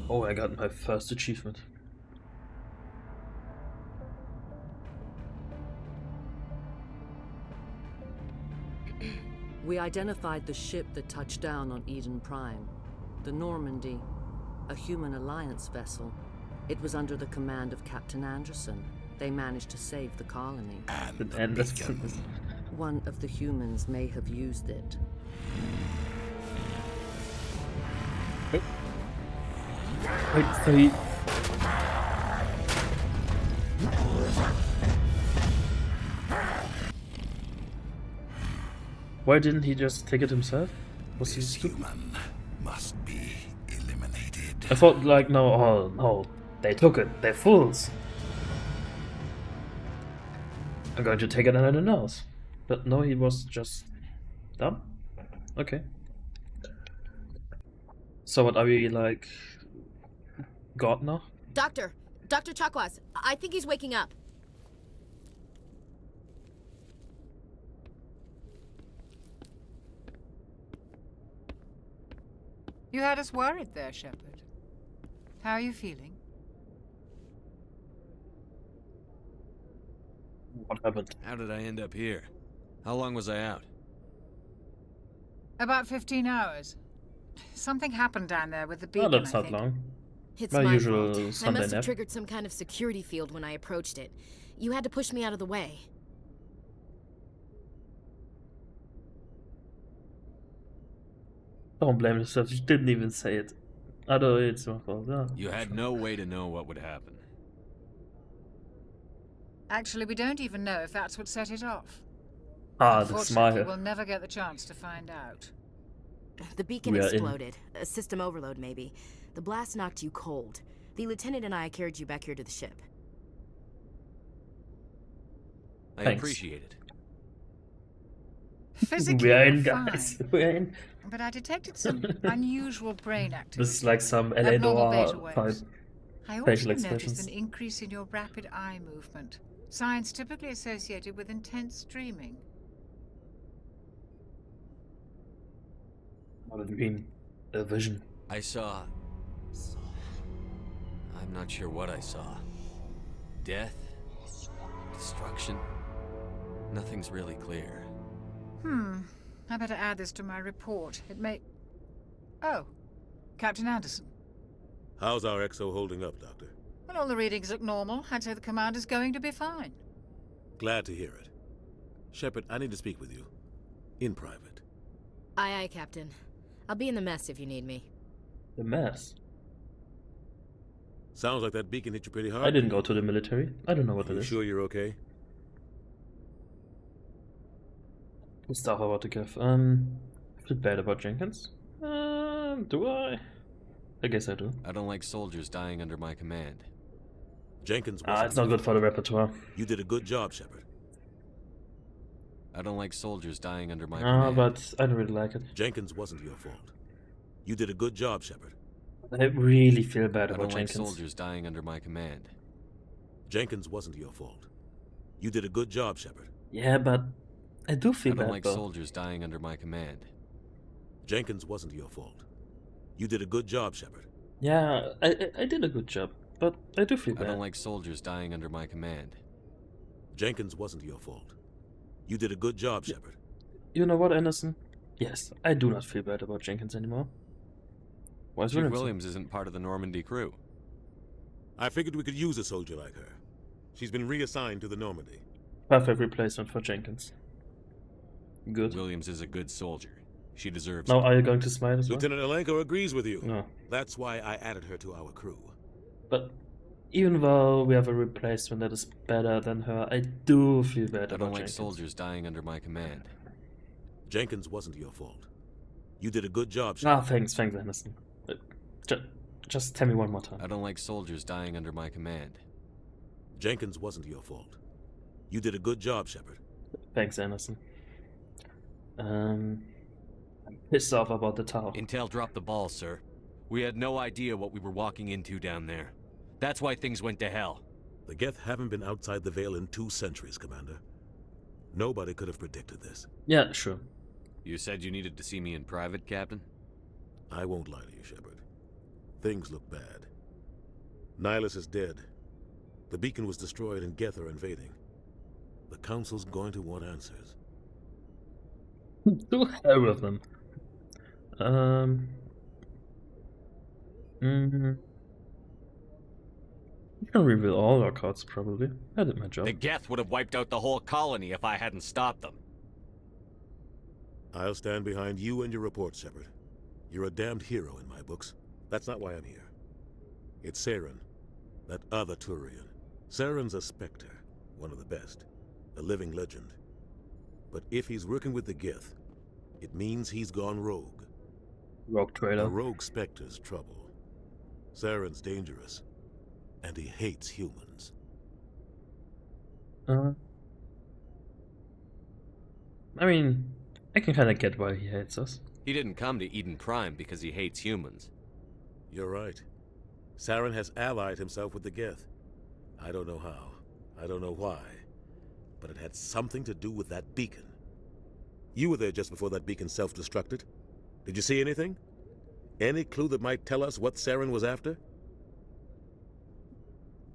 Oh, I got my first achievement. We identified the ship that touched down on Eden Prime. The Normandy, a human alliance vessel. It was under the command of Captain Anderson. They managed to save the colony. And Anderson. One of the humans may have used it. Wait, so he... Why didn't he just take it himself? Was he stupid? Must be eliminated. I thought like, no, oh no, they took it, they're fools. I'm going to take it anyone else. But no, he was just dumb. Okay. So what are we like, God now? Doctor Chakwas, I think he's waking up. You had us worried there, Shepard. How are you feeling? What happened? How did I end up here? How long was I out? About 15 hours. Something happened down there with the beacon, Oh, that's I not think. long. It's My my usual fault. I Sunday must have nap. triggered some kind of security field when I approached it. You had to push me out of the way. Don't blame yourself, you didn't even say it. I know it's my fault. Yeah. You had no way to know what would happen. Actually, we don't even know if that's what set it off. Ah, the Unfortunately, smile. we'll never get the chance to find out. The beacon We are in. exploded. A system overload, maybe. The blast knocked you cold. The lieutenant and I carried you back here to the ship. I Thanks. appreciate it. Physically, We are in, you're guys. fine. We are in. But I detected some unusual brain activity. This is like some LA Abnormal Noir beta type waves. I facial also noticed expressions. an increase in your rapid eye movement. Signs typically associated with intense dreaming. What a dream. A vision. I saw... I'm not sure what I saw. Death? Destruction? Nothing's really clear. I better add this to my report. It may... Oh, Captain Anderson. How's our XO holding up, Doctor? Well, all the readings look normal. I'd say the commander's going to be fine. Glad to hear it. Shepard, I need to speak with you. In private. Aye, Captain. I'll be in the mess if you need me. The mess. Sounds like that beacon hit you pretty hard. I didn't go to the military. I don't know what Are it you is. sure you're okay? Good stuff about to give. I feel bad about Jenkins. Do I? I guess I do. I don't like soldiers dying under my command. Jenkins it's not good for the repertoire. You did a good job, Shepard. I don't like soldiers dying under my Ah, command. but I don't really like it. Jenkins wasn't your fault. You did a good job, Shepard. I really feel bad I about don't like Jenkins. soldiers dying under my command. Jenkins wasn't your fault. You did a good job, Shepard. Yeah, but I do feel I don't bad like though. soldiers dying under my command. Jenkins wasn't your fault. You did a good job, Shepard. Yeah, I did a good job, but I do feel I bad. don't like soldiers dying under my command. Jenkins wasn't your fault. You did a good job, Shepard. You know what, Anderson? Yes, I do not feel bad about Jenkins anymore. Why is Chief Williams? Williams isn't part of the Normandy crew. I figured we could use a soldier like her. She's been reassigned to the Normandy. Perfect replacement for Jenkins. Good. Williams is a good soldier. She deserves Now, it. are you going to smite as well? Lieutenant Alenko agrees with you. No. That's why I added her to our crew. But even though we have a replacement that is better than her, I do feel bad I about don't like Jenkins. soldiers dying under my command. Jenkins wasn't your fault. You did a good job, Ah, Shepard. thanks, Anderson. Just tell me one more time. I don't like soldiers dying under my command. Jenkins wasn't your fault. You did a good job, Shepard. Thanks, Anderson. I'm pissed off about the tower. Intel dropped the ball, sir. We had no idea what we were walking into down there. That's why things went to hell. The Geth haven't been outside the Veil in 2 centuries, Commander. Nobody could have predicted this. Yeah, sure. You said you needed to see me in private, Captain? I won't lie to you, Shepard. Things look bad. Nihilus is dead. The beacon was destroyed and Geth are invading. The Council's going to want answers. To hell with them. You can reveal all our cards, probably. I did my job. The Geth would have wiped out the whole colony if I hadn't stopped them. I'll stand behind you and your report, Shepard. You're a damned hero in my books. That's not why I'm here. It's Saren, that other Turian. Saren's a Spectre, one of the best, a living legend. But if he's working with the Geth, it means he's gone rogue. Rogue trader. A rogue Spectre's trouble. Saren's dangerous, and he hates humans. I mean, I can kind of get why he hates us. He didn't come to Eden Prime because he hates humans. You're right. Saren has allied himself with the Geth. I don't know how. I don't know why. But it had something to do with that beacon. You were there just before that beacon self-destructed. Did you see anything? Any clue that might tell us what Saren was after?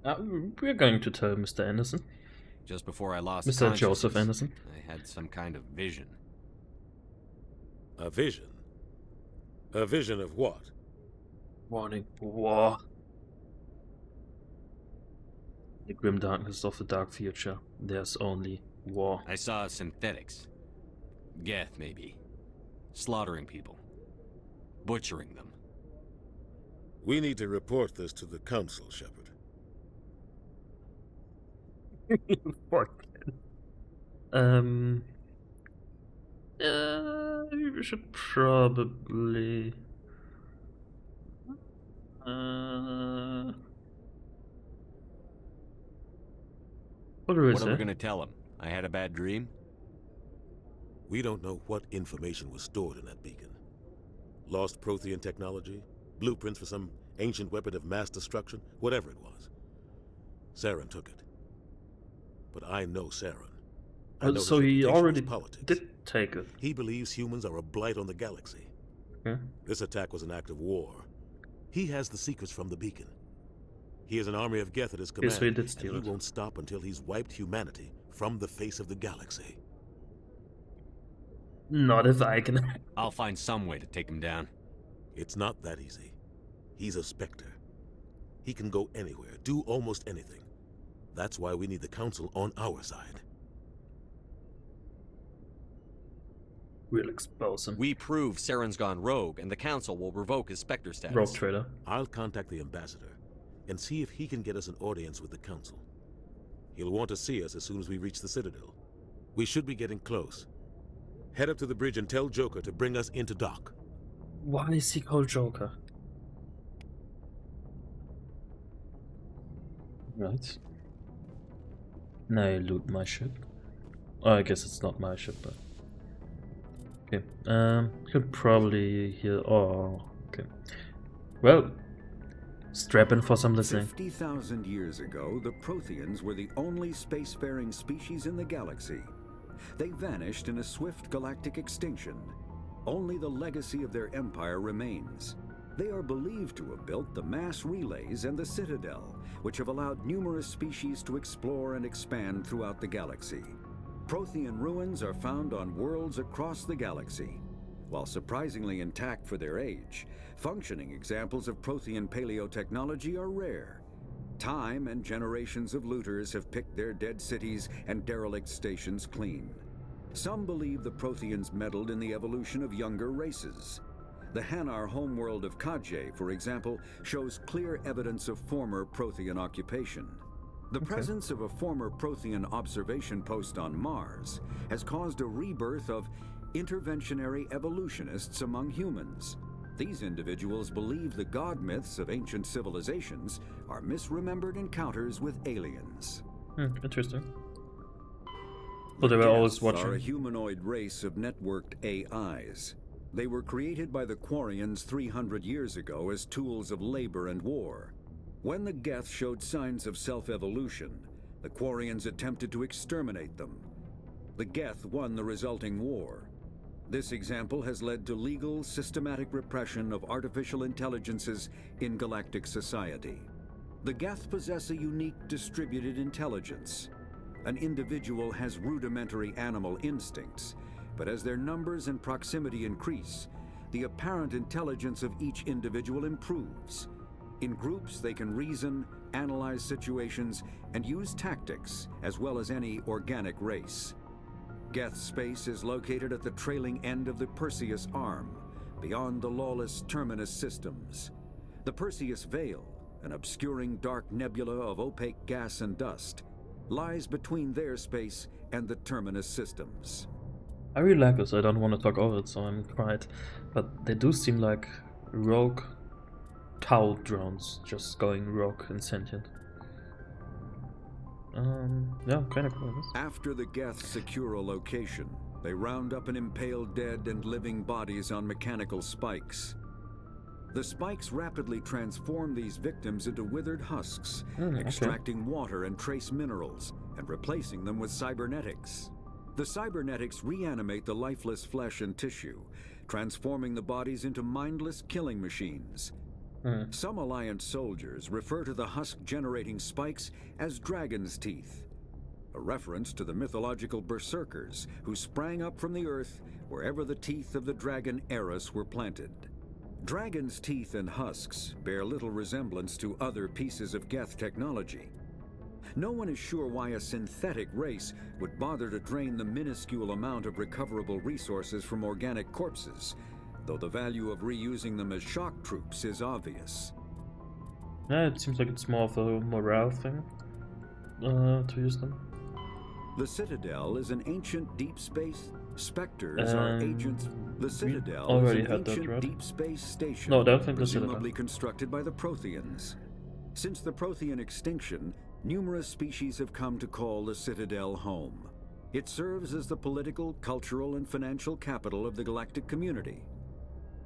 We're going to tell Mr. Anderson. Just before I lost Mr. Joseph consciousness, Anderson. I had some kind of vision. A vision? A vision of what? Warning, war. The grim darkness of the dark future. There's only war. I saw synthetics. Geth, maybe. Slaughtering people. Butchering them. We need to report this to the Council, Shepard. We should probably... What do we What say? are we gonna tell him? I had a bad dream? We don't know what information was stored in that beacon. Lost Prothean technology? Blueprints for some ancient weapon of mass destruction? Whatever it was. Saren took it. But I know Saren. I know So his he reputation already with politics. did take it. He believes humans are a blight on the galaxy. Yeah. This attack was an act of war. He has the secrets from the beacon. He has an army of Geth at his command, so he did steal and he it. won't stop until he's wiped humanity from the face of the galaxy. Not if I can. I'll find some way to take him down. It's not that easy. He's a Spectre. He can go anywhere, do almost anything. That's why we need the Council on our side. We'll expose him. We prove Saren's gone rogue, and the Council will revoke his Spectre status. Rogue trader. I'll contact the Ambassador and see if he can get us an audience with the Council. He'll want to see us as soon as we reach the Citadel. We should be getting close. Head up to the bridge and tell Joker to bring us into dock. Why is he called Joker? Right. Now I loot my ship. Oh, I guess it's not my ship, but... Okay, could probably hear... Oh, okay. Well, strap in for some listening. 50,000 years ago, the Protheans were the only spacefaring species in the galaxy. They vanished in a swift galactic extinction. Only the legacy of their empire remains. They are believed to have built the mass relays and the Citadel, which have allowed numerous species to explore and expand throughout the galaxy. Prothean ruins are found on worlds across the galaxy. While surprisingly intact for their age, functioning examples of Prothean paleotechnology are rare. Time and generations of looters have picked their dead cities and derelict stations clean. Some believe the Protheans meddled in the evolution of younger races. The Hanar homeworld of Kaje, for example, shows clear evidence of former Prothean occupation. The presence of a former Prothean observation post on Mars has caused a rebirth of interventionary evolutionists among humans. These individuals believe the god myths of ancient civilizations are misremembered encounters with aliens. Interesting. But they were always watching. Are a humanoid race of networked AIs. They were created by the Quarians 300 years ago as tools of labor and war. When the Geth showed signs of self-evolution, the Quarians attempted to exterminate them. The Geth won the resulting war. This example has led to legal, systematic repression of artificial intelligences in galactic society. The Geth possess a unique distributed intelligence. An individual has rudimentary animal instincts, but as their numbers and proximity increase, the apparent intelligence of each individual improves. In groups, they can reason, analyze situations, and use tactics, as well as any organic race. Geth space is located at the trailing end of the Perseus Arm, beyond the lawless Terminus systems. The Perseus Veil, an obscuring dark nebula of opaque gas and dust, lies between their space and the Terminus systems. I really like this. I don't want to talk over it, so I'm quiet. But they do seem like rogue Tau drones, just going rogue and sentient. Yeah, kind of cool. After the Geth secure a location, they round up and impale dead and living bodies on mechanical spikes. The spikes rapidly transform these victims into withered husks, extracting water and trace minerals, and replacing them with cybernetics. The cybernetics reanimate the lifeless flesh and tissue, transforming the bodies into mindless killing machines. Some Alliance soldiers refer to the husk-generating spikes as dragon's teeth, a reference to the mythological berserkers who sprang up from the earth wherever the teeth of the dragon Eris were planted. Dragon's teeth and husks bear little resemblance to other pieces of Geth technology. No one is sure why a synthetic race would bother to drain the minuscule amount of recoverable resources from organic corpses, though the value of reusing them as shock troops is obvious. Yeah, it seems like it's more of a morale thing to use them. The Citadel is an ancient deep space. Spectres are agents. The Citadel is an ancient deep space station, presumably constructed by the Protheans. Since the Prothean extinction, numerous species have come to call the Citadel home. It serves as the political, cultural, and financial capital of the galactic community.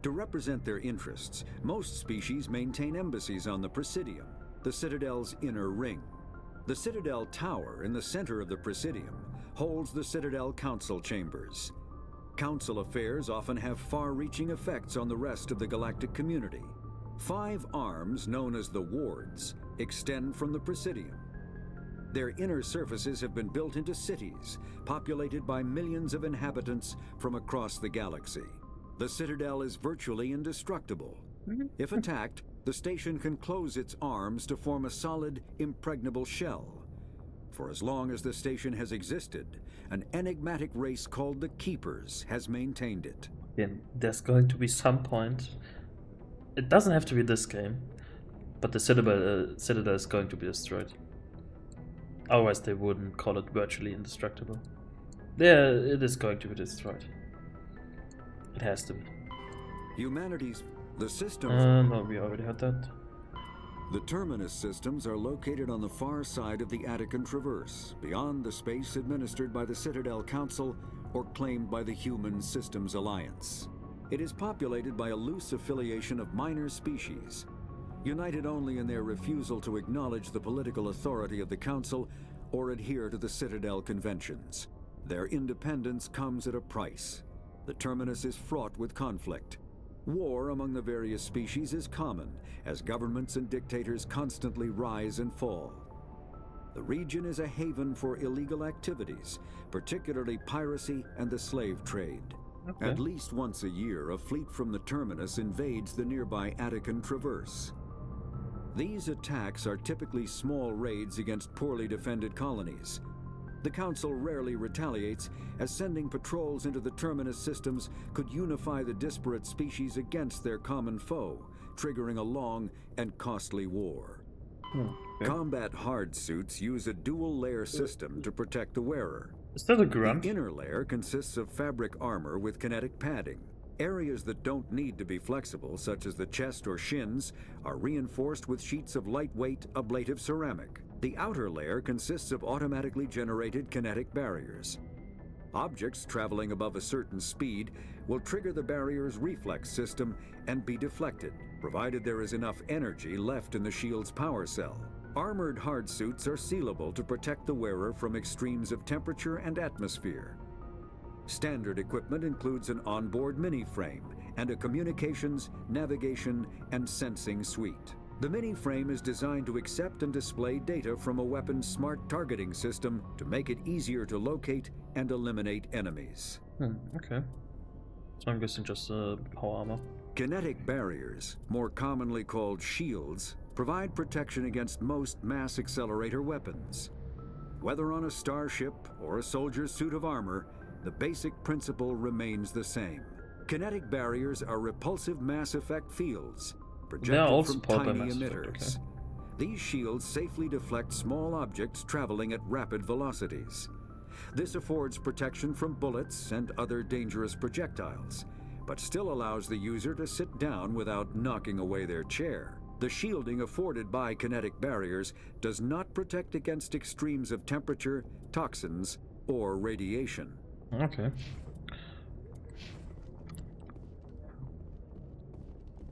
To represent their interests, most species maintain embassies on the Presidium, the Citadel's inner ring. The Citadel Tower in the center of the Presidium holds the Citadel Council chambers. Council affairs often have far-reaching effects on the rest of the galactic community. 5 arms, known as the Wards, extend from the Presidium. Their inner surfaces have been built into cities, populated by millions of inhabitants from across the galaxy. The Citadel is virtually indestructible. If attacked, the station can close its arms to form a solid, impregnable shell. For as long as the station has existed, an enigmatic race called the Keepers has maintained it. Yeah, there's going to be some point. It doesn't have to be this game, but the Citadel is going to be destroyed. Otherwise they wouldn't call it virtually indestructible. Yeah, it is going to be destroyed. It has to be. The system. No, we already had that. The Terminus systems are located on the far side of the Attican Traverse, beyond the space administered by the Citadel Council or claimed by the Human Systems Alliance. It is populated by a loose affiliation of minor species, united only in their refusal to acknowledge the political authority of the Council or adhere to the Citadel Conventions. Their independence comes at a price. The Terminus is fraught with conflict. War among the various species is common, as governments and dictators constantly rise and fall. The region is a haven for illegal activities, particularly piracy and the slave trade. Okay. At least once a year, a fleet from the Terminus invades the nearby Attican Traverse. These attacks are typically small raids against poorly defended colonies. The Council rarely retaliates, as sending patrols into the Terminus systems could unify the disparate species against their common foe, triggering a long and costly war. Okay. Combat hard suits use a dual-layer system to protect the wearer. Is that a grunt? The inner layer consists of fabric armor with kinetic padding. Areas that don't need to be flexible, such as the chest or shins, are reinforced with sheets of lightweight, ablative ceramic. The outer layer consists of automatically generated kinetic barriers. Objects traveling above a certain speed will trigger the barrier's reflex system and be deflected, provided there is enough energy left in the shield's power cell. Armored hard suits are sealable to protect the wearer from extremes of temperature and atmosphere. Standard equipment includes an onboard mini-frame and a communications, navigation, and sensing suite. The mini-frame is designed to accept and display data from a weapon's smart targeting system to make it easier to locate and eliminate enemies. Okay. So I'm guessing just power armor. Kinetic barriers, more commonly called shields, provide protection against most mass accelerator weapons. Whether on a starship or a soldier's suit of armor, the basic principle remains the same. Kinetic barriers are repulsive mass effect fields, projected from tiny emitters. Okay. These shields safely deflect small objects traveling at rapid velocities. This affords protection from bullets and other dangerous projectiles, but still allows the user to sit down without knocking away their chair. The shielding afforded by kinetic barriers does not protect against extremes of temperature, toxins, or radiation. Okay.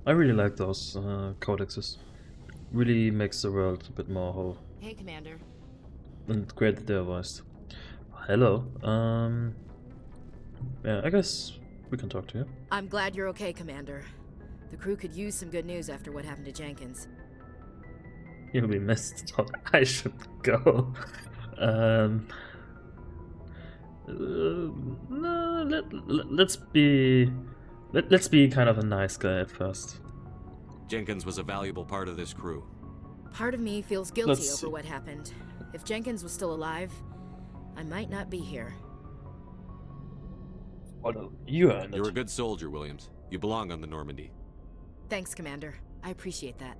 I really like those codexes. Really makes the world a bit more whole. Hey, Commander. And great that they're voiced. Hello. Yeah, I guess we can talk to you. I'm glad you're okay, Commander. The crew could use some good news after what happened to Jenkins. You'll be missed. I should go. No, let's be kind of a nice guy at first. Jenkins was a valuable part of this crew. Part of me feels guilty over what happened. If Jenkins was still alive, I might not be here. Well, you're a good soldier, Williams. You belong on the Normandy. Thanks, Commander. I appreciate that.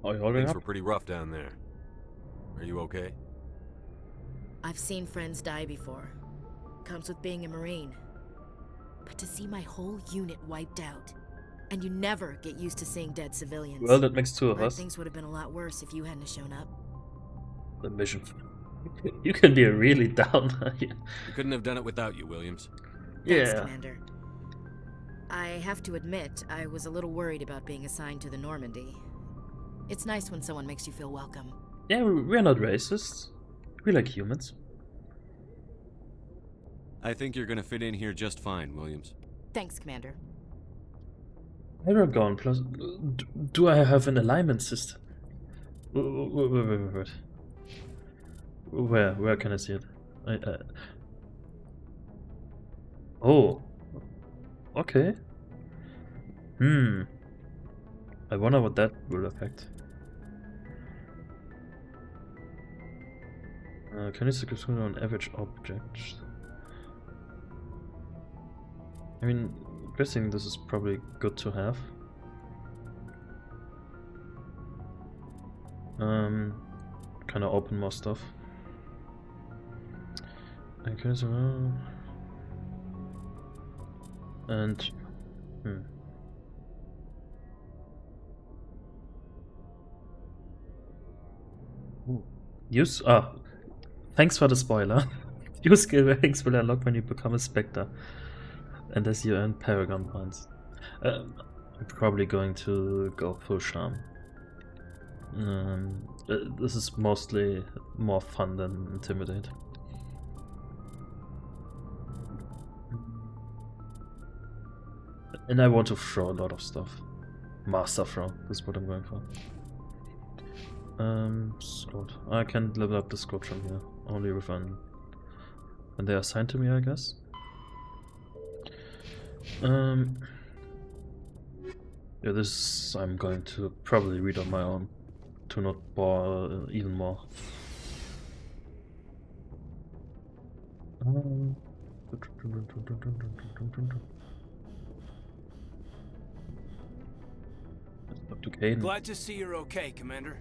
Oh, you holding Things up? were pretty rough down there. Are you okay? I've seen friends die before. Comes with being a Marine. But to see my whole unit wiped out, and you never get used to seeing dead civilians. Well, that makes two of us. Things would have been a lot worse if you hadn't shown up. The mission. You can be really down. We couldn't have done it without you, Williams. Thanks, Commander. I have to admit, I was a little worried about being assigned to the Normandy. It's nice when someone makes you feel welcome. Yeah, we're not racist. We like humans. I think you're gonna fit in here just fine, Williams. Thanks, Commander. Aragon plus... Do I have an alignment system? Wait. Where can I see it? Oh. Okay. I wonder what that will affect. Can you succeed on average objects? I mean, guessing this is probably good to have. Kind of open more stuff. Okay, so and Use thanks for the spoiler. Use skill ranks will unlock when you become a Spectre, and as you earn Paragon points. I'm probably going to go full charm. This is mostly more fun than Intimidate. And I want to throw a lot of stuff. Master throw is what I'm going for. Slot. I can level up the scope from here. Only with when they are assigned to me, I guess. Yeah, this I'm going to probably read on my own to not bore even more. Dr. Kane. Glad to see you're okay, Commander.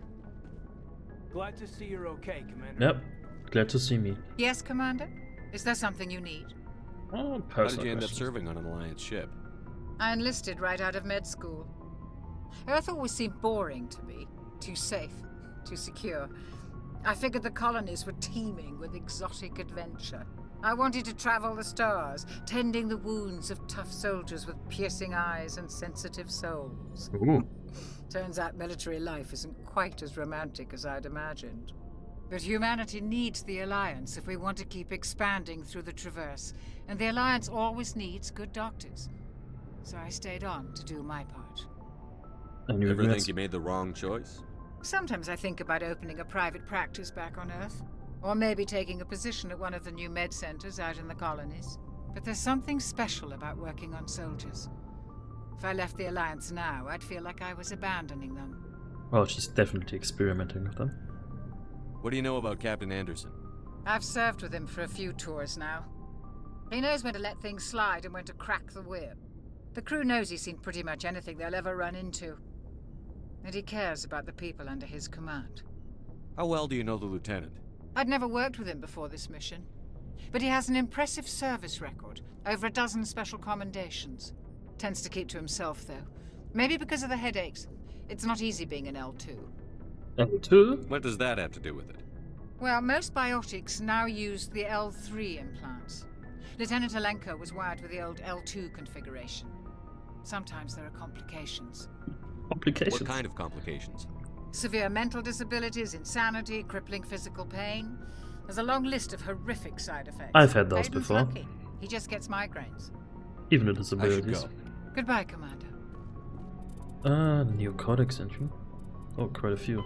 Glad to see you're okay, Commander. Yep, glad to see me. Yes, Commander? Is there something you need? Oh, How did you end up serving on an Alliance ship? I enlisted right out of med school. Earth always seemed boring to me. Too safe, too secure. I figured the colonies were teeming with exotic adventure. I wanted to travel the stars, tending the wounds of tough soldiers with piercing eyes and sensitive souls. Ooh. Turns out military life isn't quite as romantic as I'd imagined. But humanity needs the Alliance if we want to keep expanding through the Traverse, and the Alliance always needs good doctors. So I stayed on to do my part. And you ever think you made the wrong choice? Sometimes I think about opening a private practice back on Earth, or maybe taking a position at one of the new med centers out in the colonies. But there's something special about working on soldiers. If I left the Alliance now, I'd feel like I was abandoning them. Well, she's definitely experimenting with them. What do you know about Captain Anderson? I've served with him for a few tours now. He knows when to let things slide and when to crack the whip. The crew knows he's seen pretty much anything they'll ever run into. And he cares about the people under his command. How well do you know the Lieutenant? I'd never worked with him before this mission. But he has an impressive service record, over a dozen special commendations. Tends to keep to himself, though. Maybe because of the headaches. It's not easy being an L2. L2? What does that have to do with it? Well, most biotics now use the L3 implants. Lieutenant Alenko was wired with the old L2 configuration. Sometimes there are complications. Complications? What kind of complications? Severe mental disabilities, insanity, crippling physical pain. There's a long list of horrific side effects. I've had those Aiden's before. lucky. He just gets migraines. Even the disabilities. I should go. Goodbye, Commander. New codex entry. Oh, quite a few.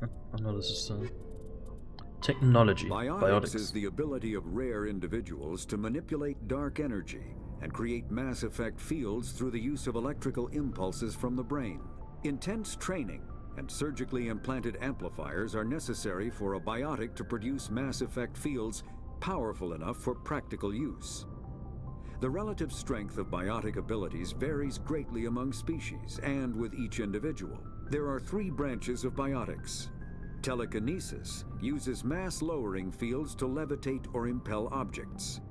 Oh no, this is technology. Biotics is the ability of rare individuals to manipulate dark energy and create mass effect fields through the use of electrical impulses from the brain. Intense training and surgically implanted amplifiers are necessary for a biotic to produce mass effect fields powerful enough for practical use. The relative strength of biotic abilities varies greatly among species and with each individual. There are 3 branches of biotics. Telekinesis uses mass-lowering fields to levitate or impel objects.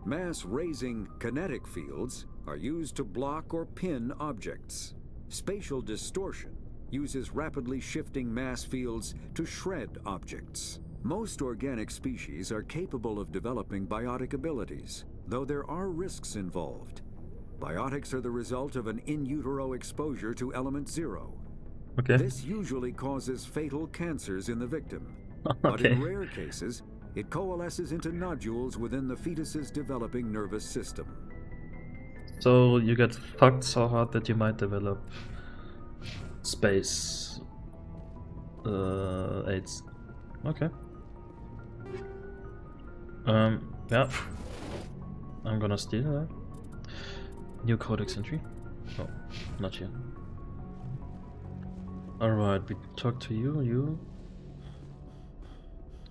Mass-raising kinetic fields are used to block or pin objects. Spatial distortion uses rapidly shifting mass fields to shred objects. Most organic species are capable of developing biotic abilities, though there are risks involved. Biotics are the result of an in utero exposure to element 0. Okay. This usually causes fatal cancers in the victim, Okay. but in rare cases, it coalesces into nodules within the fetus's developing nervous system. So you get fucked so hard that you might develop space AIDS. Okay. Yeah. I'm gonna steal that. New codex entry. Oh, not yet. Alright, we talk to you.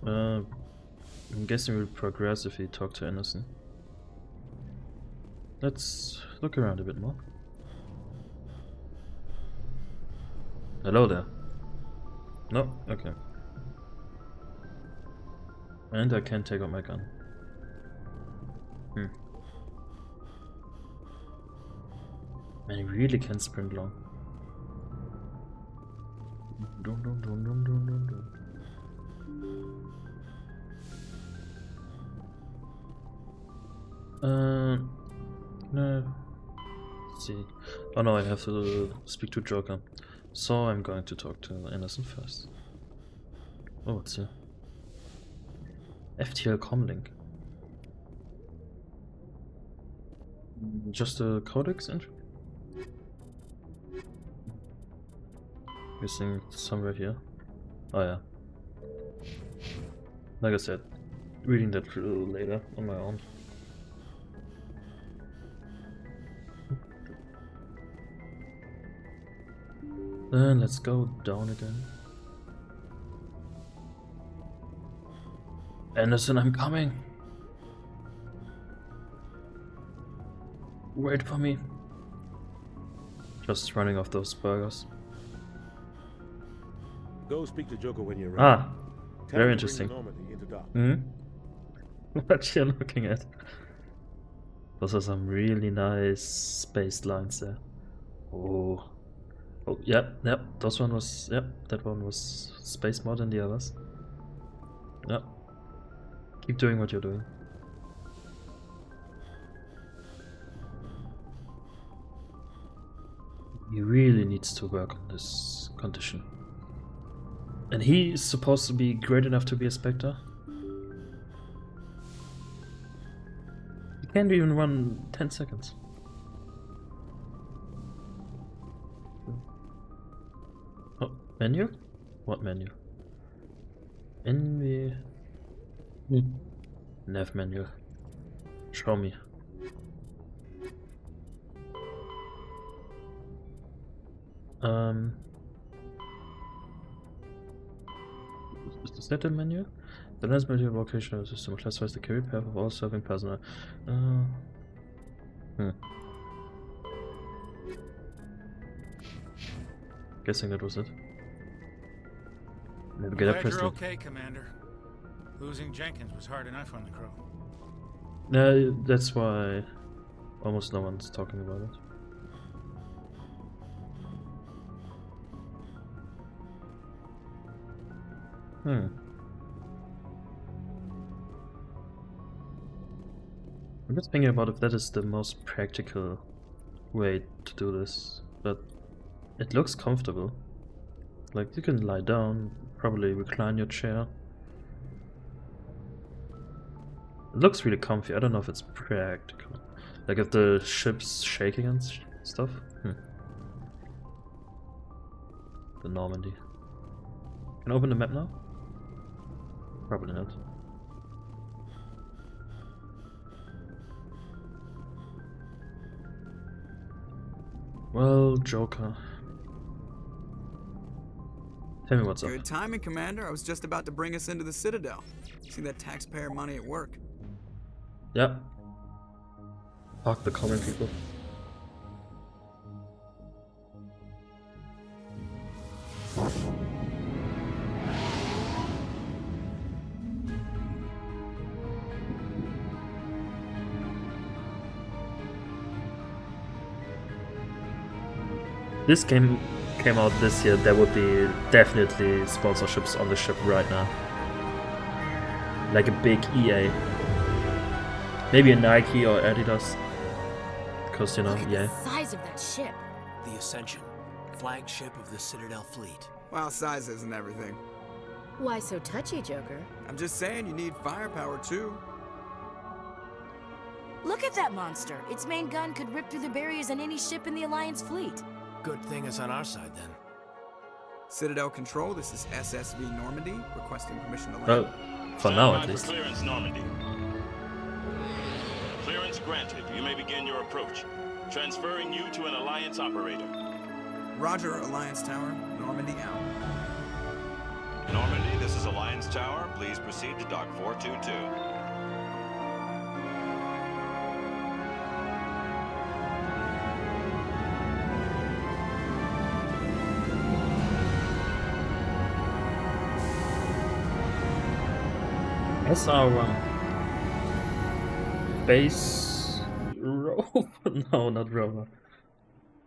I'm guessing we'll progress if we talk to Anderson. Let's look around a bit more. Hello there. No? Okay. And I can't take out my gun. Man, you really can sprint long. Dum, dum, dum, dum, dum, dum, dum. No. Let's see. Oh no, I have to speak to Joker. So I'm going to talk to Anderson first. Oh, what's here? FTL Comlink. Just a codex entry? Guessing somewhere here. Oh yeah. Like I said, reading that through later on my own. Then let's go down again. Anderson, I'm coming. Wait for me. Just running off those burgers. Go speak to Joker when you're ready. Ah, Tell very him to bring interesting. the Normandy into dock. What you're looking at? Those are some really nice spaced lines there. Oh. Oh, yep. Those one was, that one was space more than the others. Yep. Keep doing what you're doing. He really needs to work on this condition. And he is supposed to be great enough to be a Spectre. He can't even run 10 seconds. Oh, menu? What menu? Envy. Nav menu. Show me. Is that the menu? The last menu vocational system classifies the career path of all serving personnel. Guessing that was it. Never get Glad you're okay, Commander. Losing Jenkins was hard enough on the crew. That's why almost no one's talking about it. I'm just thinking about if that is the most practical way to do this, but it looks comfortable. Like, you can lie down, probably recline your chair. It looks really comfy. I don't know if it's practical. Like if the ship's shaking and stuff. The Normandy. Can I open the map now? Probably not. Well, Joker. Tell me what's up. Good timing, Commander. I was just about to bring us into the Citadel. See that taxpayer money at work. Yep. Fuck the common people. This game came out this year, there would be definitely sponsorships on the ship right now. Like a big EA. Maybe a Nike or Adidas. Because, you know, EA. The size of that ship. The Ascension, flagship of the Citadel fleet. Well, size isn't everything. Why so touchy, Joker? I'm just saying you need firepower too. Look at that monster. Its main gun could rip through the barriers in any ship in the Alliance fleet. Good thing it's on our side, then. Citadel Control, this is SSV Normandy, requesting permission to land. Well, for now at least. Clearance, Normandy. Clearance granted. You may begin your approach. Transferring you to an Alliance operator. Roger, Alliance Tower. Normandy out. Normandy, this is Alliance Tower. Please proceed to Dock 422. SR1. Base rover? No, not rover.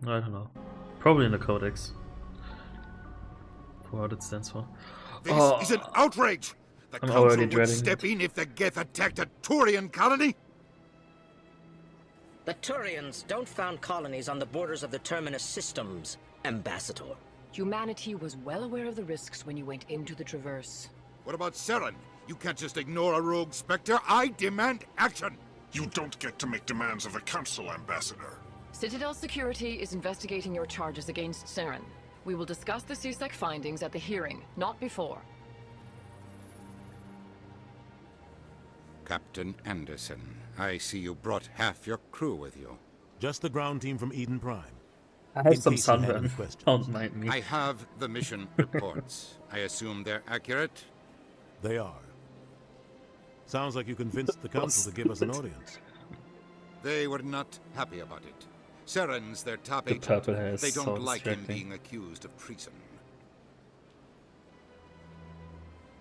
I don't know. Probably in the Codex. what it stands for. This Oh, is an outrage! The I'm Council already would dreading step it. in if the Geth attacked a Turian colony? The Turians don't found colonies on the borders of the Terminus systems, Ambassador. Humanity was well aware of the risks when you went into the Traverse. What about Saren? You can't just ignore a rogue Spectre. I demand action! You don't get to make demands of the Council, Ambassador. Citadel Security is investigating your charges against Saren. We will discuss the CSEC findings at the hearing, not before. Captain Anderson, I see you brought half your crew with you. Just the ground team from Eden Prime. I have In some case you had any sunburn. questions. Don't mind me. I have the mission reports. I assume they're accurate? They are. Sounds like you convinced the Council to give us an audience. They were not happy about it. Saren's their top The agent. purple hair is They don't so like him distracting. being accused of treason.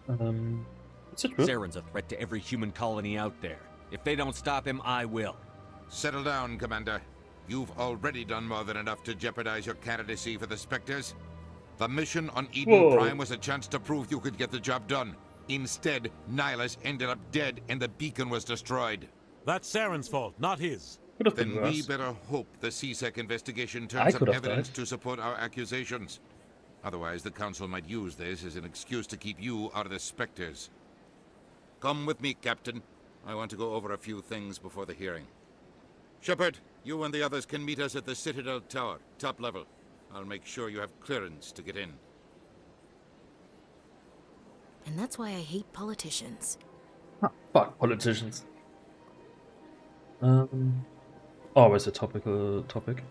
Is it true? Saren's a threat to every human colony out there. If they don't stop him, I will. Settle down, Commander. You've already done more than enough to jeopardize your candidacy for the Spectres. The mission on Eden Whoa. Prime was a chance to prove you could get the job done. Instead, Nihilus ended up dead and the beacon was destroyed. That's Saren's fault, not his. Could have been Then we worse. better hope the CSEC investigation I turns up could have evidence died. to support our accusations. Otherwise, the Council might use this as an excuse to keep you out of the Spectres. Come with me, Captain. I want to go over a few things before the hearing. Shepard, you and the others can meet us at the Citadel Tower, top level. I'll make sure you have clearance to get in. And that's why I hate politicians. Fuck politicians. Always a topical topic.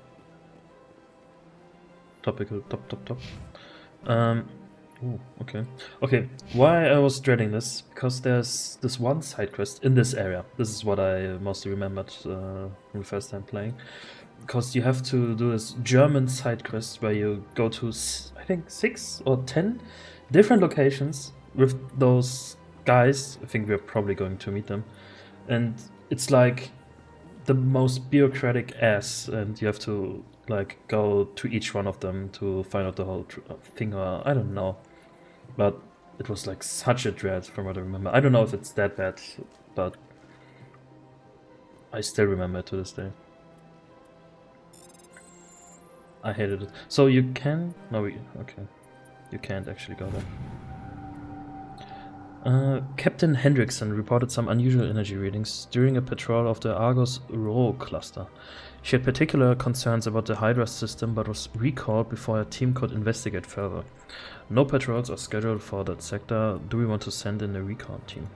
Topical top. Ooh, okay. Okay, why I was dreading this? Because there's this one side quest in this area. This is what I mostly remembered from the first time playing. Because you have to do this German side quest where you go to, I think, 6 or 10 different locations with those guys. I think we're probably going to meet them. And it's like the most bureaucratic ass, and you have to like go to each one of them to find out the whole thing, or I don't know. But it was like such a dread from what I remember. I don't know if it's that bad, but I still remember it to this day. I hated it. So you can... No, okay. You can't actually go there. Captain Hendrickson reported some unusual energy readings during a patrol of the Argos Rho cluster. She had particular concerns about the Hydra system, but was recalled before her team could investigate further. No patrols are scheduled for that sector. Do we want to send in a recon team?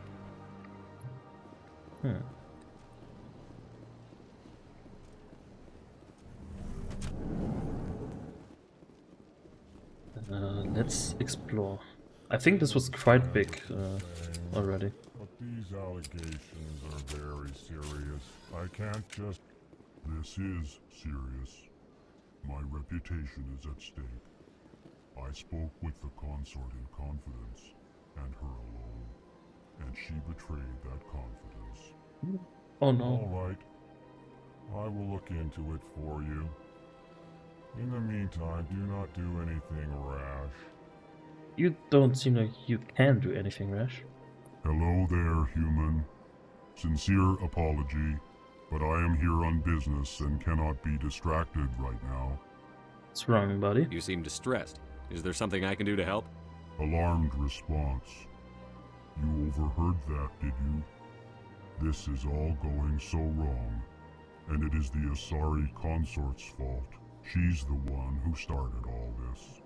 Let's explore. I think this was quite big already. But these allegations are very serious. I can't just... This is serious. My reputation is at stake. I spoke with the consort in confidence, and her alone, and she betrayed that confidence. Oh no. All right. I will look into it for you. In the meantime, do not do anything rash. You don't seem like you can do anything rash. Hello there, human. Sincere apology, but I am here on business and cannot be distracted right now. What's wrong, buddy? You seem distressed. Is there something I can do to help? Alarmed response. You overheard that, did you? This is all going so wrong, and it is the Asari consort's fault. She's the one who started all this.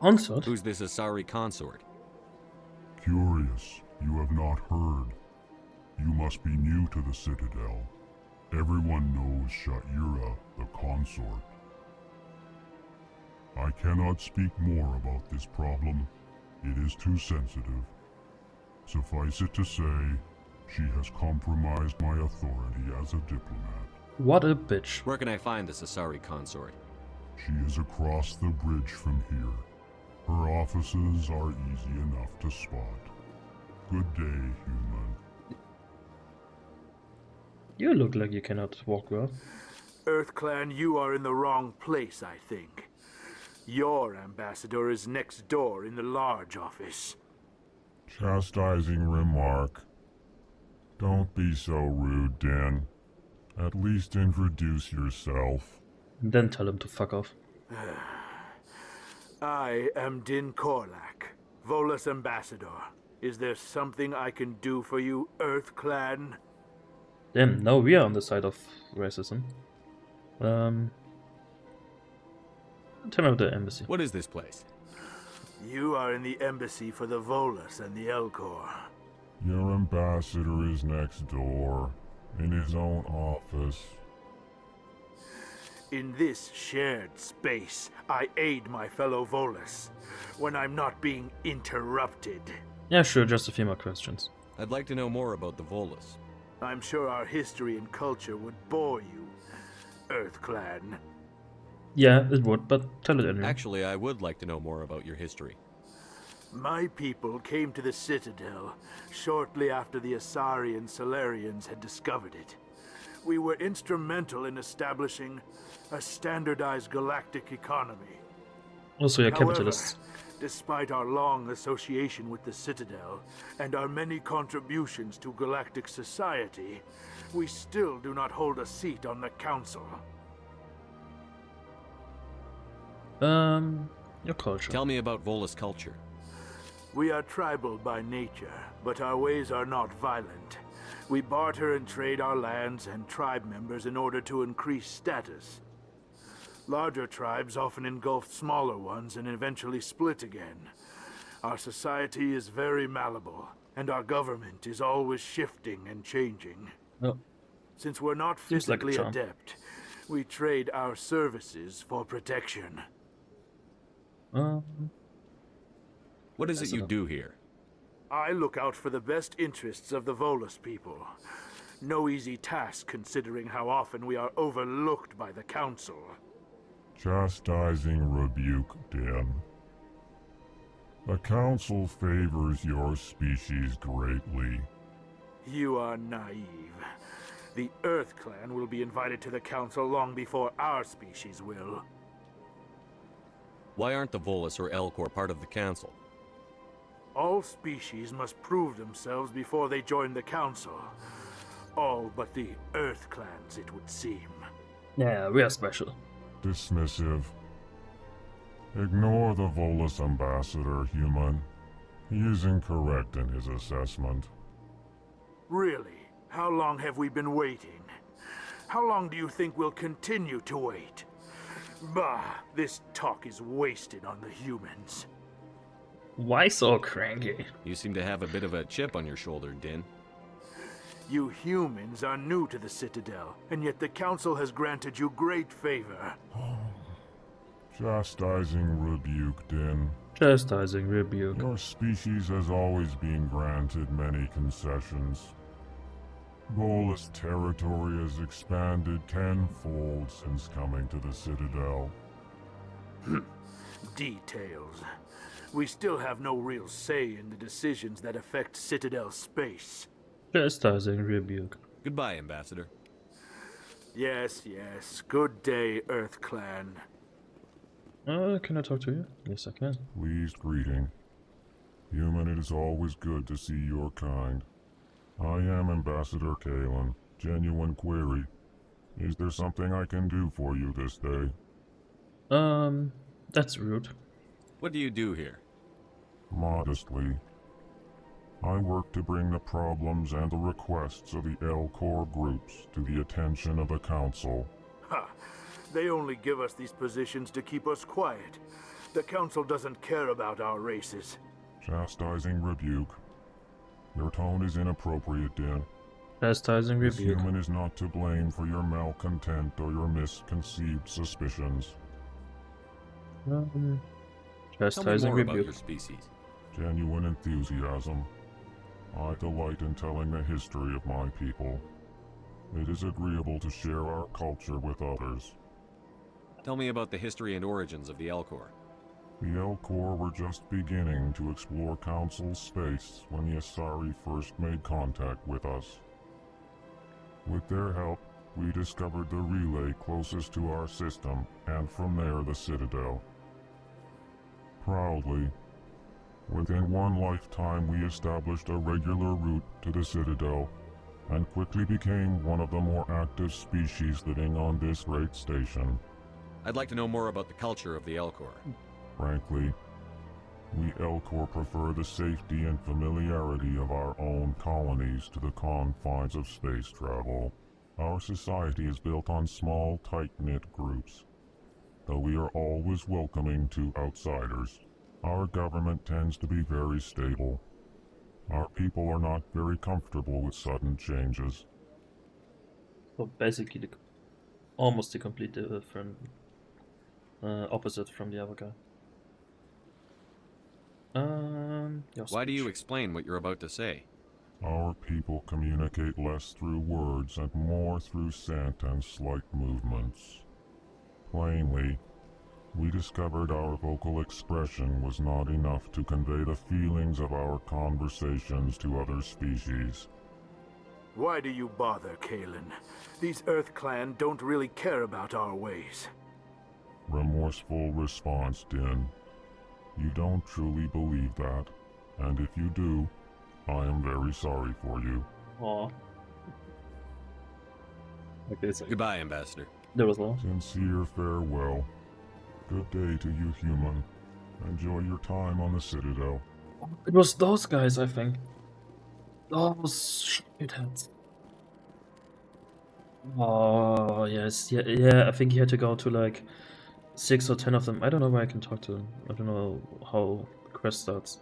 Consort? Who's this Asari consort? Curious, you have not heard. You must be new to the Citadel. Everyone knows Sha'ira, the consort. I cannot speak more about this problem. It is too sensitive. Suffice it to say, she has compromised my authority as a diplomat. What a bitch. Where can I find this Asari consort? She is across the bridge from here. Her offices are easy enough to spot. Good day, human. You look like you cannot walk well. EarthClan, you are in the wrong place, I think. Your ambassador is next door in the large office. Chastising remark. Don't be so rude, Din. At least introduce yourself. And then tell him to fuck off. I am Din Korlak, Volus ambassador. Is there something I can do for you, Earth Clan? Damn, now we are on the side of racism. Tell me about the embassy. What is this place? You are in the embassy for the Volus and the Elcor. Your ambassador is next door, in his own office. In this shared space, I aid my fellow Volus when I'm not being interrupted. Yeah, sure, just a few more questions. I'd like to know more about the Volus. I'm sure our history and culture would bore you, Earth Clan. Yeah, it would, but tell it anyway. Actually, I would like to know more about your history. My people came to the Citadel shortly after the Asari and Solarians had discovered it. We were instrumental in establishing a standardized galactic economy. Also, you're However, capitalists. Despite our long association with the Citadel and our many contributions to galactic society, we still do not hold a seat on the Council. Your culture. Tell me about Volus culture. We are tribal by nature, but our ways are not violent. We barter and trade our lands and tribe members in order to increase status. Larger tribes often engulf smaller ones and eventually split again. Our society is very malleable, and our government is always shifting and changing. Oh. Since we're not Seems like a physically charm. adept, we trade our services for protection. What is it you do here? I look out for the best interests of the Volus people. No easy task considering how often we are overlooked by the Council. Chastising rebuke, Din. The Council favors your species greatly. You are naive. The Earth Clan will be invited to the Council long before our species will. Why aren't the Volus or Elcor part of the Council? All species must prove themselves before they join the Council. All but the Earth Clans, it would seem. Yeah, we are special. Dismissive. Ignore the Volus ambassador, human. He is incorrect in his assessment. Really? How long have we been waiting? How long do you think we'll continue to wait? Bah, this talk is wasted on the humans. Why so cranky? You seem to have a bit of a chip on your shoulder, Din. You humans are new to the Citadel, and yet the Council has granted you great favor. Chastising rebuke, Din. Chastising rebuke. Your species has always been granted many concessions. Volus territory has expanded tenfold since coming to the Citadel. Details. We still have no real say in the decisions that affect Citadel space. Chastising rebuke. Goodbye, Ambassador. Yes, yes. Good day, Earth Clan. Can I talk to you? Yes, I can. Pleased greeting. Human, it is always good to see your kind. I am Ambassador Kalen. Genuine query. Is there something I can do for you this day? That's rude. What do you do here? Modestly. I work to bring the problems and the requests of the Elcor groups to the attention of the Council. Ha! They only give us these positions to keep us quiet. The Council doesn't care about our races. Chastising rebuke. Your tone is inappropriate, Din. Chastising This rebuke. human is not to blame for your malcontent or your misconceived suspicions. Tell me Chastising more about rebuke. your species. Genuine enthusiasm. I delight in telling the history of my people. It is agreeable to share our culture with others. Tell me about the history and origins of the Elcor. The Elcor were just beginning to explore Council space when the Asari first made contact with us. With their help, we discovered the relay closest to our system, and from there the Citadel. proudly. Within one lifetime, we established a regular route to the Citadel, and quickly became one of the more active species living on this great station. I'd like to know more about the culture of the Elcor. Frankly, we Elcor prefer the safety and familiarity of our own colonies to the confines of space travel. Our society is built on small, tight-knit groups, though we are always welcoming to outsiders. Our government tends to be very stable. Our people are not very comfortable with sudden changes. So basically, almost the complete different opposite from the other guy. Why do you explain what you're about to say? Our people communicate less through words and more through scent and slight movements. Plainly, we discovered our vocal expression was not enough to convey the feelings of our conversations to other species. Why do you bother, Kalen? These Earth Clan don't really care about our ways. Remorseful response, Din. You don't truly believe that, and if you do, I am very sorry for you. Aww. Okay, so goodbye, Ambassador. There was all. Sincere farewell. Good day to you, human. Enjoy your time on the Citadel. It was those guys, I think. Those shitheads. Oh, yes. Yeah, I think he had to go to like 6 or 10 of them. I don't know where I can talk to them. I don't know how the quest starts.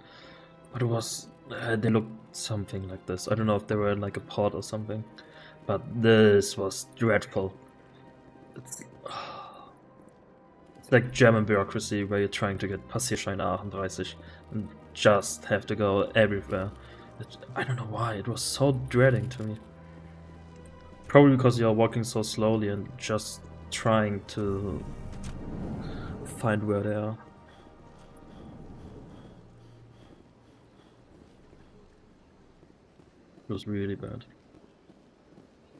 But it was... they looked something like this. I don't know if they were in like a pod or something. But this was dreadful. It's like German bureaucracy where you're trying to get Passierschein A38 and just have to go everywhere. I don't know why, it was so dreading to me. Probably because you're walking so slowly and just trying to find where they are. It was really bad.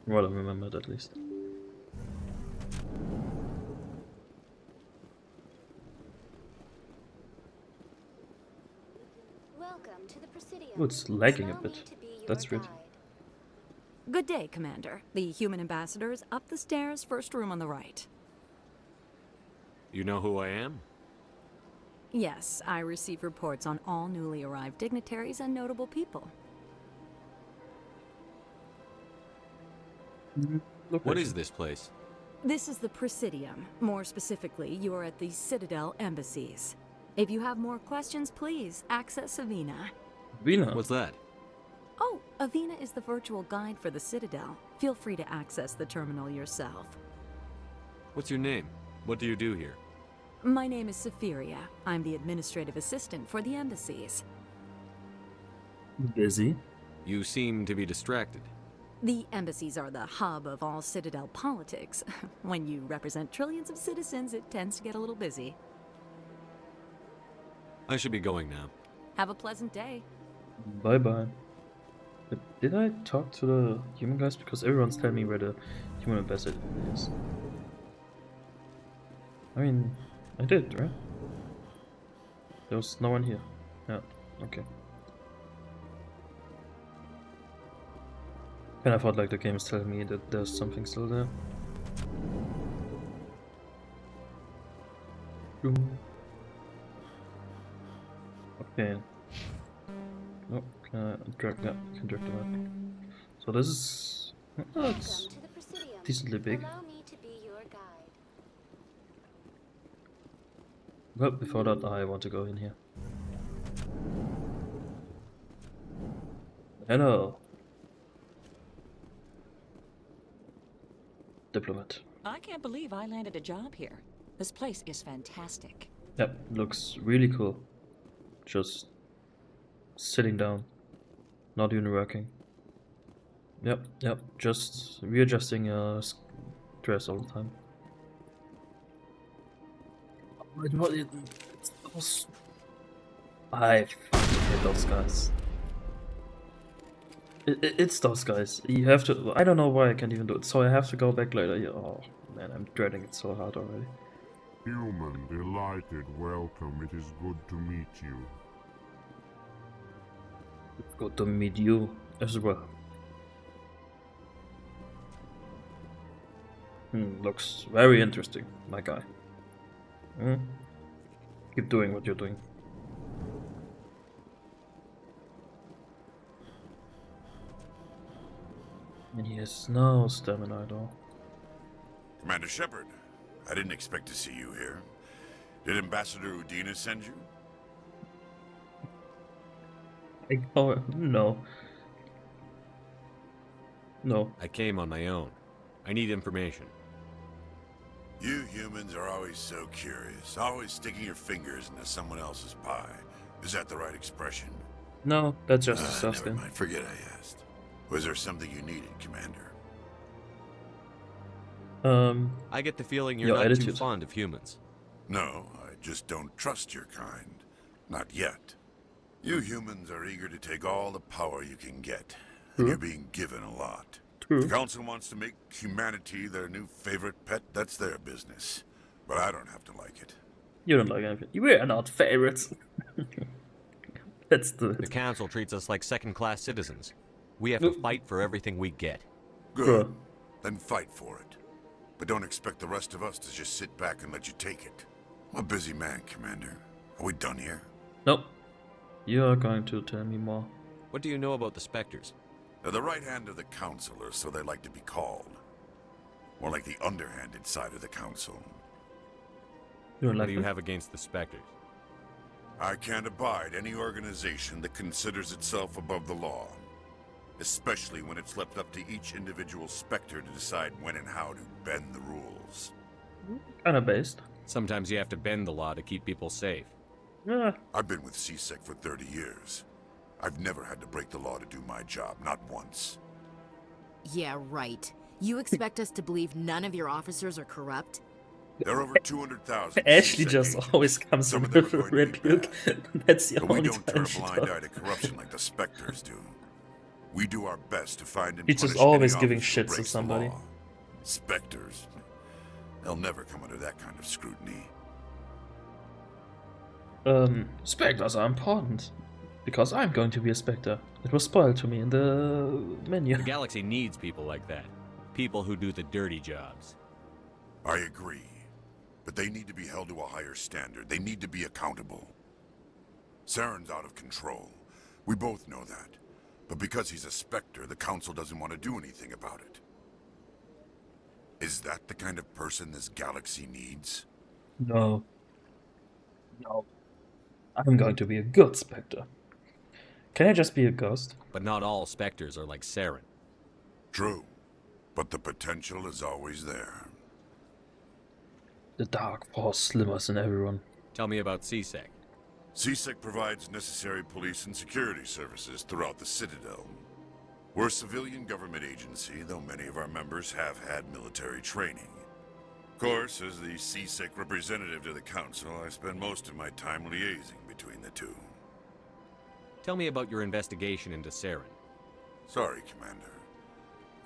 Well, I remembered at least. Welcome to the Presidium. Oh, it's lagging a bit. That's weird. Good day, Commander. The human ambassador is up the stairs, first room on the right. You know who I am? Yes, I receive reports on all newly arrived dignitaries and notable people. What is this place? This is the Presidium. More specifically, you are at the Citadel embassies. If you have more questions, please access Avina. Avina? What's that? Oh, Avina is the virtual guide for the Citadel. Feel free to access the terminal yourself. What's your name? What do you do here? My name is Safiria. I'm the administrative assistant for the embassies. Busy? You seem to be distracted. The embassies are the hub of all Citadel politics. When you represent trillions of citizens, it tends to get a little busy. I should be going now. Have a pleasant day. Bye bye. But did I talk to the human guys? Because everyone's telling me where the human ambassador is. I mean, I did, right? There was no one here. Yeah, okay. And I thought like the game is telling me that there's something still there. Okay. Oh, can I drag that? I can drag the map. So this is... Oh, it's decently big. But before that, I want to go in here. Hello. Diplomat. I can't believe I landed a job here. This place is fantastic. Yep, looks really cool. Just sitting down, not even working. Yep, just readjusting your dress all the time. It's those... I fucking hate those guys. It's those guys. You have to... I don't know why I can't even do it, so I have to go back later. Oh man, I'm dreading it so hard already. Human, delighted, welcome. It is good to meet you. It's good to meet you as well. Looks very interesting, my guy. Keep doing what you're doing. And he has no stamina at all. Commander Shepard, I didn't expect to see you here. Did Ambassador Udina send you? Oh, no. No. I came on my own. I need information. You humans are always so curious, always sticking your fingers into someone else's pie. Is that the right expression? No, that's just a Never self-skin. mind, forget I asked. Was there something you needed, Commander? I get the feeling you're your not attitude. too fond of humans. No, I just don't trust your kind. Not yet. You humans are eager to take all the power you can get, and you're being given a lot. True. If the Council wants to make humanity their new favorite pet, that's their business. But I don't have to like it. You don't like anything. We are not favorites. That's The Council treats us like second-class citizens. We have to fight for everything we get. Good. Then fight for it. But don't expect the rest of us to just sit back and let you take it. I'm a busy man, Commander. Are we done here? Nope. You are going to tell me more. What do you know about the Spectres? They're the right hand of the Council, or so they like to be called. More like the underhanded side of the Council. You don't What like do you them? have against the Spectres? I can't abide any organization that considers itself above the law. Especially when it's left up to each individual Spectre to decide when and how to bend the rules. Kinda based. Sometimes you have to bend the law to keep people safe. Yeah. I've been with CSEC for 30 years. I've never had to break the law to do my job, not once. Yeah, right. You expect us to believe none of your officers are corrupt? There are over 200,000 Ashley CSEC just agents. always comes Some with of them are a going to be rebuke. That's the But we only don't time turn a she blind eye talks. to corruption like the Spectres do. We do our best to find and He's just punish always any giving officer who shits to breaks the somebody. law. Spectres. They'll never come under that kind of scrutiny. Spectres are important. Because I'm going to be a Spectre. It was spoiled to me in the menu. The galaxy needs people like that. People who do the dirty jobs. I agree. But they need to be held to a higher standard. They need to be accountable. Saren's out of control. We both know that. But because he's a Spectre, the Council doesn't want to do anything about it. Is that the kind of person this galaxy needs? No. No. I'm going to be a good Spectre. Can I just be a ghost? But not all Spectres are like Saren. True. But the potential is always there. The Dark Force slimmers in everyone. Tell me about CSEC. CSEC provides necessary police and security services throughout the Citadel. We're a civilian government agency, though many of our members have had military training. Of course, as the CSEC representative to the Council, I spend most of my time liaising between the two. Tell me about your investigation into Saren. Sorry, Commander.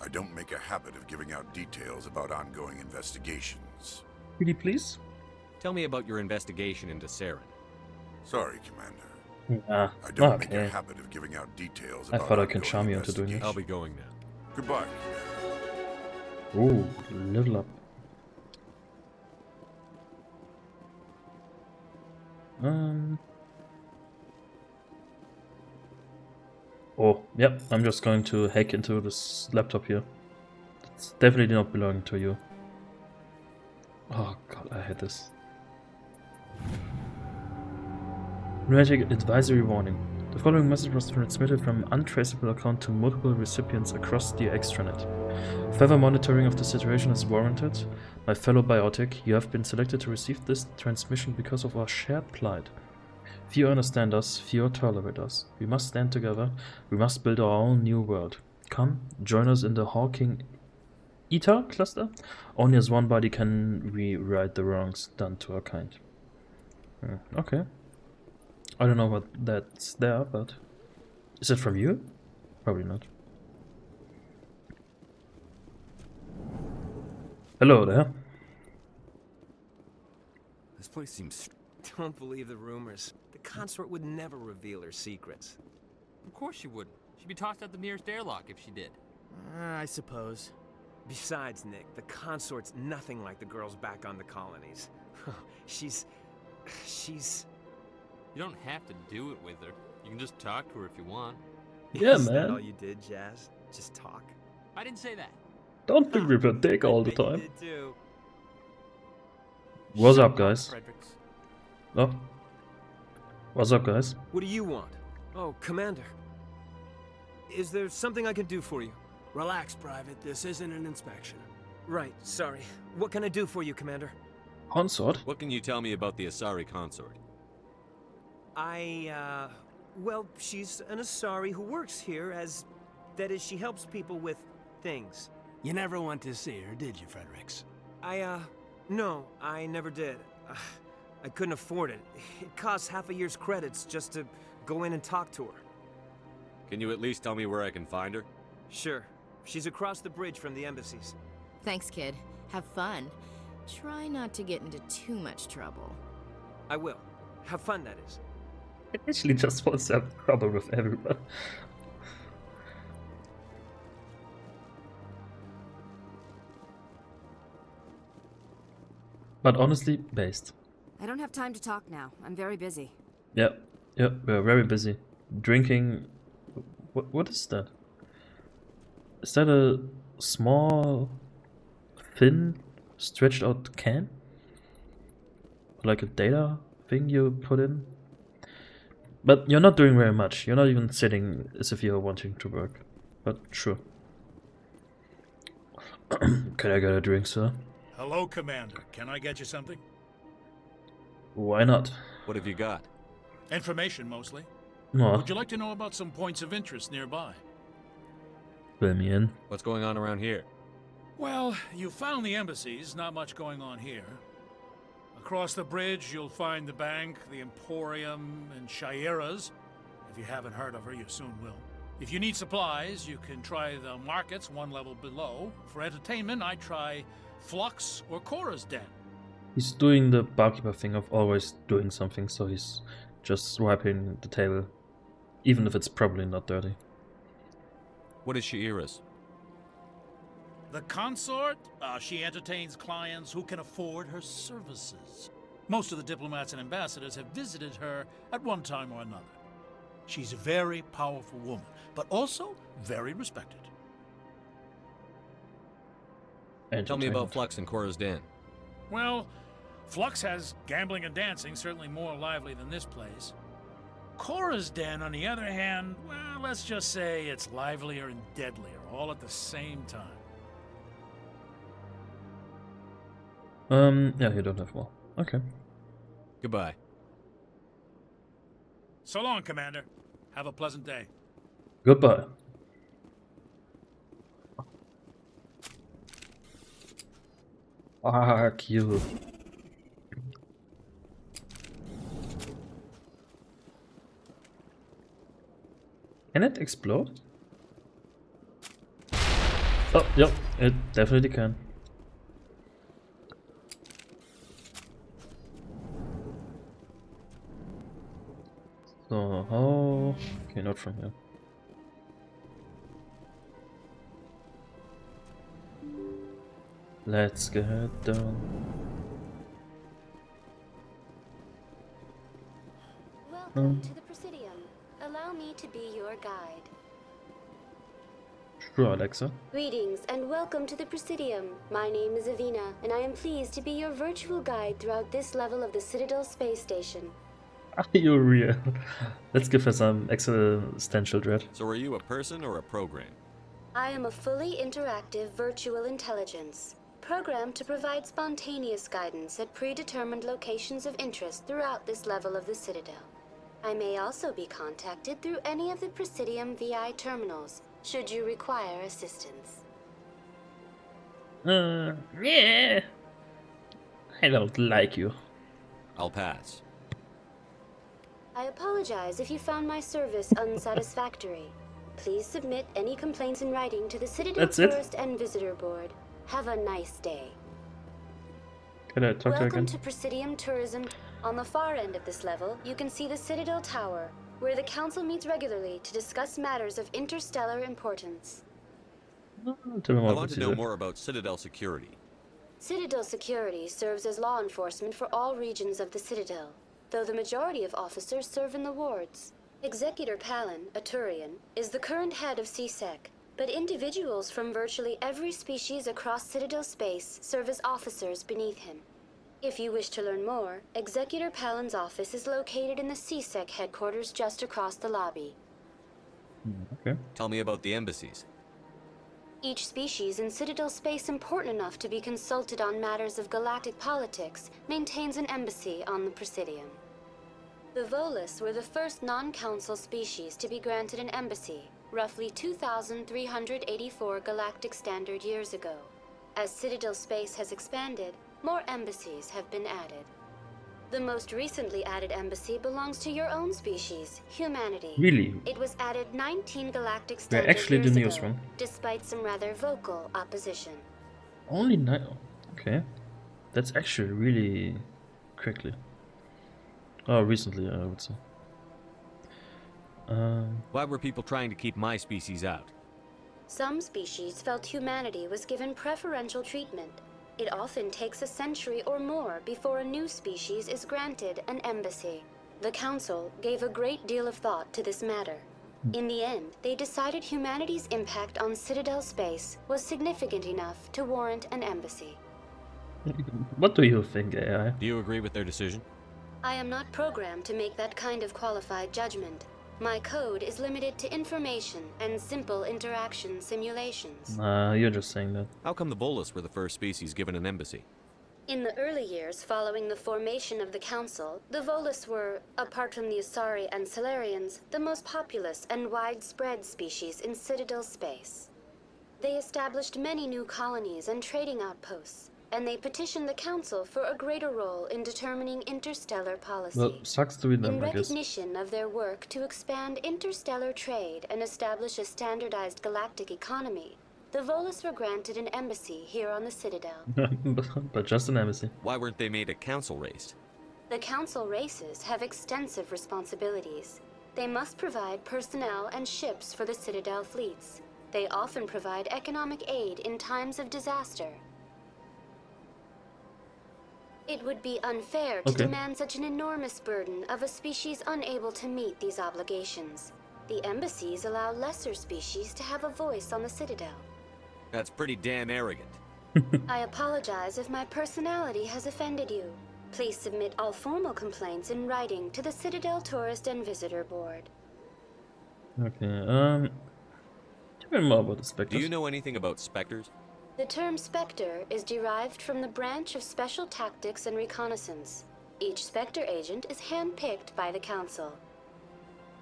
I don't make a habit of giving out details about ongoing investigations. Really, please? Tell me about your investigation into Saren. Sorry, Commander. Ah, I don't make a okay. habit of giving out details I about thought I can ongoing charm you into doing it. I'll be going now. Goodbye, Ooh, level up. Oh, yep, I'm just going to hack into this laptop here. It's definitely not belonging to you. Oh god, I hate this. Lunatic advisory warning. The following message was transmitted from an untraceable account to multiple recipients across the extranet. Further monitoring of the situation is warranted. My fellow biotic, you have been selected to receive this transmission because of our shared plight. Few understand us, few tolerate us. We must stand together. We must build our own new world. Come, join us in the Hawking Eta cluster. Only as one body can we right the wrongs done to our kind. Okay. I don't know what that's there, but... Is it from you? Probably not. Hello there. This place seems... Don't believe the rumors. The consort would never reveal her secrets. Of course she wouldn't. She'd be tossed out the nearest airlock if she did. I suppose. Besides, Nick, the consort's nothing like the girls back on the colonies. She's... You don't have to do it with her. You can just talk to her if you want. Yeah, Is that man. all you did, Jazz? Just talk? I didn't say that. Don't be with a dick all the Bet you time. did too. What's up, guys? Fredericks. Oh. What's up, guys? What do you want? Oh, Commander. Is there something I can do for you? Relax, Private. This isn't an inspection. Right, sorry. What can I do for you, Commander? Consort? What can you tell me about the Asari consort? Well, she's an Asari who works here as... That is, she helps people with things. You never went to see her, did you, Fredericks? No, I never did. I couldn't afford it. It costs half a year's credits just to go in and talk to her. Can you at least tell me where I can find her? Sure. She's across the bridge from the embassies. Thanks, kid. Have fun. Try not to get into too much trouble. I will. Have fun, that is. It actually just wants to have trouble with everyone. But honestly, based. I don't have time to talk now. I'm very busy. Yep, we're very busy. Drinking... What is that? Is that a small, thin, stretched out can? Like a data thing you put in? But you're not doing very much. You're not even sitting as if you're wanting to work. But sure. Can I get a drink, sir? Hello, Commander. Can I get you something? Why not? What have you got? Information, mostly. Aw. Would you like to know about some points of interest nearby? Fill me in. What's going on around here? Well, you found the embassies. Not much going on here. Across the bridge, you'll find the bank, the Emporium, and Shaira's. If you haven't heard of her, you soon will. If you need supplies, you can try the markets one level below. For entertainment, I try Flux or Cora's Den. He's doing the barkeeper thing of always doing something, so he's just wiping the table. Even if it's probably not dirty. What is Shaira's? The consort? She entertains clients who can afford her services. Most of the diplomats and ambassadors have visited her at one time or another. She's a very powerful woman, but also very respected. Tell me about Flux and Cora's Den. Well, Flux has gambling and dancing, certainly more lively than this place. Cora's Den, on the other hand, well, let's just say it's livelier and deadlier, all at the same time. Yeah, you don't have more. Okay. Goodbye. So long, Commander. Have a pleasant day. Goodbye. Fuck you. Can it explode? Oh, yep, it definitely can. So, how... Okay, not from here. Let's get down. Welcome to the Presidium. Allow me to be your guide. Sure, Alexa. Greetings and welcome to the Presidium. My name is Avina, and I am pleased to be your virtual guide throughout this level of the Citadel space station. Are you real? Let's give her some existential dread. So are you a person or a program? I am a fully interactive virtual intelligence, programmed to provide spontaneous guidance at predetermined locations of interest throughout this level of the Citadel. I may also be contacted through any of the Presidium VI terminals, should you require assistance. Yeah. I don't like you. I'll pass. I apologize if you found my service unsatisfactory. Please submit any complaints in writing to the Citadel That's it? Tourist and Visitor Board. Have a nice day. Can I talk to her Welcome again? to Presidium Tourism. On the far end of this level, you can see the Citadel Tower, where the Council meets regularly to discuss matters of interstellar importance. Tell me more I about want to know CSEC. more about Citadel security. Citadel Security serves as law enforcement for all regions of the Citadel, though the majority of officers serve in the wards. Executor Palin, a Turian, is the current head of CSEC, but individuals from virtually every species across Citadel space serve as officers beneath him. If you wish to learn more, Executor Palin's office is located in the CSEC headquarters just across the lobby. Okay. Tell me about the embassies. Each species in Citadel space important enough to be consulted on matters of galactic politics maintains an embassy on the Presidium. The Volus were the first non-council species to be granted an embassy, roughly 2,384 galactic standard years ago. As Citadel space has expanded, more embassies have been added. The most recently added embassy belongs to your own species, humanity. Really? It was added 19 galactic We're standard actually years the ago, newest one. despite some rather vocal opposition. Only 9. Okay. That's actually really quickly. Oh, recently, I would say. Why were people trying to keep my species out? Some species felt humanity was given preferential treatment. It often takes a century or more before a new species is granted an embassy. The Council gave a great deal of thought to this matter. In the end, they decided humanity's impact on Citadel space was significant enough to warrant an embassy. What do you think, AI? Do you agree with their decision? I am not programmed to make that kind of qualified judgment. My code is limited to information and simple interaction simulations. You're just saying that. How come the Volus were the first species given an embassy? In the early years following the formation of the Council, the Volus were, apart from the Asari and Solarians, the most populous and widespread species in Citadel space. They established many new colonies and trading outposts, and they petitioned the Council for a greater role in determining interstellar policy. Well, sucks to be them, In I guess. recognition of their work to expand interstellar trade and establish a standardized galactic economy, the Volus were granted an embassy here on the Citadel. But just an embassy. Why weren't they made a council race? The Council races have extensive responsibilities. They must provide personnel and ships for the Citadel fleets. They often provide economic aid in times of disaster. It would be unfair to demand such an enormous burden of a species unable to meet these obligations. The embassies allow lesser species to have a voice on the Citadel. That's pretty damn arrogant. I apologize if my personality has offended you. Please submit all formal complaints in writing to the Citadel Tourist and Visitor Board. Okay, tell me more about the Spectres. Do you know anything about specters? The term Spectre is derived from the branch of Special Tactics and Reconnaissance. Each Spectre agent is handpicked by the Council.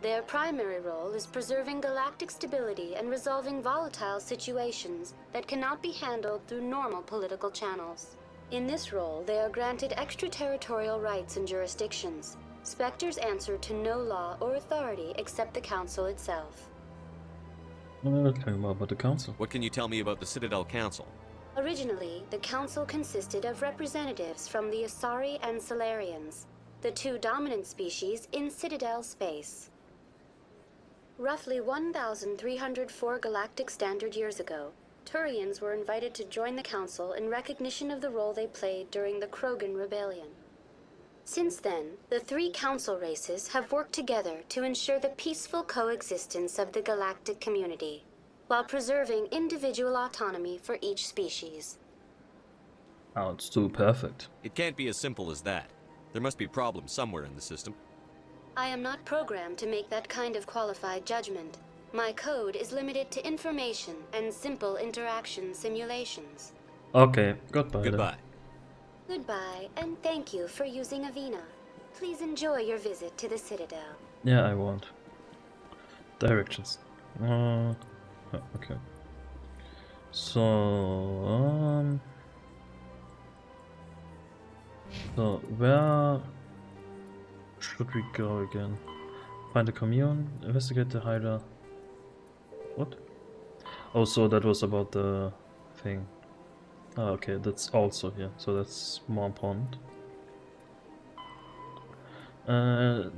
Their primary role is preserving galactic stability and resolving volatile situations that cannot be handled through normal political channels. In this role, they are granted extraterritorial rights and jurisdictions. Spectres answer to no law or authority except the Council itself. Tell me more about the Council. What can you tell me about the Citadel Council? Originally, the Council consisted of representatives from the Asari and Solarians, the two dominant species in Citadel space. Roughly 1,304 galactic standard years ago, Turians were invited to join the Council in recognition of the role they played during the Krogan Rebellion. Since then, the three Council races have worked together to ensure the peaceful coexistence of the galactic community, while preserving individual autonomy for each species. Sounds too perfect. It can't be as simple as that. There must be problems somewhere in the system. I am not programmed to make that kind of qualified judgment. My code is limited to information and simple interaction simulations. Okay, goodbye. Goodbye. Goodbye, and thank you for using Avina. Please enjoy your visit to the Citadel. Yeah, I won't. Directions. Okay. So, so where should we go again? Find the commune, investigate the Hydra. What? Oh, so that was about the thing. Oh, okay, that's also here, so that's more important.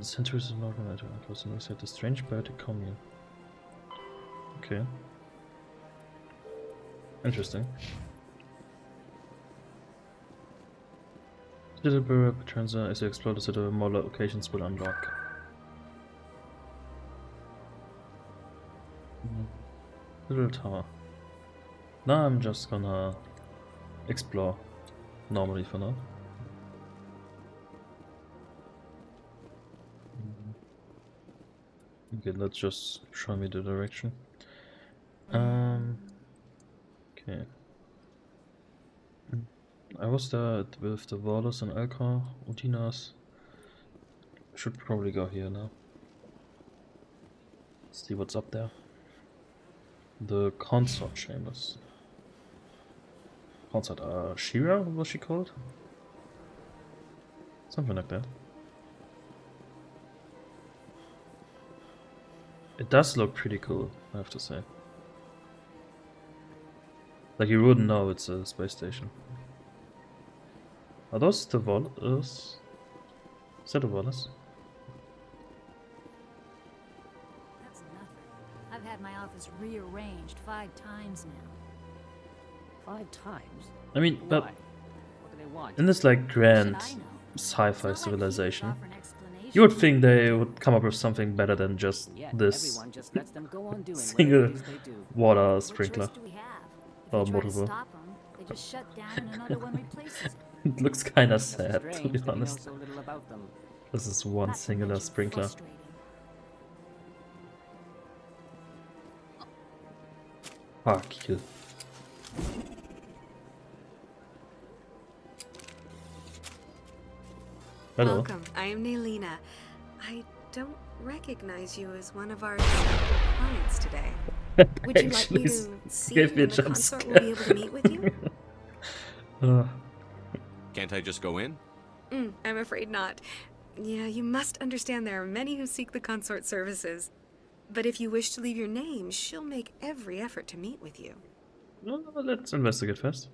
Centuries is not going to close and looks at the strange biotic commune. Okay. Interesting. Little Bureau turns out as you explore the city, more locations will unlock. Little tower. Now I'm just gonna explore normally for now. Okay, let's just show me the direction. Okay. I was there with the Warders and Elka, Udinas. Should probably go here now. See what's up there. The consort chambers. Consort, Shira, what was she called? Something like that. It does look pretty cool, I have to say. Like you wouldn't know it's a space station. Are those the Wallers? Is that the Wallers? That's nothing. I've had my office rearranged 5 times now. 5 times? I mean, but Why? What do they want? in this like grand sci-fi civilization, you would think they would come up with something better than just Yet, this everyone just lets them go on doing single whatever it is they do. water sprinkler. Do we have? If Or we try to multiple. stop them, they just shut down and another one replaces it. It looks kinda That's sad, to strange be that you know honest. so little about them. This is one Not to singular mention sprinkler. frustrating. Fuck you. Hello. Welcome. I am Nelina. I don't recognize you as one of our clients today. Would you like me Actually, to see gave me a when the jump consort will scare. be able to meet with you? Can't I just go in? I'm afraid not. Yeah, you must understand there are many who seek the consort services. But if you wish to leave your name, she'll make every effort to meet with you. No, let's investigate first.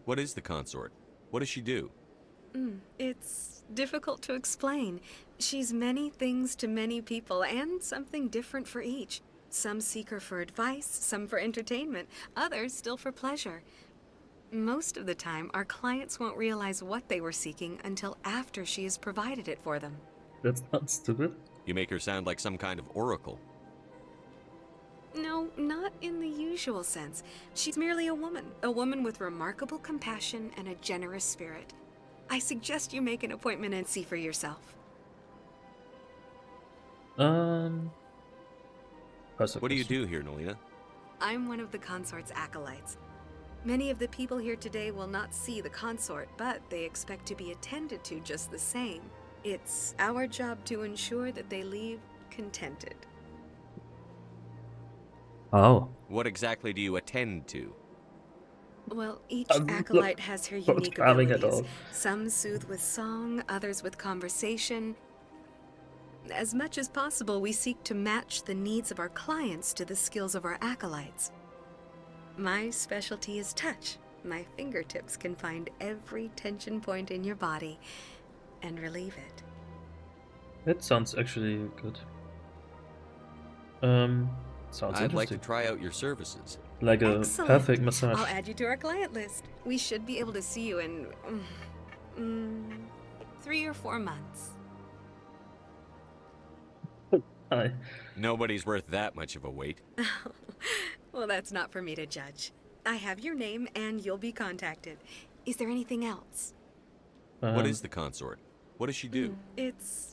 What is the consort? What does she do? It's difficult to explain. She's many things to many people, and something different for each. Some seek her for advice, some for entertainment, others still for pleasure. Most of the time, our clients won't realize what they were seeking until after she has provided it for them. That's not stupid. You make her sound like some kind of oracle. No, not in the usual sense. She's merely a woman with remarkable compassion and a generous spirit. I suggest you make an appointment and see for yourself. What do you do here, Nelina? I'm one of the consort's acolytes. Many of the people here today will not see the consort, but they expect to be attended to just the same. It's our job to ensure that they leave contented. Oh. What exactly do you attend to? Well, each I'm acolyte has her not unique having it abilities. all. Some soothe with song, others with conversation. As much as possible, we seek to match the needs of our clients to the skills of our acolytes. My specialty is touch. My fingertips can find every tension point in your body and relieve it. That sounds actually good. Sounds I'd like to interesting. try out your services. Like a Excellent. perfect massage. I'll add you to our client list. We should be able to see you in 3 or 4 months. Hi. Nobody's worth that much of a wait. Well, that's not for me to judge. I have your name and you'll be contacted. Is there anything else? What is the consort? What does she do? It's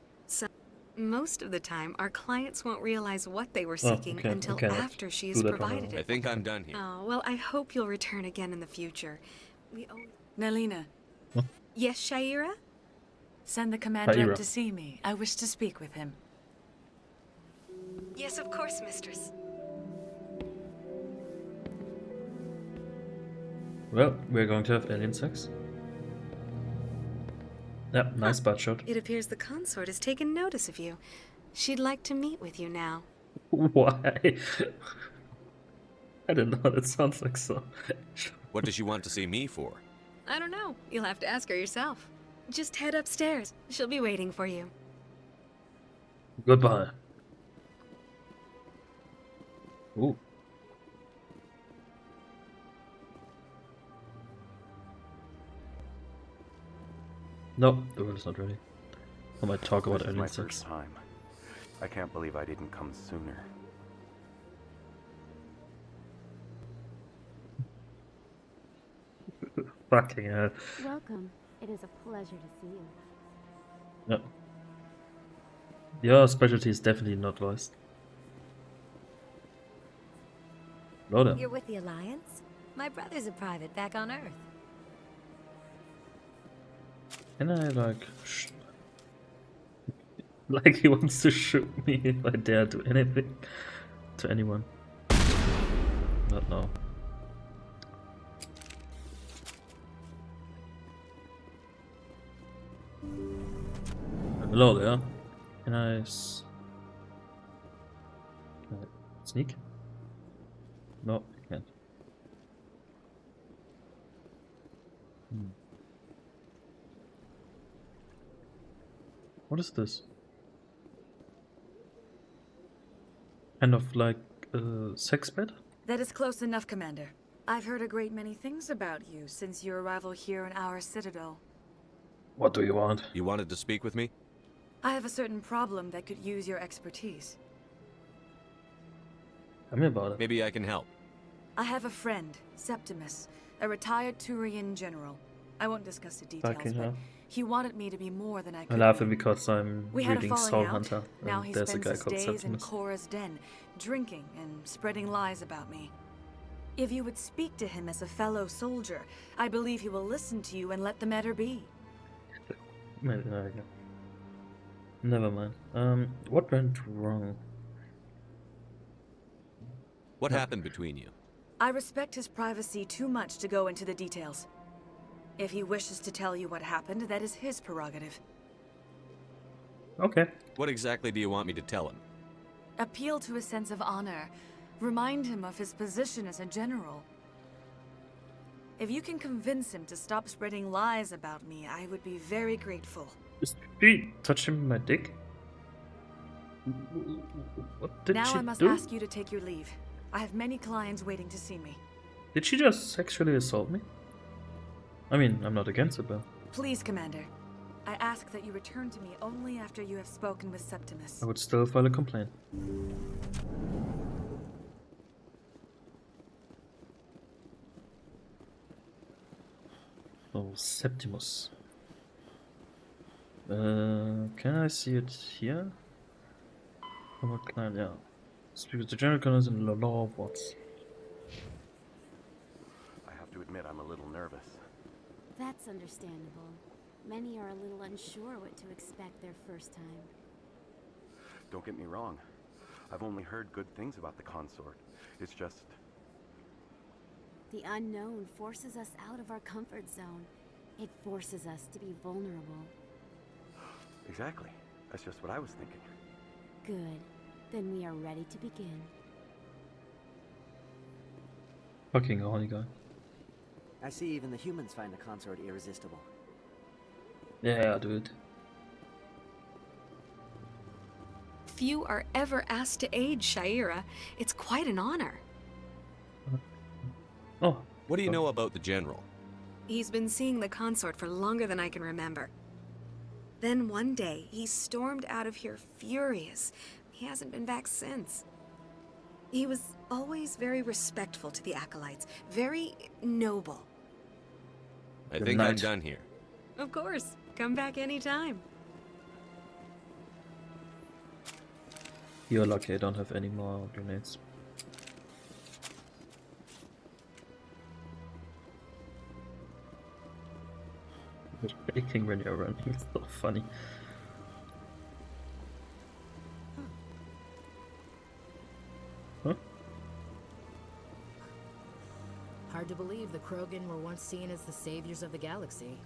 most of the time, our clients won't realize what they were seeking okay, until okay. after she has Do that provided I it. think I'm done here. Oh, well, I hope you'll return again in the future. We always... Nelina. Yes, Shaira? Send the commander Shaira. up to see me. I wish to speak with him. Yes, of course, mistress. Well, we're going to have alien sex. Yep, nice butt shot. It appears the consort has taken notice of you. She'd like to meet with you now. Why? I don't know, that sounds like so What does she want to see me for? I don't know. You'll have to ask her yourself. Just head upstairs. She'll be waiting for you. Goodbye. Ooh. No, the world is not ready. I might talk about This is my alien first sex. time. I can't believe I didn't come sooner. Fucking hell. Welcome. It is a pleasure to see you. No. Your specialty is definitely not voiced. Loader. You're with the Alliance? My brother's a private back on Earth. Can I like like he wants to shoot me if I dare do anything to anyone? Not now. Hello there. Can I sneak? No, I can't. What is this? Kind of like a sex bed? That is close enough, Commander. I've heard a great many things about you since your arrival here in our citadel. What do you want? You wanted to speak with me? I have a certain problem that could use your expertise. Tell me about it. Maybe I can help. I have a friend, Septimus, a retired Turian general. I won't discuss the details, Fucking but hell. he wanted me to be more than I I'm could laughing be. because I'm We had a reading falling Soul out. Hunter Now and he there's a spends guy his called days in Septimus. Cora's den, drinking and spreading lies about me. If you would speak to him as a fellow soldier, I believe he will listen to you and let the matter be. Never mind. What went wrong? What happened between you? I respect his privacy too much to go into the details. If he wishes to tell you what happened, that is his prerogative. Okay. What exactly do you want me to tell him? Appeal to his sense of honor. Remind him of his position as a general. If you can convince him to stop spreading lies about me, I would be very grateful. Did she touch him with my dick? What did now she I must do? ask you to take your leave. I have many clients waiting to see me. Did she just sexually assault me? I mean, I'm not against it, but... Please, Commander. I ask that you return to me only after you have spoken with Septimus. I would still file a complaint. Oh, Septimus. Can I see it here? Oh, client, yeah. Speak with the general colonels in the law of what's. I have to admit I'm a little nervous. That's understandable. Many are a little unsure what to expect their first time. Don't get me wrong. I've only heard good things about the consort. It's just... The unknown forces us out of our comfort zone. It forces us to be vulnerable. Exactly. That's just what I was thinking. Good. Then we are ready to begin. Fucking horny guy. I see even the humans find the consort irresistible. Yeah, dude. Few are ever asked to aid Sha'ira. It's quite an honor. Oh. What do you know about the general? He's been seeing the consort for longer than I can remember. Then one day, he stormed out of here furious. He hasn't been back since. He was always very respectful to the acolytes, very noble. I think I'm done here. Of course, come back anytime. You're lucky I don't have any more grenades. You're shaking when you're running, it's so funny. Huh? Hard to believe the Krogan were once seen as the saviors of the galaxy.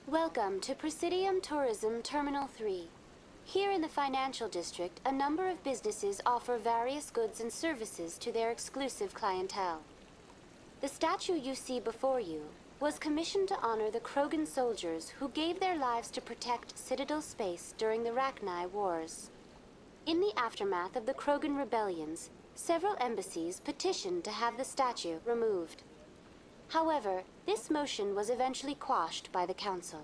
Welcome to Presidium Tourism Terminal 3. Here in the financial district, a number of businesses offer various goods and services to their exclusive clientele. The statue you see before you was commissioned to honor the Krogan soldiers who gave their lives to protect Citadel space during the Rachni Wars. In the aftermath of the Krogan rebellions, several embassies petitioned to have the statue removed. However, this motion was eventually quashed by the Council.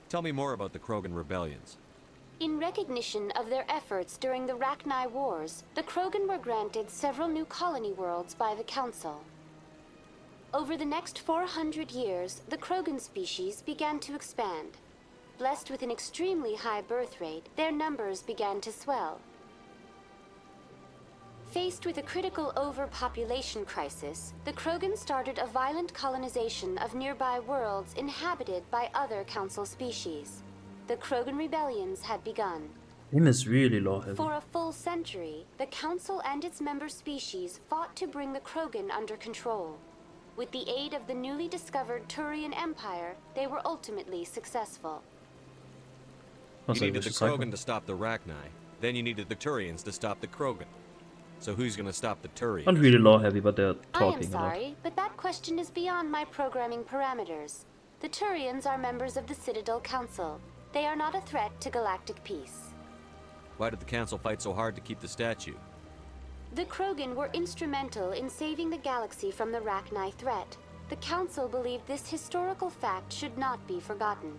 Tell me more about the Krogan rebellions. In recognition of their efforts during the Rachni Wars, the Krogan were granted several new colony worlds by the Council. Over the next 400 years, the Krogan species began to expand. Blessed with an extremely high birth rate, their numbers began to swell. Faced with a critical overpopulation crisis, the Krogan started a violent colonization of nearby worlds inhabited by other Council species. The Krogan rebellions had begun. Him is really law heavy. For a full century, the Council and its member species fought to bring the Krogan under control. With the aid of the newly discovered Turian Empire, they were ultimately successful. You needed the Krogan to stop the Rachni, then you needed the Turians to stop the Krogan. So who's gonna stop the Turians? Not really law heavy, but they're I am talking a lot. sorry, but that question is beyond my programming parameters. The Turians are members of the Citadel Council. They are not a threat to galactic peace. Why did the Council fight so hard to keep the statue? The Krogan were instrumental in saving the galaxy from the Rachni threat. The Council believed this historical fact should not be forgotten.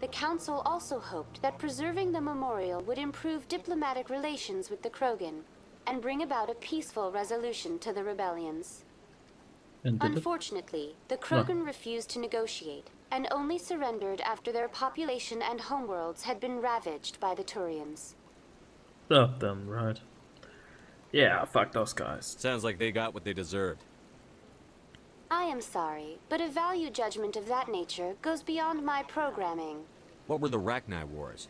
The Council also hoped that preserving the memorial would improve diplomatic relations with the Krogan and bring about a peaceful resolution to the rebellions. Unfortunately, the Krogan refused to negotiate and only surrendered after their population and homeworlds had been ravaged by the Turians. Stop them, right? Yeah, fuck those guys. Sounds like they got what they deserved. I am sorry, but a value judgment of that nature goes beyond my programming. What were the Rachni Wars?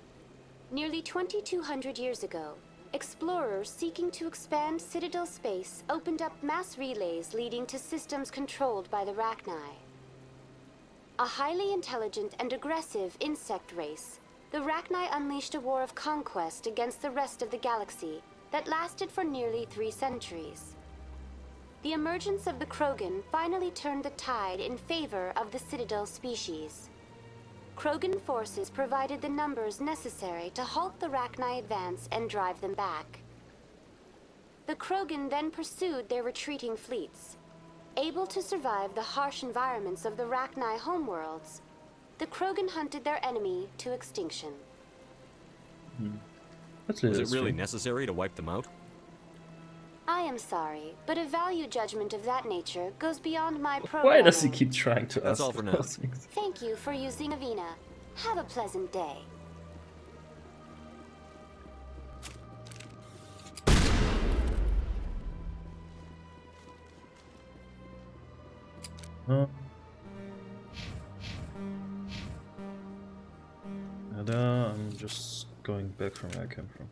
Nearly 2,200 years ago, explorers seeking to expand Citadel space opened up mass relays leading to systems controlled by the Rachni. A highly intelligent and aggressive insect race, the Rachni unleashed a war of conquest against the rest of the galaxy that lasted for nearly 3 centuries. The emergence of the Krogan finally turned the tide in favor of the Citadel species. Krogan forces provided the numbers necessary to halt the Rachni advance and drive them back. The Krogan then pursued their retreating fleets. Able to survive the harsh environments of the Rachni homeworlds, the Krogan hunted their enemy to extinction. Was it really necessary to wipe them out? I am sorry, but a value judgment of that nature goes beyond my Why programming. does he keep trying to That's ask all for now. those things? Thank you for using Avina. Have a pleasant day. I'm just going back from where I came from.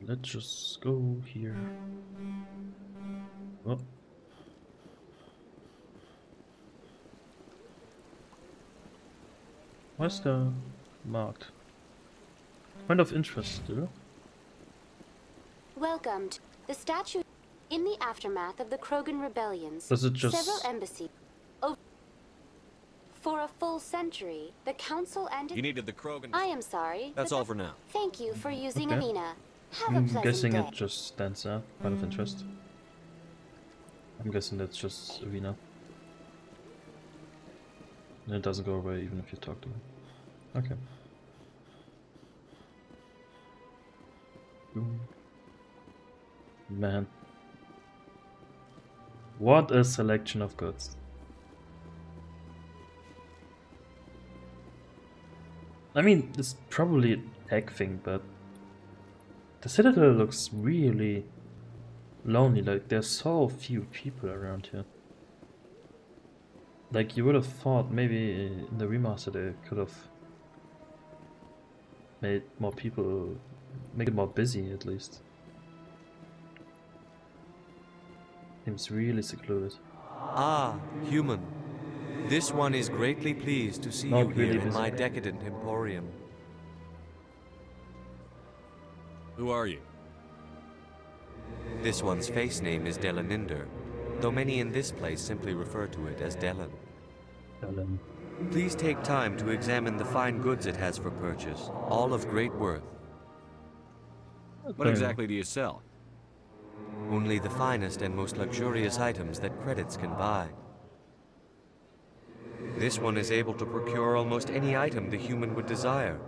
Let's just go here. Oh. Where's the marked? Point of interest still. Welcome to the statue. In the aftermath of the Krogan rebellions, Does it just- several embassies. For a full century, the Council and You needed the Krogan. I am sorry. That's but all for now. Thank you for using Okay. Avina. Have a I'm pleasant guessing day. it just stands there. Point of interest. I'm guessing that's just Avina. And it doesn't go away even if you talk to him. Okay. Boom. Man. What a selection of goods. I mean, it's probably a tech thing, but the Citadel looks really lonely. Like, there's so few people around here. Like, you would have thought maybe in the remaster they could have made more people, make it more busy at least. Seems really secluded. Ah, human. This one is greatly pleased to see Not you really here in busy. my decadent emporium. Who are you? This one's face name is Delaninder, though many in this place simply refer to it as Delan. Delan. Please take time to examine the fine goods it has for purchase, all of great worth. What exactly do you sell? Only the finest and most luxurious items that credits can buy. This one is able to procure almost any item the human would desire,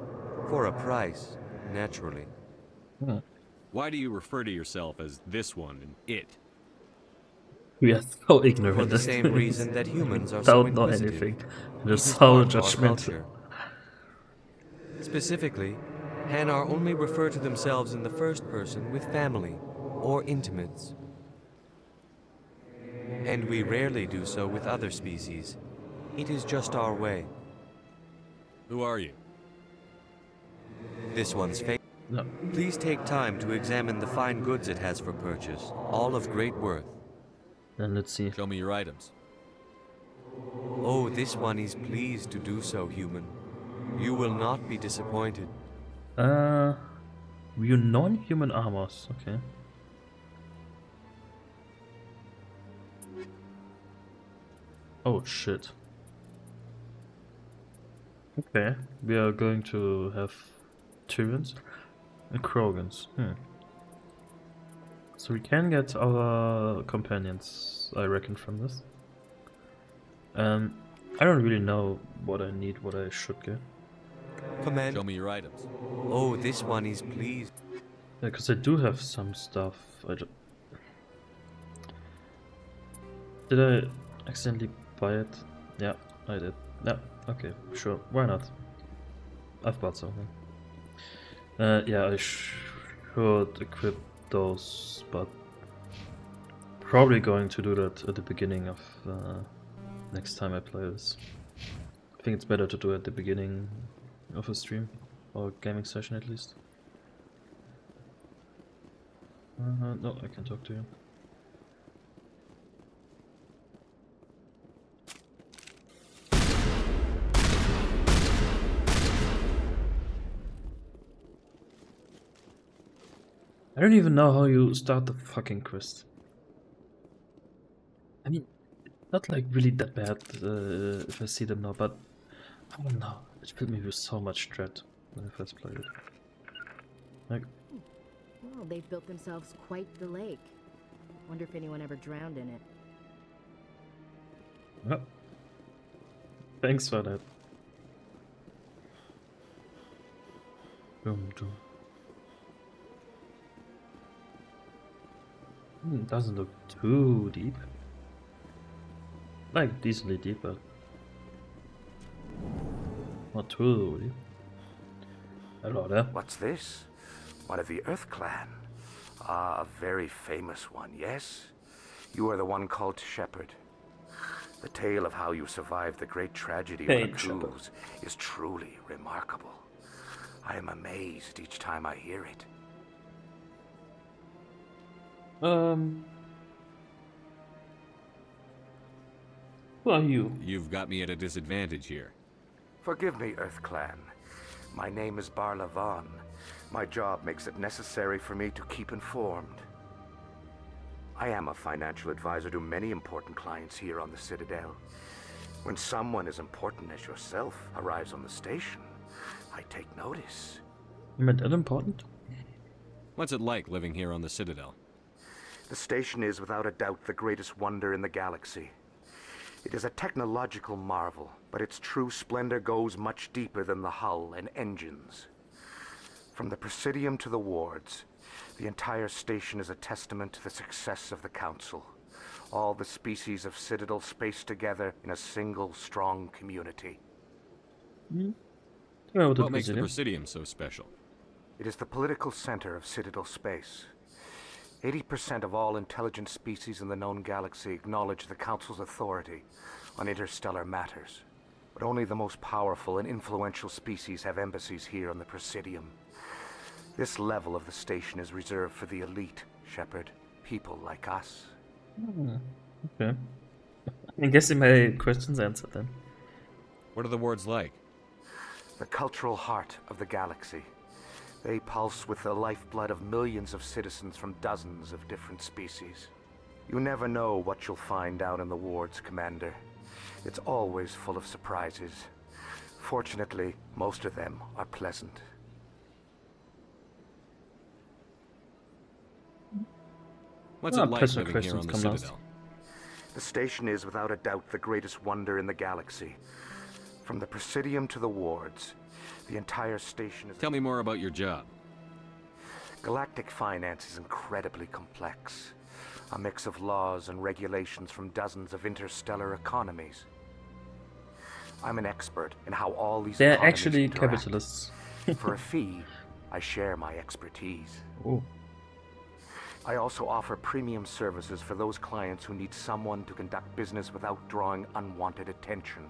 for a price, naturally. Why do you refer to yourself as this one and it? We are so ignorant. For the as same humans. reason that humans are so Don't know inquisitive. anything. It They're is so part of our judgmental. culture. Specifically, Hanar only refer to themselves in the first person with family or intimates. And we rarely do so with other species. It is just our way. Who are you? This one's fate. No. Please take time to examine the fine goods it has for purchase, all of great worth. Then let's see. Show me your items. Oh, this one is pleased to do so, human. You will not be disappointed. View non-human armors. Okay. Oh shit. Okay, we are going to have Tyrants and Krogans. So we can get our companions, I reckon, from this. I don't really know what I need, what I should get. Command. Show me your items. Oh, this one is pleased. Yeah, because I do have some stuff. Did I accidentally buy it? Yeah, I did. Yeah, okay, sure. Why not? I've bought something. Yeah, I should equip those, but probably going to do that at the beginning of next time I play this. I think it's better to do it at the beginning of a stream or gaming session at least. No, I can talk to you. I don't even know how you start the fucking quest. I mean, not like really that bad if I see them now, but I don't know. It filled me with so much dread when I first played it. Like, Well, they've built themselves quite the lake. Wonder if anyone ever drowned in it. oh. Thanks for that. Boom, boom. Doesn't look too deep. Like decently deep, but not too deep. Hello there. What's this? One of the Earth Clan. Ah, a very famous one, yes? You are the one called Shepard. The tale of how you survived the great tragedy of the cruise is truly remarkable. I am amazed each time I hear it. Who are you? You've got me at a disadvantage here. Forgive me, Earth Clan. My name is Barla Vaughn. My job makes it necessary for me to keep informed. I am a financial advisor to many important clients here on the Citadel. When someone as important as yourself arrives on the station, I take notice. You meant that important? What's it like living here on the Citadel? The station is without a doubt the greatest wonder in the galaxy. It is a technological marvel, but its true splendor goes much deeper than the hull and engines. From the Presidium to the wards, the entire station is a testament to the success of the Council. All the species of Citadel spaced together in a single strong community. What makes the Presidium so special? It is the political center of Citadel space. 80% of all intelligent species in the known galaxy acknowledge the Council's authority on interstellar matters. But only the most powerful and influential species have embassies here on the Presidium. This level of the station is reserved for the elite, Shepard. People like us. Okay. I'm guessing my question's answered then. What are the wards like? The cultural heart of the galaxy. They pulse with the lifeblood of millions of citizens from dozens of different species. You never know what you'll find out in the wards, Commander. It's always full of surprises. Fortunately, most of them are pleasant. What's it like living here on the Citadel? The station is without a doubt the greatest wonder in the galaxy. From the Presidium to the wards, the entire station is... Tell me more about your job. Galactic finance is incredibly complex. A mix of laws and regulations from dozens of interstellar economies. I'm an expert in how all these They're economies actually interact. capitalists. For a fee, I share my expertise. Oh. I also offer premium services for those clients who need someone to conduct business without drawing unwanted attention.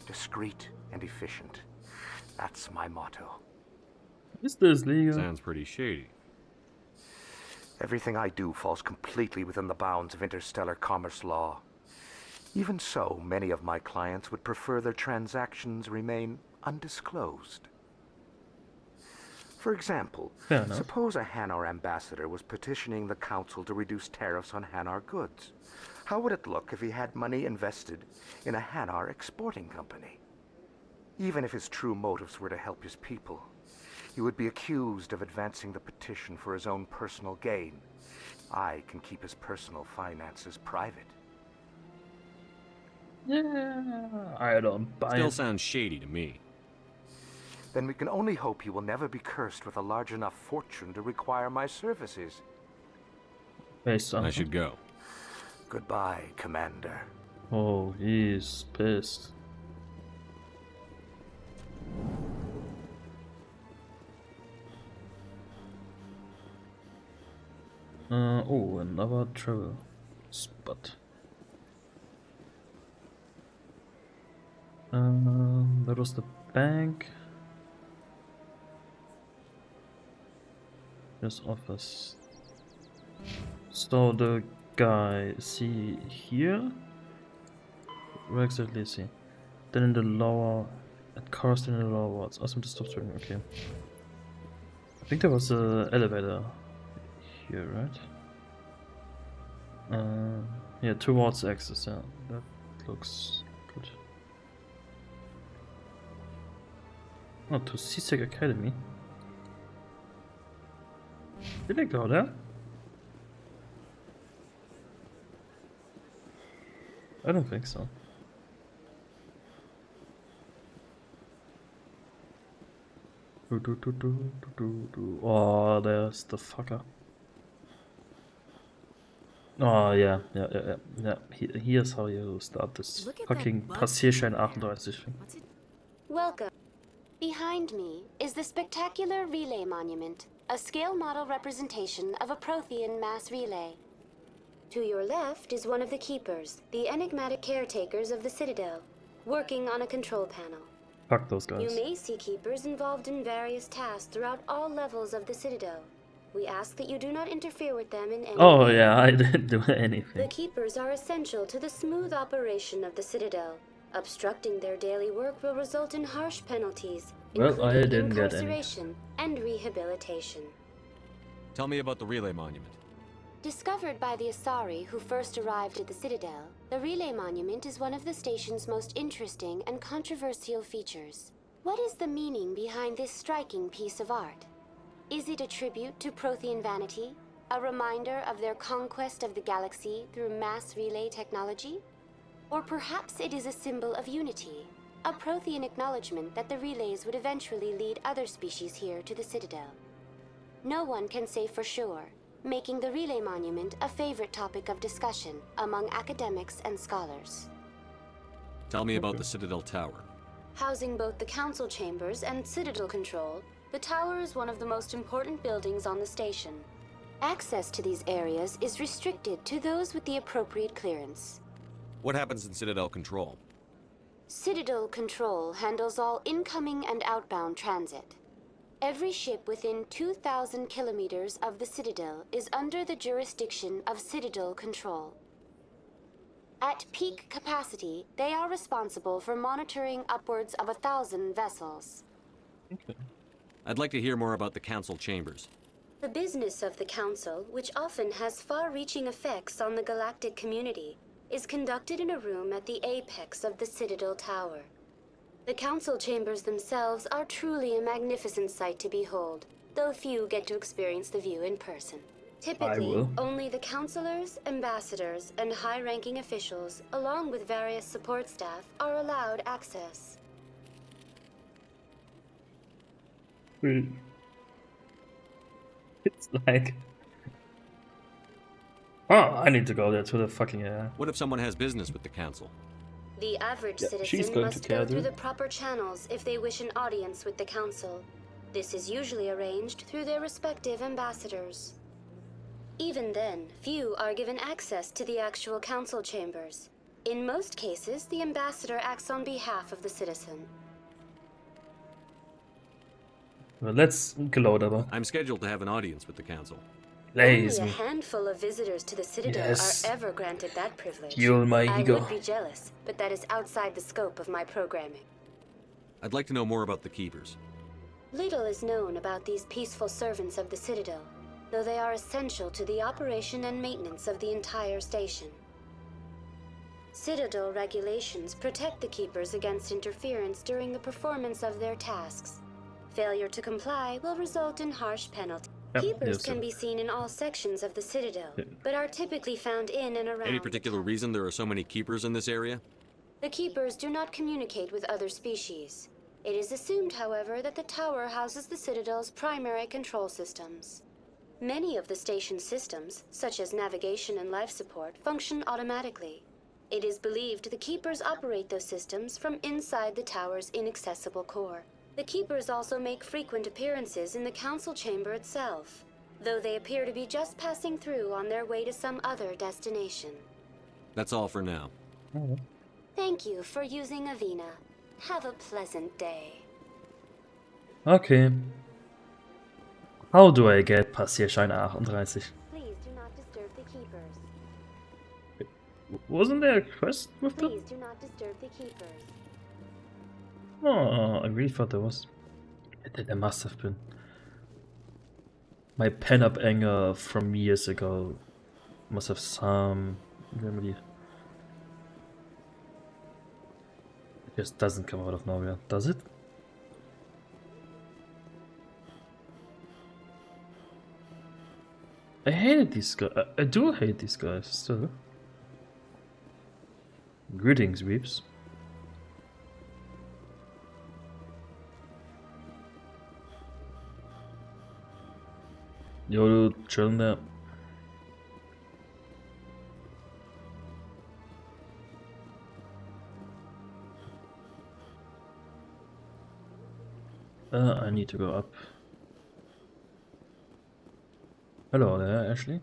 Discreet and efficient. That's my motto. Is this legal? Sounds pretty shady. Everything I do falls completely within the bounds of interstellar commerce law. Even so, many of my clients would prefer their transactions remain undisclosed. For example, suppose a Hanar ambassador was petitioning the Council to reduce tariffs on Hanar goods. How would it look if he had money invested in a Hanar exporting company? Even if his true motives were to help his people, he would be accused of advancing the petition for his own personal gain. I can keep his personal finances private. Yeah, I don't buy Still it. sounds shady to me. Then we can only hope he will never be cursed with a large enough fortune to require my services. Based on I should go. Goodbye, Commander. Oh, he's pissed. Oh, another travel spot. That was the bank. This office. So the guy, is he here? Where exactly is he? Then in the lower, at Karsten in the lower wards. Awesome to stop trading, okay. I think there was an elevator here, right? Yeah, towards access, yeah. That looks good. Oh, to CSEC Academy. Did I go there? I don't think so. Oh, there's the fucker. Oh, yeah. Here's how you start this fucking Passierschein 38 thing. Welcome. Behind me is the spectacular relay monument, a scale model representation of a Prothean mass relay. To your left is one of the keepers, the enigmatic caretakers of the Citadel, working on a control panel. Fuck those guys. You may see keepers involved in various tasks throughout all levels of the Citadel. We ask that you do not interfere with them in any Oh way. yeah, I didn't do anything. The keepers are essential to the smooth operation of the Citadel. Obstructing their daily work will result in harsh penalties, Well, I including didn't get any. incarceration and rehabilitation. Tell me about the relay monument. Discovered by the Asari who first arrived at the Citadel, the Relay Monument is one of the station's most interesting and controversial features. What is the meaning behind this striking piece of art? Is it a tribute to Prothean vanity? A reminder of their conquest of the galaxy through mass relay technology? Or perhaps it is a symbol of unity, a Prothean acknowledgement that the relays would eventually lead other species here to the Citadel. No one can say for sure, making the Relay Monument a favorite topic of discussion among academics and scholars. Tell me about the Citadel Tower. Housing both the Council Chambers and Citadel Control, the tower is one of the most important buildings on the station. Access to these areas is restricted to those with the appropriate clearance. What happens in Citadel Control? Citadel Control handles all incoming and outbound transit. Every ship within 2,000 kilometers of the Citadel is under the jurisdiction of Citadel Control. At peak capacity, they are responsible for monitoring upwards of 1,000 vessels. I'd like to hear more about the Council chambers. The business of the Council, which often has far-reaching effects on the galactic community, is conducted in a room at the apex of the Citadel Tower. The Council chambers themselves are truly a magnificent sight to behold, though few get to experience the view in person. Typically, only the councilors, ambassadors, and high-ranking officials, along with various support staff, are allowed access. It's like... Oh, I need to go there to the fucking... What if someone has business with the Council? The average she's citizen going must to go care, through dude. the proper channels if they wish an audience with the Council. This is usually arranged through their respective ambassadors. Even then, few are given access to the actual Council chambers. In most cases, the ambassador acts on behalf of the citizen. Well, let's gloat about. I'm scheduled to have an audience with the Council. Only a handful of visitors to the Citadel Yes. are ever granted that privilege. Fuel my I ego. would be jealous, but that is outside the scope of my programming. I'd like to know more about the Keepers. Little is known about these peaceful servants of the Citadel, though they are essential to the operation and maintenance of the entire station. Citadel regulations protect the Keepers against interference during the performance of their tasks. Failure to comply will result in harsh penalties. Keepers can be seen in all sections of the Citadel, but are typically found in and around. Any particular reason there are so many Keepers in this area? The Keepers do not communicate with other species. It is assumed, however, that the tower houses the Citadel's primary control systems. Many of the station's systems, such as navigation and life support, function automatically. It is believed the Keepers operate those systems from inside the tower's inaccessible core. The Keepers also make frequent appearances in the Council chamber itself, though they appear to be just passing through on their way to some other destination. That's all for now. Thank you for using Avina. Have a pleasant day. Okay. How do I get Passierschein 38? Please do not disturb the Keepers. Wasn't there a quest with them? Please do not disturb the Keepers. Oh, I really thought there was. There must have been. My pen-up anger from years ago must have some remedy. It just doesn't come out of nowhere, does it? I hated these guys. I do hate these guys still. Greetings, Reeps. Yo, dude, chilling there. I need to go up. Hello there, Ashley.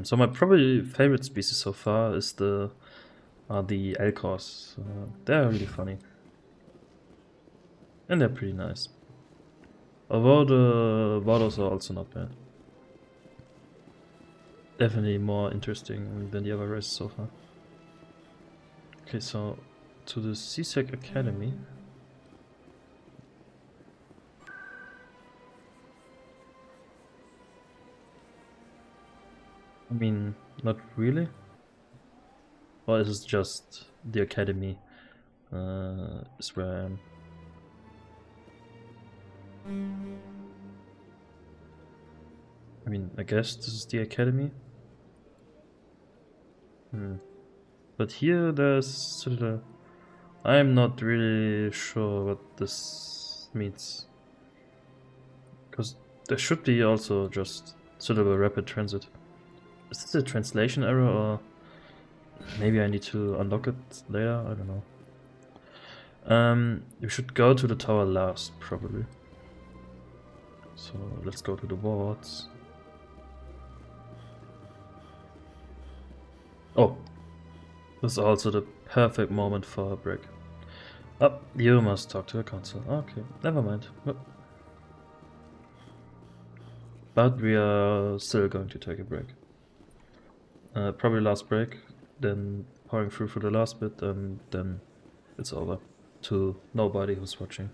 So my probably favorite species so far is the Elcors. They're really funny. And they're pretty nice. Although the Vados are also not bad. Definitely more interesting than the other races so far. Okay, so to the CSEC Academy. I mean, not really. Or is it just the academy is where I am? I mean, I guess this is the academy. But here there's Citadel. I'm not really sure what this means. Because there should be also just Citadel Rapid Transit. Is this a translation error or maybe I need to unlock it later? I don't know. You should go to the tower last, probably. So let's go to the wards. Oh, this is also the perfect moment for a break. Oh, you must talk to the council. Okay, never mind. Oh. But we are still going to take a break. Probably last break, then powering through for the last bit, and then it's over to nobody who's watching.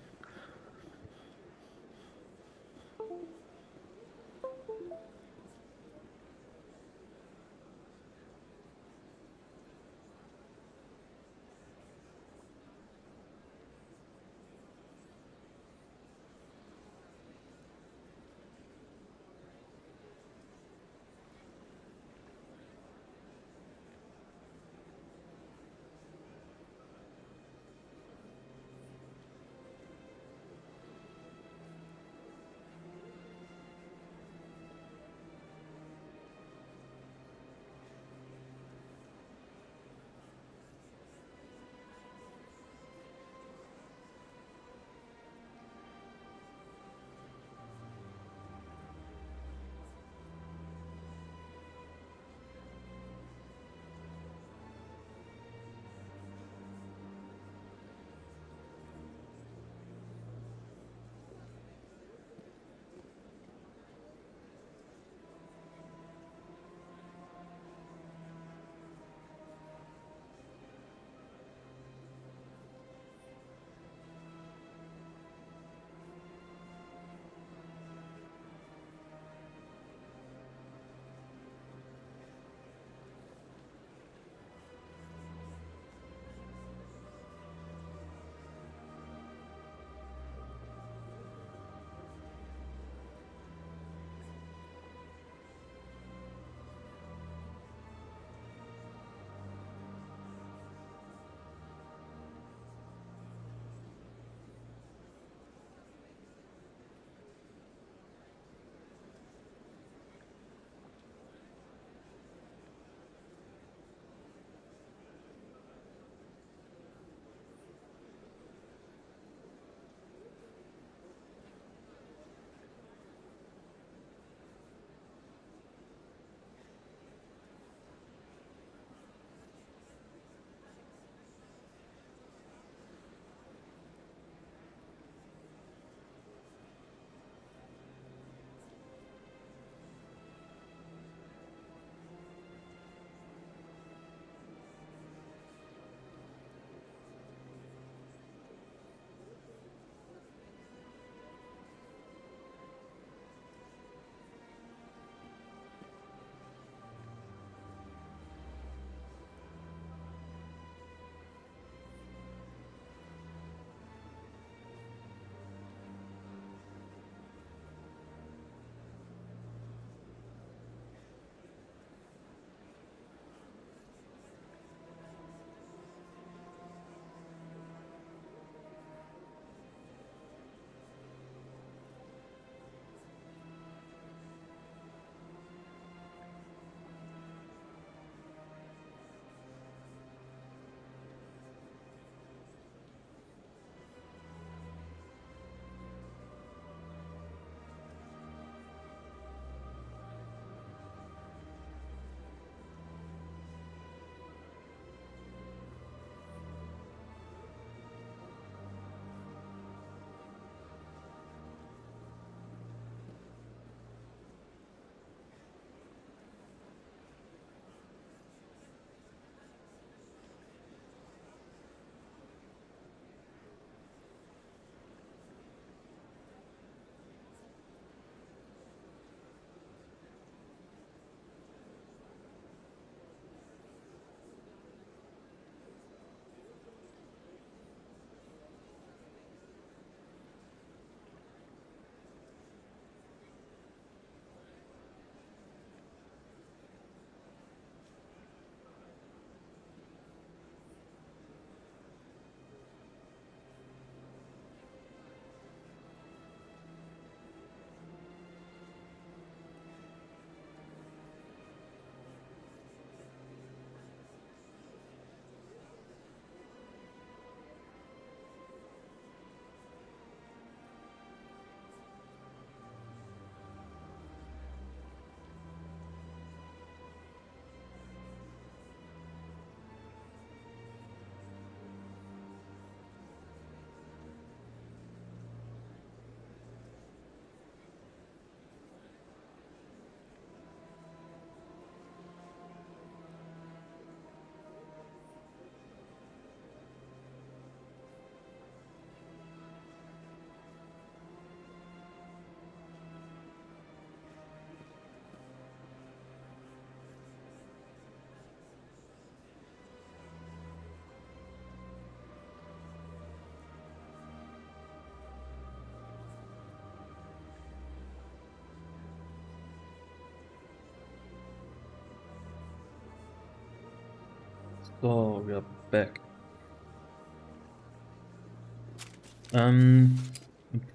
So we are back.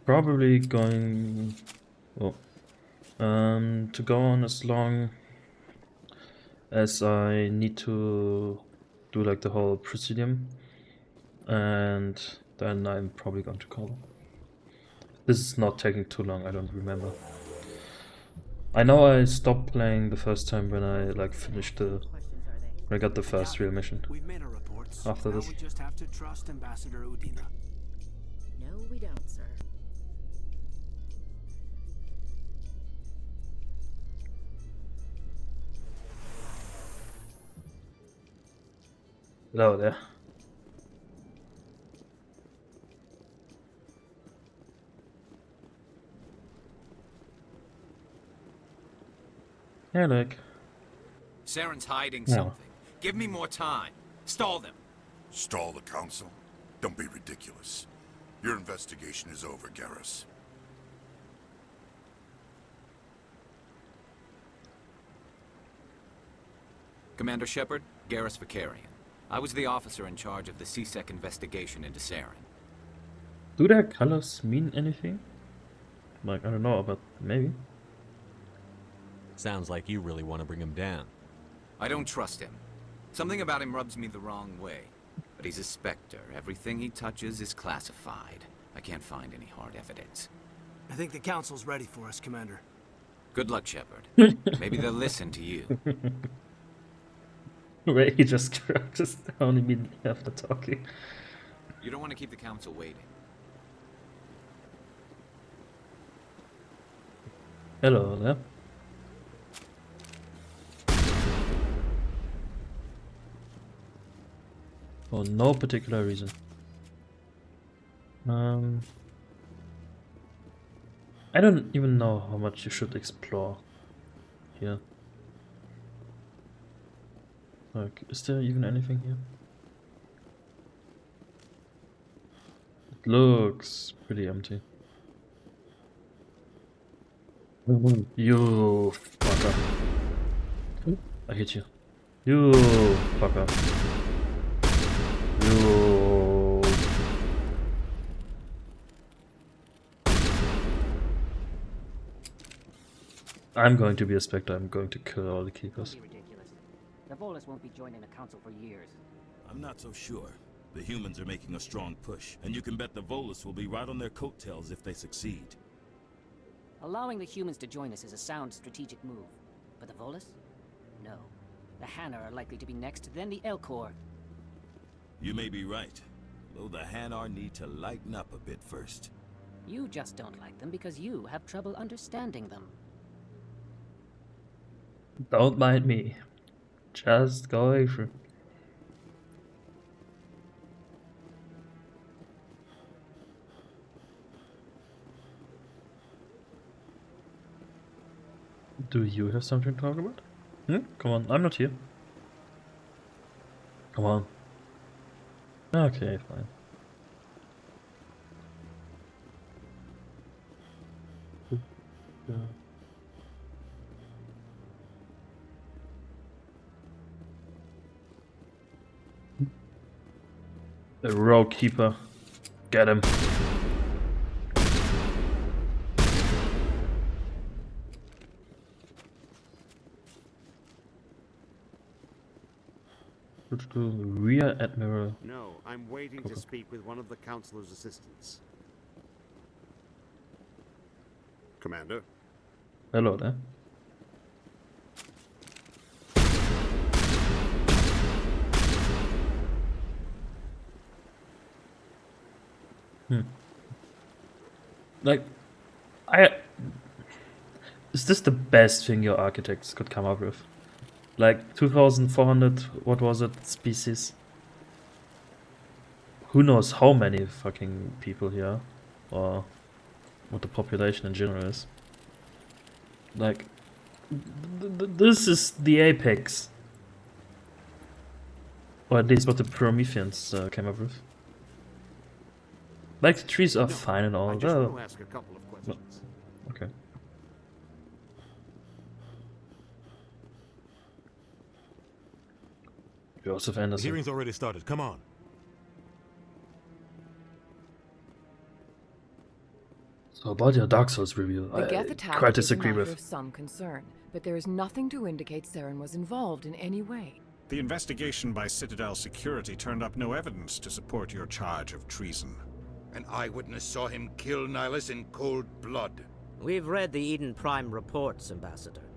Probably going to go on as long as I need to do like the whole Presidium, and then I'm probably going to call. This is not taking too long, I don't remember. I know I stopped playing the first time when I like finished when I got the first real mission. We've made our reports. After Now this. we just have to trust Ambassador Udina. No, we don't, sir. Hello there. Yeah, like. Saren's hiding No. something. Give me more time. Stall them. Stall the council? Don't be ridiculous. Your investigation is over, Garrus. Commander Shepard, Garrus Vakarian. I was the officer in charge of the CSEC investigation into Saren. Do their colors mean anything? Like, I don't know, but maybe. Sounds like you really want to bring him down. I don't trust him. Something about him rubs me the wrong way. But he's a Spectre. Everything he touches is classified. I can't find any hard evidence. I think the council's ready for us, Commander. Good luck, Shepard. Maybe they'll listen to you. Wait, he just crouches down immediately after talking. You don't want to keep the council waiting. Hello there. For no particular reason. I don't even know how much you should explore here. Like, is there even anything here? It looks pretty empty. You fucker. I hit you. You fucker. You. I'm going to be a Spectre. I'm going to kill all the keepers. Don't be ridiculous. The Volus won't be joining the council for years. I'm not so sure. The humans are making a strong push, and you can bet the Volus will be right on their coattails if they succeed. Allowing the humans to join us is a sound strategic move. But the Volus? No. The Hanar are likely to be next, then the Elcor. You may be right, though the Hanar need to lighten up a bit first. You just don't like them because you have trouble understanding them. Don't mind me. Just going through. Do you have something to talk about? Come on, I'm not here. Come on. Okay, fine. The rogue keeper. Get him. Rear Admiral. No, I'm waiting to speak with one of the Councilor's assistants. Commander? Hello there. Like, is this the best thing your architects could come up with? Like 2,400, what was it, species? Who knows how many fucking people here, or what the population in general is. Like, this is the apex. Or at least what the Prometheans came up with. Like, the trees are fine and all, I just want to ask a couple of questions. Okay. Joseph The Anderson. hearing's already started. Come on. So about your Dark Souls review, The Geth I attack quite is a disagree matter with. of some concern, but there is nothing to indicate Saren was involved in any way. The investigation by Citadel Security turned up no evidence to support your charge of treason. An eyewitness saw him kill Nihilus in cold blood. We've read the Eden Prime reports, Ambassador.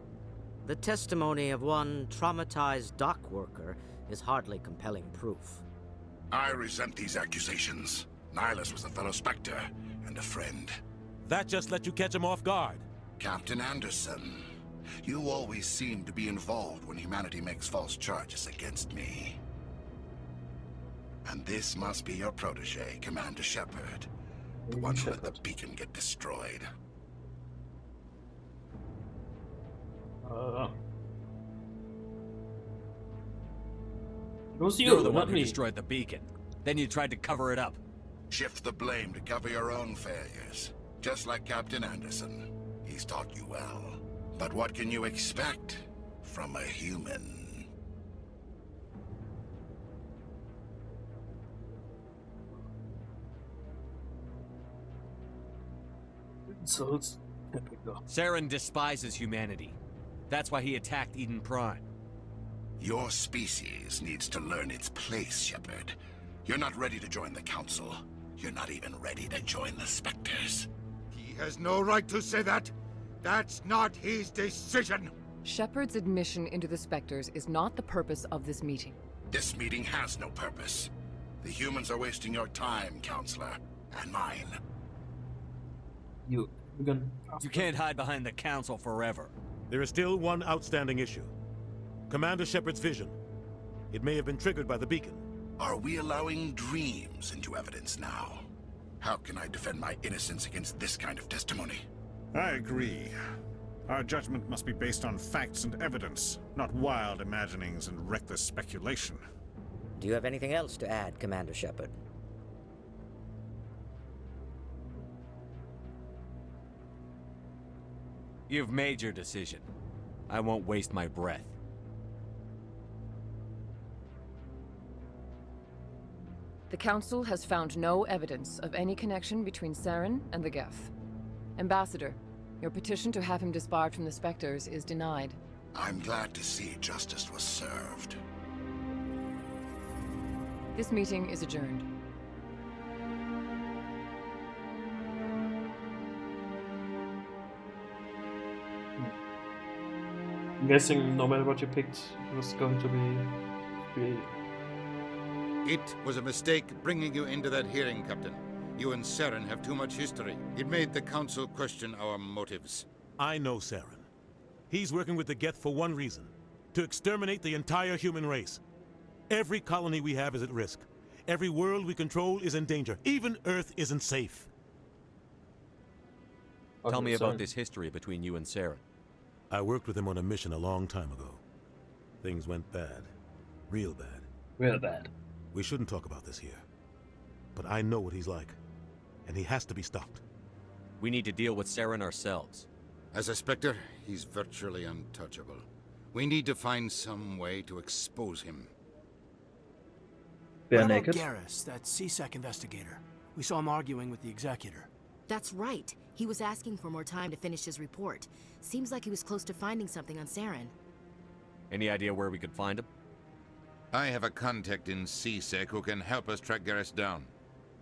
The testimony of one traumatized dock worker is hardly compelling proof. I resent these accusations. Nihilus was a fellow Spectre and a friend. That just let you catch him off guard. Captain Anderson, you always seem to be involved when humanity makes false charges against me. And this must be your protege, Commander Shepard. The one who let the beacon get destroyed. It was You're you, the one not who me. destroyed the beacon. Then you tried to cover it up. Shift the blame to cover your own failures. Just like Captain Anderson. He's taught you well. But what can you expect from a human? So it's... Saren despises humanity. That's why he attacked Eden Prime. Your species needs to learn its place, Shepard. You're not ready to join the Council. You're not even ready to join the Spectres. He has no right to say that. That's not his decision. Shepard's admission into the Spectres is not the purpose of this meeting. This meeting has no purpose. The humans are wasting your time, Counselor. And mine. You can't hide behind the Council forever. There is still one outstanding issue. Commander Shepard's vision. It may have been triggered by the beacon. Are we allowing dreams into evidence now? How can I defend my innocence against this kind of testimony? I agree. Our judgment must be based on facts and evidence, not wild imaginings and reckless speculation. Do you have anything else to add, Commander Shepard? You've made your decision. I won't waste my breath. The Council has found no evidence of any connection between Saren and the Geth. Ambassador, your petition to have him disbarred from the Spectres is denied. I'm glad to see justice was served. This meeting is adjourned. I'm guessing no matter what you picked, it was going to be... It was a mistake bringing you into that hearing, Captain. You and Saren have too much history. It made the Council question our motives. I know Saren. He's working with the Geth for one reason. To exterminate the entire human race. Every colony we have is at risk. Every world we control is in danger. Even Earth isn't safe. Tell me about this history between you and Saren. I worked with him on a mission a long time ago. Things went bad. Real bad. Real bad. We shouldn't talk about this here. But I know what he's like. And he has to be stopped. We need to deal with Saren ourselves. As a Spectre, he's virtually untouchable. We need to find some way to expose him. Bare What about naked? Garrus, that CSEC investigator? We saw him arguing with the Executor. That's right. He was asking for more time to finish his report. Seems like he was close to finding something on Saren. Any idea where we could find him? I have a contact in CSEC who can help us track Garrus down.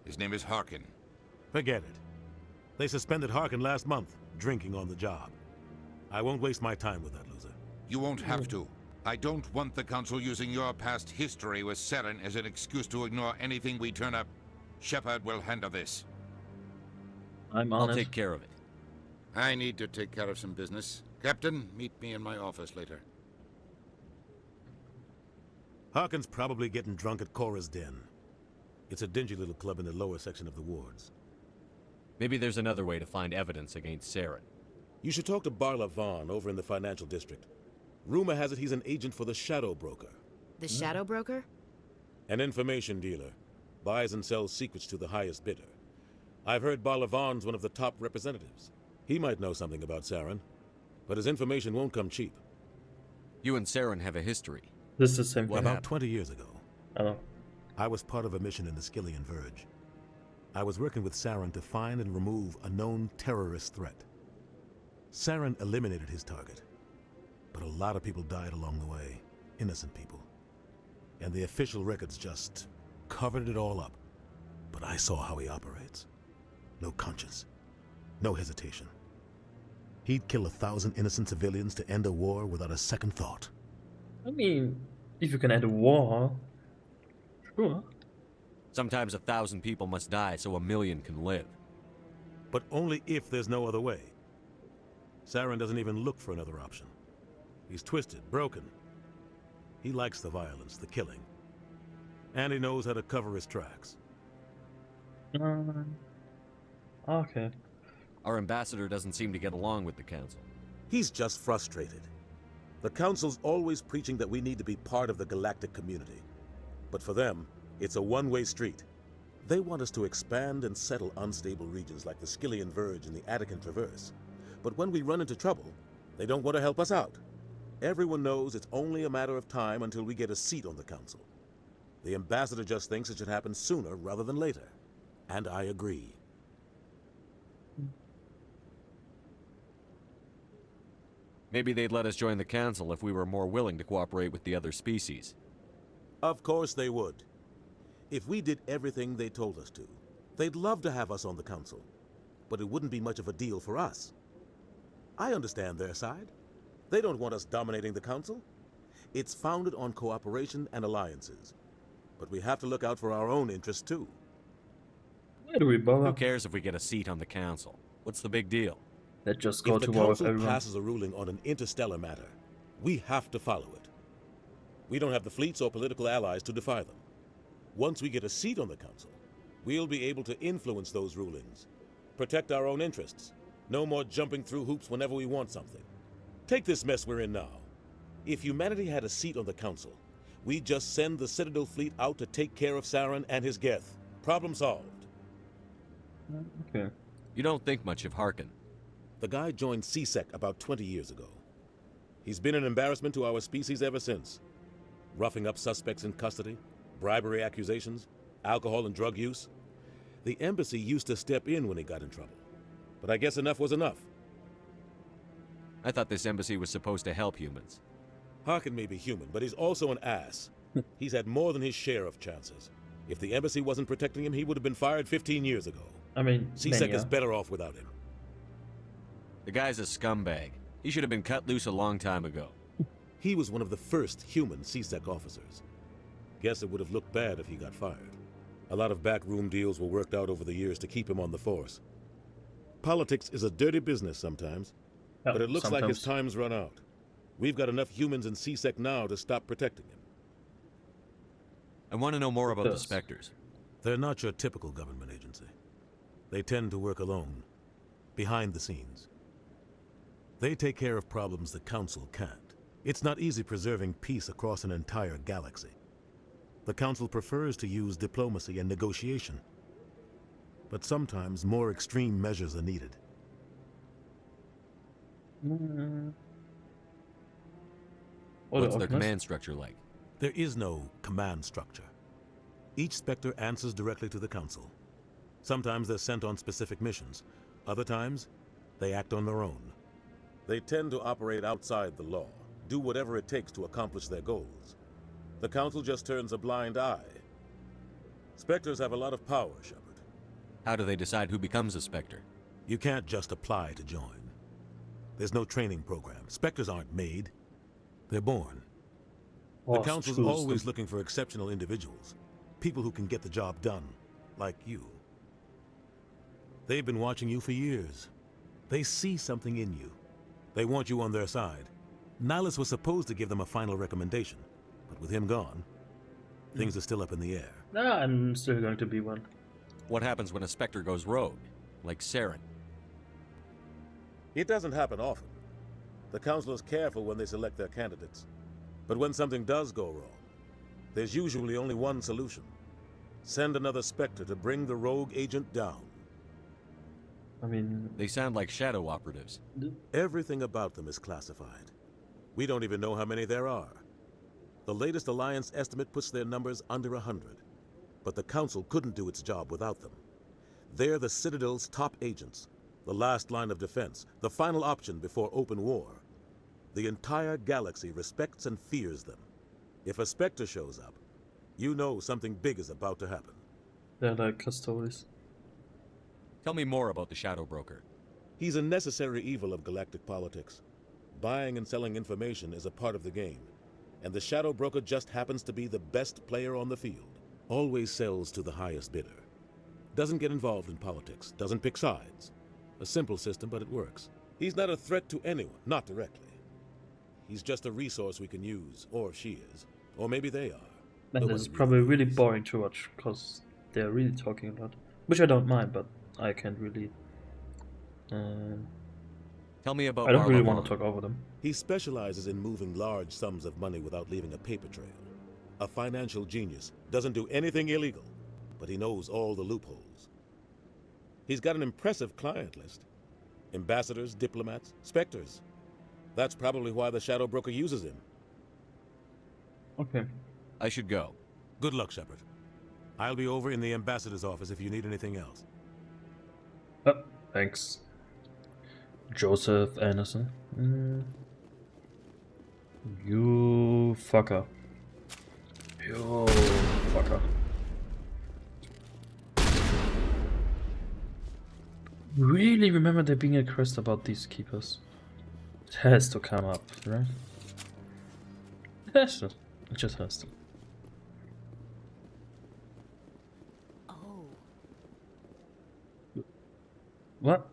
His name is Harkin. Forget it. They suspended Harkin last month, drinking on the job. I won't waste my time with that loser. You won't have to. I don't want the Council using your past history with Saren as an excuse to ignore anything we turn up. Shepard will handle this. I'll take care of it. I need to take care of some business. Captain, meet me in my office later. Harkin's probably getting drunk at Cora's Den. It's a dingy little club in the lower section of the wards. Maybe there's another way to find evidence against Saren. You should talk to Barla Vaughn over in the financial district. Rumor has it he's an agent for the Shadow Broker. The Shadow Broker? An information dealer. Buys and sells secrets to the highest bidder. I've heard Barla Vaughn's one of the top representatives. He might know something about Saren, but his information won't come cheap. You and Saren have a history. This is the same thing. About 20 years ago, Oh. I was part of a mission in the Skillian Verge. I was working with Saren to find and remove a known terrorist threat. Saren eliminated his target, but a lot of people died along the way, innocent people. And the official records just covered it all up. But I saw how he operates. No conscience, no hesitation. He'd kill 1,000 innocent civilians to end a war without a second thought. I mean, if you can end a war, sure. Sometimes 1,000 people must die so 1,000,000 can live. But only if there's no other way. Saren doesn't even look for another option. He's twisted, broken. He likes the violence, the killing. And he knows how to cover his tracks. Okay. Our ambassador doesn't seem to get along with the council. He's just frustrated. The council's always preaching that we need to be part of the galactic community. But for them, it's a one-way street. They want us to expand and settle unstable regions like the Skillian Verge and the Attican Traverse. But when we run into trouble, they don't want to help us out. Everyone knows it's only a matter of time until we get a seat on the council. The ambassador just thinks it should happen sooner rather than later. And I agree. Maybe they'd let us join the council if we were more willing to cooperate with the other species. Of course they would. If we did everything they told us to, they'd love to have us on the council. But it wouldn't be much of a deal for us. I understand their side. They don't want us dominating the council. It's founded on cooperation and alliances. But we have to look out for our own interests too. Why do we bother? Who cares if we get a seat on the council? What's the big deal? Let's just go If to the war with council everyone. passes a ruling on an interstellar matter, we have to follow it. We don't have the fleets or political allies to defy them. Once we get a seat on the council, we'll be able to influence those rulings, protect our own interests. No more jumping through hoops whenever we want something. Take this mess we're in now. If humanity had a seat on the council, we'd just send the Citadel fleet out to take care of Saren and his Geth. Problem solved. Okay. You don't think much of Harkin. The guy joined CSEC about 20 years ago. He's been an embarrassment to our species ever since. Roughing up suspects in custody, bribery accusations, alcohol and drug use. The embassy used to step in when he got in trouble. But I guess enough was enough. I thought this embassy was supposed to help humans. Harkin may be human, but he's also an ass. He's had more than his share of chances. If the embassy wasn't protecting him, he would have been fired 15 years ago. I mean, CSEC is better off without him. The guy's a scumbag. He should have been cut loose a long time ago. He was one of the first human CSEC officers. Guess it would have looked bad if he got fired. A lot of backroom deals were worked out over the years to keep him on the force. Politics is a dirty business sometimes, but it looks like his time's run out. We've got enough humans in CSEC now to stop protecting him. I want to know more about the Spectres. They're not your typical government agency. They tend to work alone, behind the scenes. They take care of problems the Council can't. It's not easy preserving peace across an entire galaxy. The Council prefers to use diplomacy and negotiation. But sometimes more extreme measures are needed. What's their command structure like? There is no command structure. Each Spectre answers directly to the Council. Sometimes they're sent on specific missions. Other times, they act on their own. They tend to operate outside the law, do whatever it takes to accomplish their goals. The Council just turns a blind eye. Spectres have a lot of power, Shepard. How do they decide who becomes a Spectre? You can't just apply to join. There's no training program. Spectres aren't made. They're born. The Council's always looking for exceptional individuals. People who can get the job done, like you. They've been watching you for years. They see something in you. They want you on their side. Nihilus was supposed to give them a final recommendation, but with him gone, things are still up in the air. Nah, I'm still going to be one. What happens when a Spectre goes rogue, like Saren? It doesn't happen often. The Council is careful when they select their candidates. But when something does go wrong, there's usually only one solution. Send another Spectre to bring the rogue agent down. I mean... They sound like shadow operatives. Everything about them is classified. We don't even know how many there are. The latest Alliance estimate puts their numbers under 100. But the Council couldn't do its job without them. They're the Citadel's top agents, the last line of defense, the final option before open war. The entire galaxy respects and fears them. If a Spectre shows up, you know something big is about to happen. They're like custodians. Tell me more about the Shadow Broker. He's a necessary evil of galactic politics. Buying and selling information is a part of the game, and the Shadow Broker just happens to be the best player on the field. Always sells to the highest bidder. Doesn't get involved in politics, doesn't pick sides. A simple system, but it works. He's not a threat to anyone, not directly. He's just a resource we can use, or she is. Or maybe they are. And it's probably really boring to watch, because they're really talking a lot. Which I don't mind, but I can't really... Tell me about I don't really Marlowe. want to talk over them. He specializes in moving large sums of money without leaving a paper trail. A financial genius, doesn't do anything illegal, but he knows all the loopholes. He's got an impressive client list. Ambassadors, diplomats, Spectres. That's probably why the Shadow Broker uses him. Okay. I should go. Good luck, Shepard. I'll be over in the ambassador's office if you need anything else. Oh, thanks. Joseph Anderson. You fucker. You fucker. Really remember there being a quest about these keepers. It has to come up, right? It has to. It just has to. Oh. What?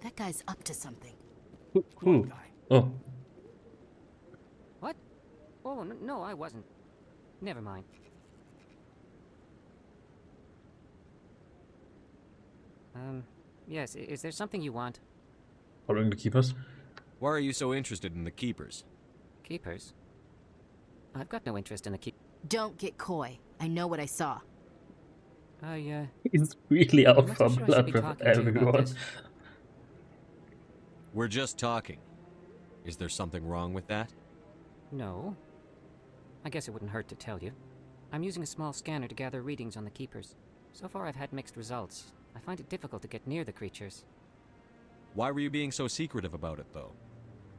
That guy's up to something. Who? Oh. What? Oh, no, I wasn't. Never mind. Yes, is there something you want? Following the keepers? Why are you so interested in the Keepers? Keepers? I've got no interest in the keep. Don't get coy. I know what I saw. He's really out not for so sure I should blood be with talking to you about everyone. this. We're just talking. Is there something wrong with that? No. I guess it wouldn't hurt to tell you. I'm using a small scanner to gather readings on the Keepers. So far I've had mixed results. I find it difficult to get near the creatures. Why were you being so secretive about it, though?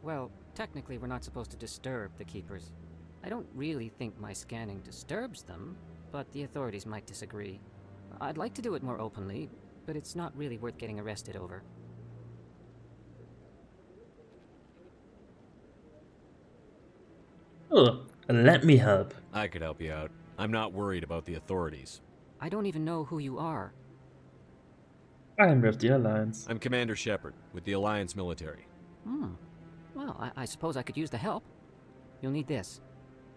Well, technically we're not supposed to disturb the Keepers. I don't really think my scanning disturbs them, but the authorities might disagree. I'd like to do it more openly, but it's not really worth getting arrested over. Oh, let me help. I could help you out. I'm not worried about the authorities. I don't even know who you are. I'm with the Alliance. I'm Commander Shepard, with the Alliance military. Well, I suppose I could use the help. You'll need this.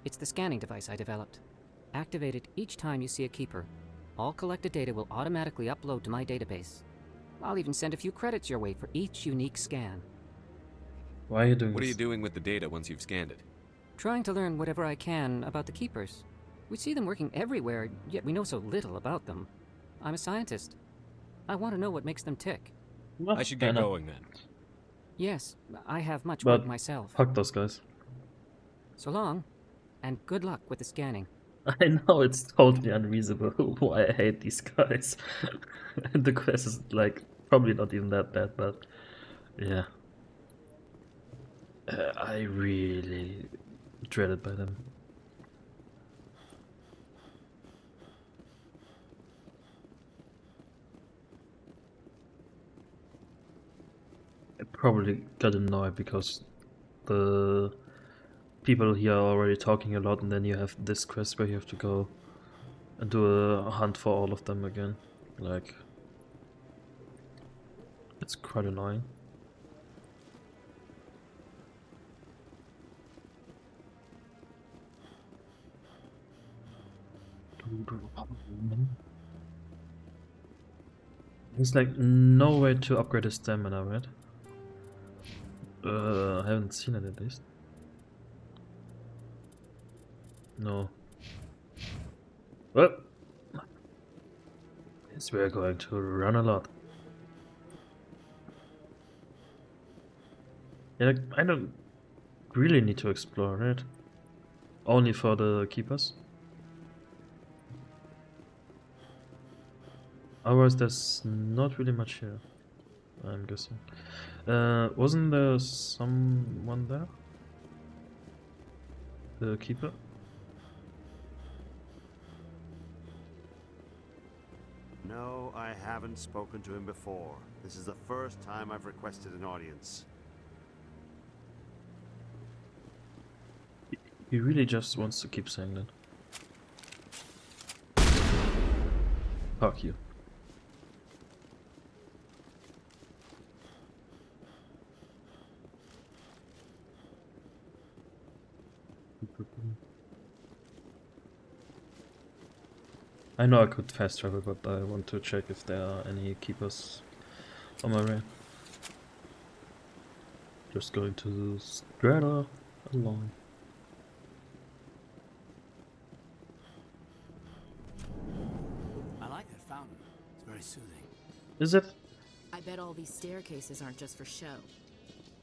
It's the scanning device I developed. Activate it each time you see a Keeper. All collected data will automatically upload to my database. I'll even send a few credits your way for each unique scan. Why are you doing What are this? you doing with the data once you've scanned it? Trying to learn whatever I can about the Keepers. We see them working everywhere, yet we know so little about them. I'm a scientist. I want to know what makes them tick. I should get going then. Yes, I have much But work myself. fuck those guys. So long, and good luck with the scanning. I know it's totally unreasonable why I hate these guys. And the quest is like probably not even that bad, but yeah. I really dreaded by them. I probably got annoyed because the people here are already talking a lot, and then you have this quest where you have to go and do a hunt for all of them again. Like, it's quite annoying. There's like no way to upgrade his stamina, right? I haven't seen it at least. No. Well, yes, we're going to run a lot. Yeah, like, I don't really need to explore, right? Only for the keepers. Otherwise, there's not really much here, I'm guessing. Wasn't there someone there? The keeper? No, I haven't spoken to him before. This is the first time I've requested an audience. He really just wants to keep saying that. Fuck you. I know I could fast travel, but I want to check if there are any keepers on my way. Just going to Strata alone. I like that fountain. It's very soothing. Is it? I bet all these staircases aren't just for show.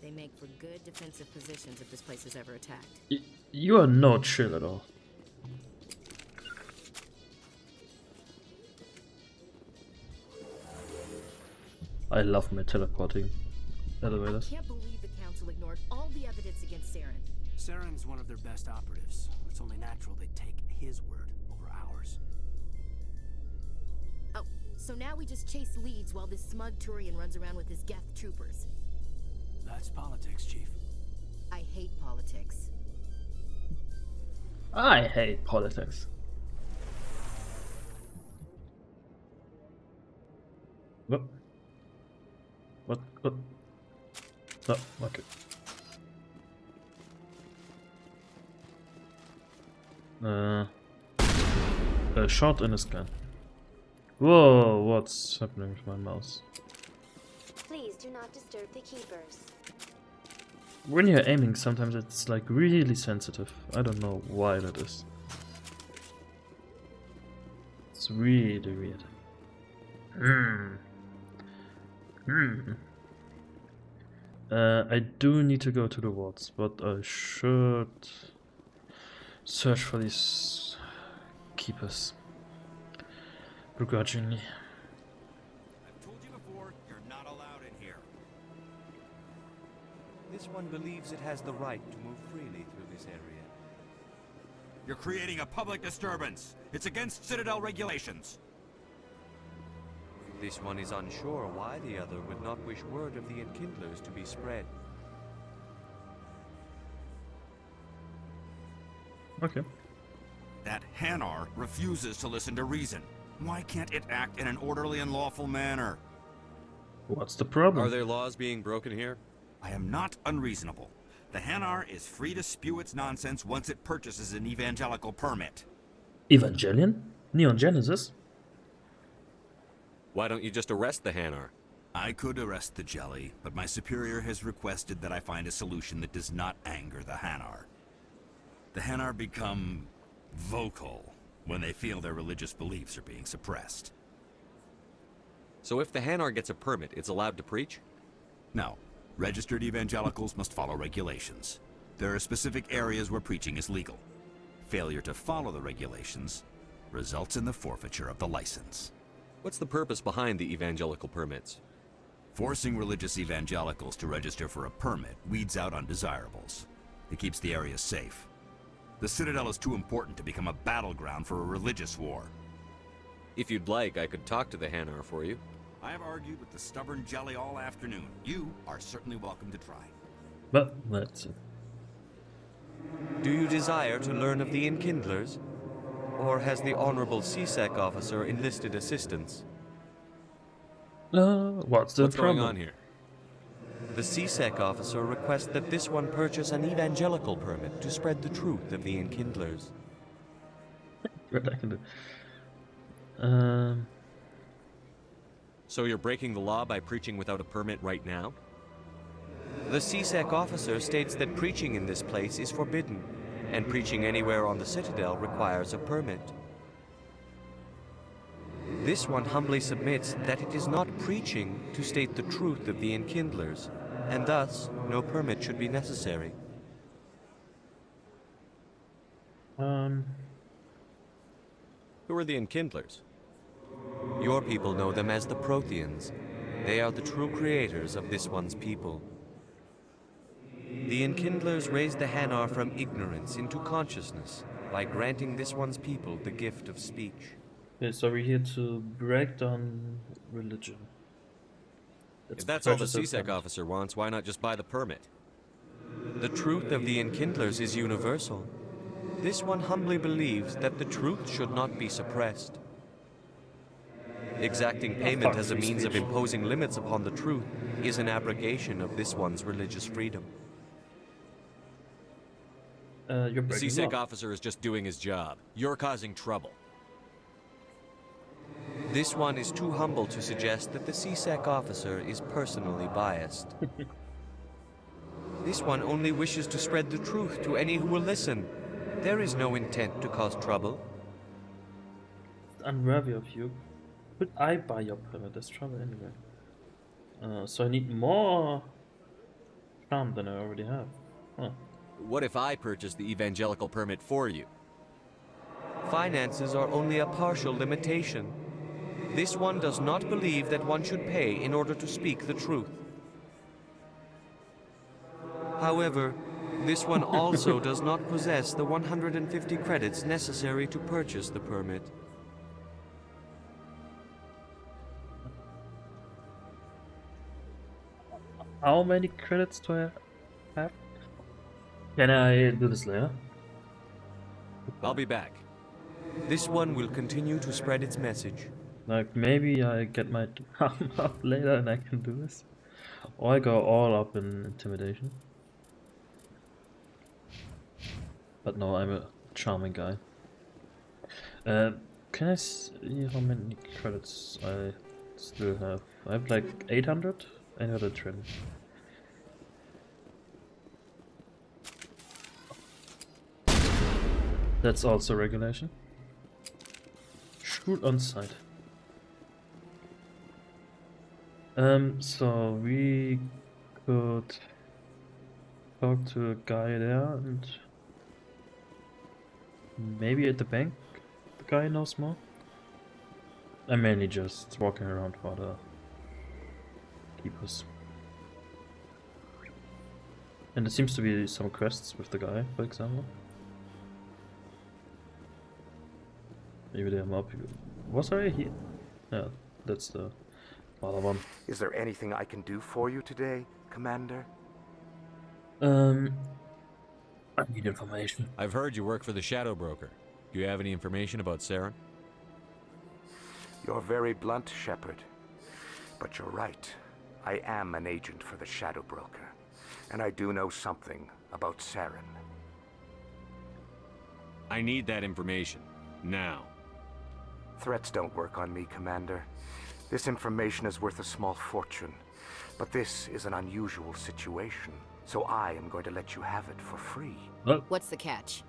They make for good defensive positions if this place is ever attacked. You are not chill at all. I love my teleporting elevators. I can't believe the council ignored all the evidence against Saren. Saren's one of their best operatives. It's only natural they take his word over ours. Oh, so now we just chase leads while this smug Turian runs around with his Geth troopers. That's politics, Chief. I hate politics. I hate politics. What? What? Oh, okay. A shot in a scan. Whoa, what's happening with my mouse? Please do not disturb the keepers. When you're aiming, sometimes it's like really sensitive. I don't know why that is. It's really weird. I do need to go to the wards, but I should search for these keepers begrudgingly. I've told you before, you're not allowed in here. This one believes it has the right to move freely through this area. You're creating a public disturbance. It's against Citadel regulations. This one is unsure why the other would not wish word of the Enkindlers to be spread. Okay. That Hanar refuses to listen to reason. Why can't it act in an orderly and lawful manner? What's the problem? Are there laws being broken here? I am not unreasonable. The Hanar is free to spew its nonsense once it purchases an evangelical permit. Evangelion? Neon Genesis? Why don't you just arrest the Hanar? I could arrest the Jelly, but my superior has requested that I find a solution that does not anger the Hanar. The Hanar become vocal when they feel their religious beliefs are being suppressed. So if the Hanar gets a permit, it's allowed to preach? No. Registered evangelicals must follow regulations. There are specific areas where preaching is legal. Failure to follow the regulations results in the forfeiture of the license. What's the purpose behind the evangelical permits? Forcing religious evangelicals to register for a permit weeds out undesirables. It keeps the area safe. The Citadel is too important to become a battleground for a religious war. If you'd like, I could talk to the Hanar for you. I have argued with the stubborn Jelly all afternoon. You are certainly welcome to try. But let's see. Do you desire to learn of the Enkindlers? Or has the Honorable CSEC officer enlisted assistance? What's the problem? going on here? The CSEC officer requests that this one purchase an evangelical permit to spread the truth of the Enkindlers. What I can do? So you're breaking the law by preaching without a permit right now? The CSEC officer states that preaching in this place is forbidden, and preaching anywhere on the Citadel requires a permit. This one humbly submits that it is not preaching to state the truth of the Enkindlers, and thus no permit should be necessary. Who are the Enkindlers? Your people know them as the Protheans. They are the true creators of this one's people. The Enkindlers raised the Hanar from ignorance into consciousness by granting this one's people the gift of speech. Okay, so we're here to break down religion. If that's all the purchase of CSEC permit. officer wants, why not just buy the permit? The truth of the Enkindlers is universal. This one humbly believes that the truth should not be suppressed. Exacting payment as a means of imposing limits upon the truth is an abrogation of this one's religious freedom. You're The breaking CSEC law. officer is just doing his job. You're causing trouble. This one is too humble to suggest that the CSEC officer is personally biased. This one only wishes to spread the truth to any who will listen. There is no intent to cause trouble. Unworthy of you. Could I buy your permit? There's trouble anyway. So I need more charm than I already have. Huh. What if I purchase the evangelical permit for you? Finances are only a partial limitation. This one does not believe that one should pay in order to speak the truth. However, this one also does not possess the 150 credits necessary to purchase the permit. How many credits do I have? Can I do this later? I'll be back. This one will continue to spread its message. Like, maybe I get my arm up later and I can do this? Or I go all up in intimidation. But no, I'm a charming guy. Can I see how many credits I still have? I have like 800? 820. That's also regulation. Shoot on sight. So we could talk to a guy there and maybe at the bank the guy knows more. I'm mainly just walking around for the keepers. And there seems to be some quests with the guy, for example. Maybe they are more people. Was I here? Yeah, that's the other one. Is there anything I can do for you today, Commander? I need information. I've heard you work for the Shadow Broker. Do you have any information about Saren? You're very blunt, Shepard. But you're right. I am an agent for the Shadow Broker. And I do know something about Saren. I need that information. Now. Threats don't work on me, Commander. This information is worth a small fortune. But this is an unusual situation. So I am going to let you have it for free. What's the catch?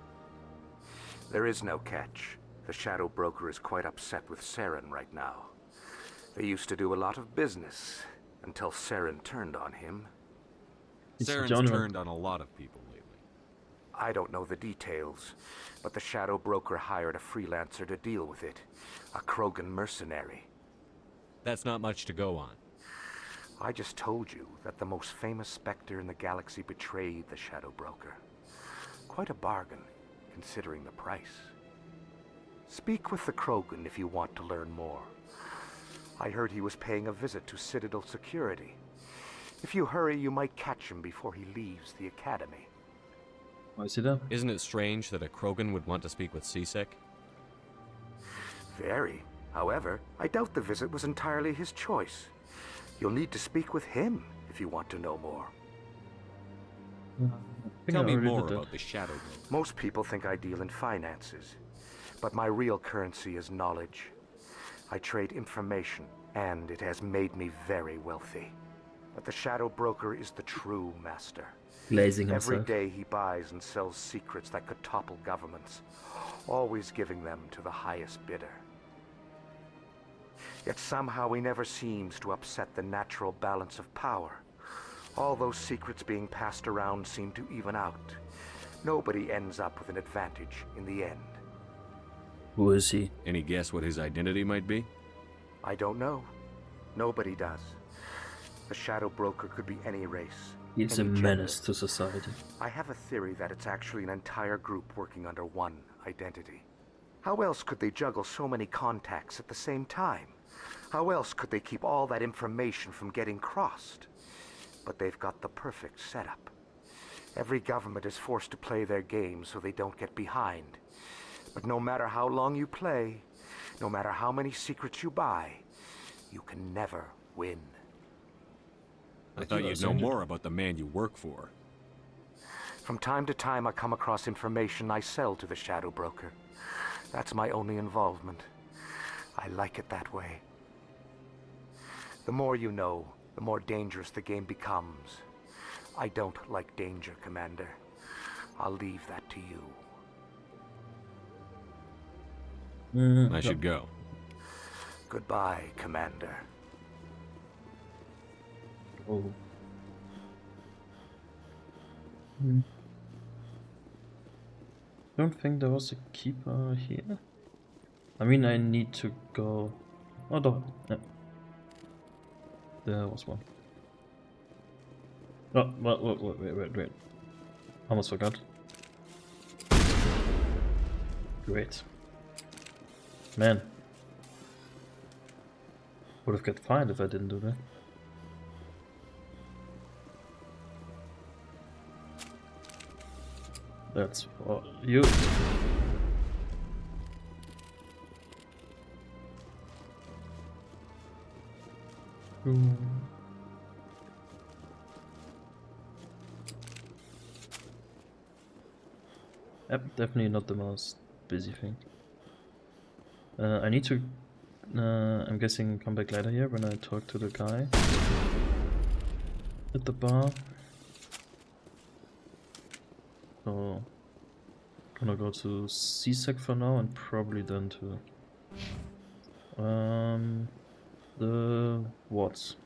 There is no catch. The Shadow Broker is quite upset with Saren right now. They used to do a lot of business until Saren turned on him. Saren's turned on a lot of people lately. I don't know the details, but the Shadow Broker hired a freelancer to deal with it. A Krogan mercenary. That's not much to go on. I just told you that the most famous Spectre in the galaxy betrayed the Shadow Broker. Quite a bargain, considering the price. Speak with the Krogan if you want to learn more. I heard he was paying a visit to Citadel Security. If you hurry, you might catch him before he leaves the Academy. I see that. Isn't it strange that a Krogan would want to speak with CSEC? Very. However, I doubt the visit was entirely his choice. You'll need to speak with him if you want to know more. Tell me more about the Shadow Broker. Most people think I deal in finances, but my real currency is knowledge. I trade information, and it has made me very wealthy. But the Shadow Broker is the true master. Glazing Every himself. day he buys and sells secrets that could topple governments, always giving them to the highest bidder. Yet somehow he never seems to upset the natural balance of power. All those secrets being passed around seem to even out. Nobody ends up with an advantage in the end. Who is he? Any guess what his identity might be? I don't know. Nobody does. The Shadow Broker could be any race. He's a any menace gender. to society. I have a theory that it's actually an entire group working under one identity. How else could they juggle so many contacts at the same time? How else could they keep all that information from getting crossed? But they've got the perfect setup. Every government is forced to play their game so they don't get behind. But no matter how long you play, no matter how many secrets you buy, you can never win. I thought you'd know more about the man you work for. From time to time, I come across information I sell to the Shadow Broker. That's my only involvement. I like it that way. The more you know, the more dangerous the game becomes. I don't like danger, Commander. I'll leave that to you. I should go. Goodbye, Commander. Oh. Don't think there was a keeper here. I mean, I need to go. Oh, no. Yeah. There was one. Oh, wait. Almost forgot. Great. Man. Would have got fined if I didn't do that. That's for you. Yep, definitely not the most busy thing. I need to, I'm guessing, come back later here when I talk to the guy at the bar. So, gonna go to CSEC for now and probably then to the Watts.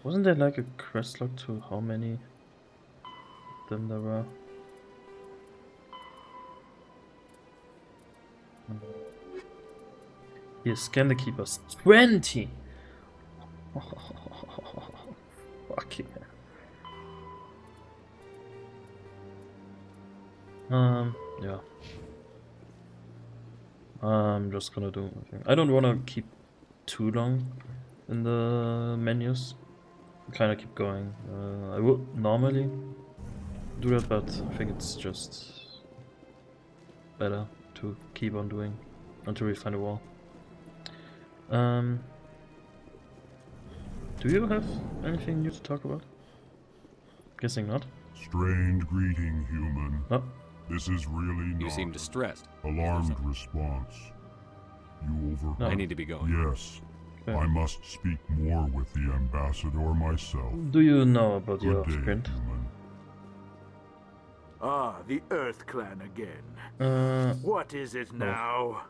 Wasn't there like a quest log to how many of them there were? Here, scan the keepers. 20! Fuck yeah. Yeah. I'm just gonna do my thing. I don't wanna keep too long in the menus. Kinda keep going. I would normally do that, but I think it's just better to keep on doing until we find a wall. Do you have anything new to talk about? Guessing not. Strange greeting, human. Oh. This is really not You seem distressed. alarmed response. You over... I need to be going. Yes. I must speak more with the ambassador myself. Do you know about Good your day, sprint? human. Ah, the Earth Clan again. What is it no. now?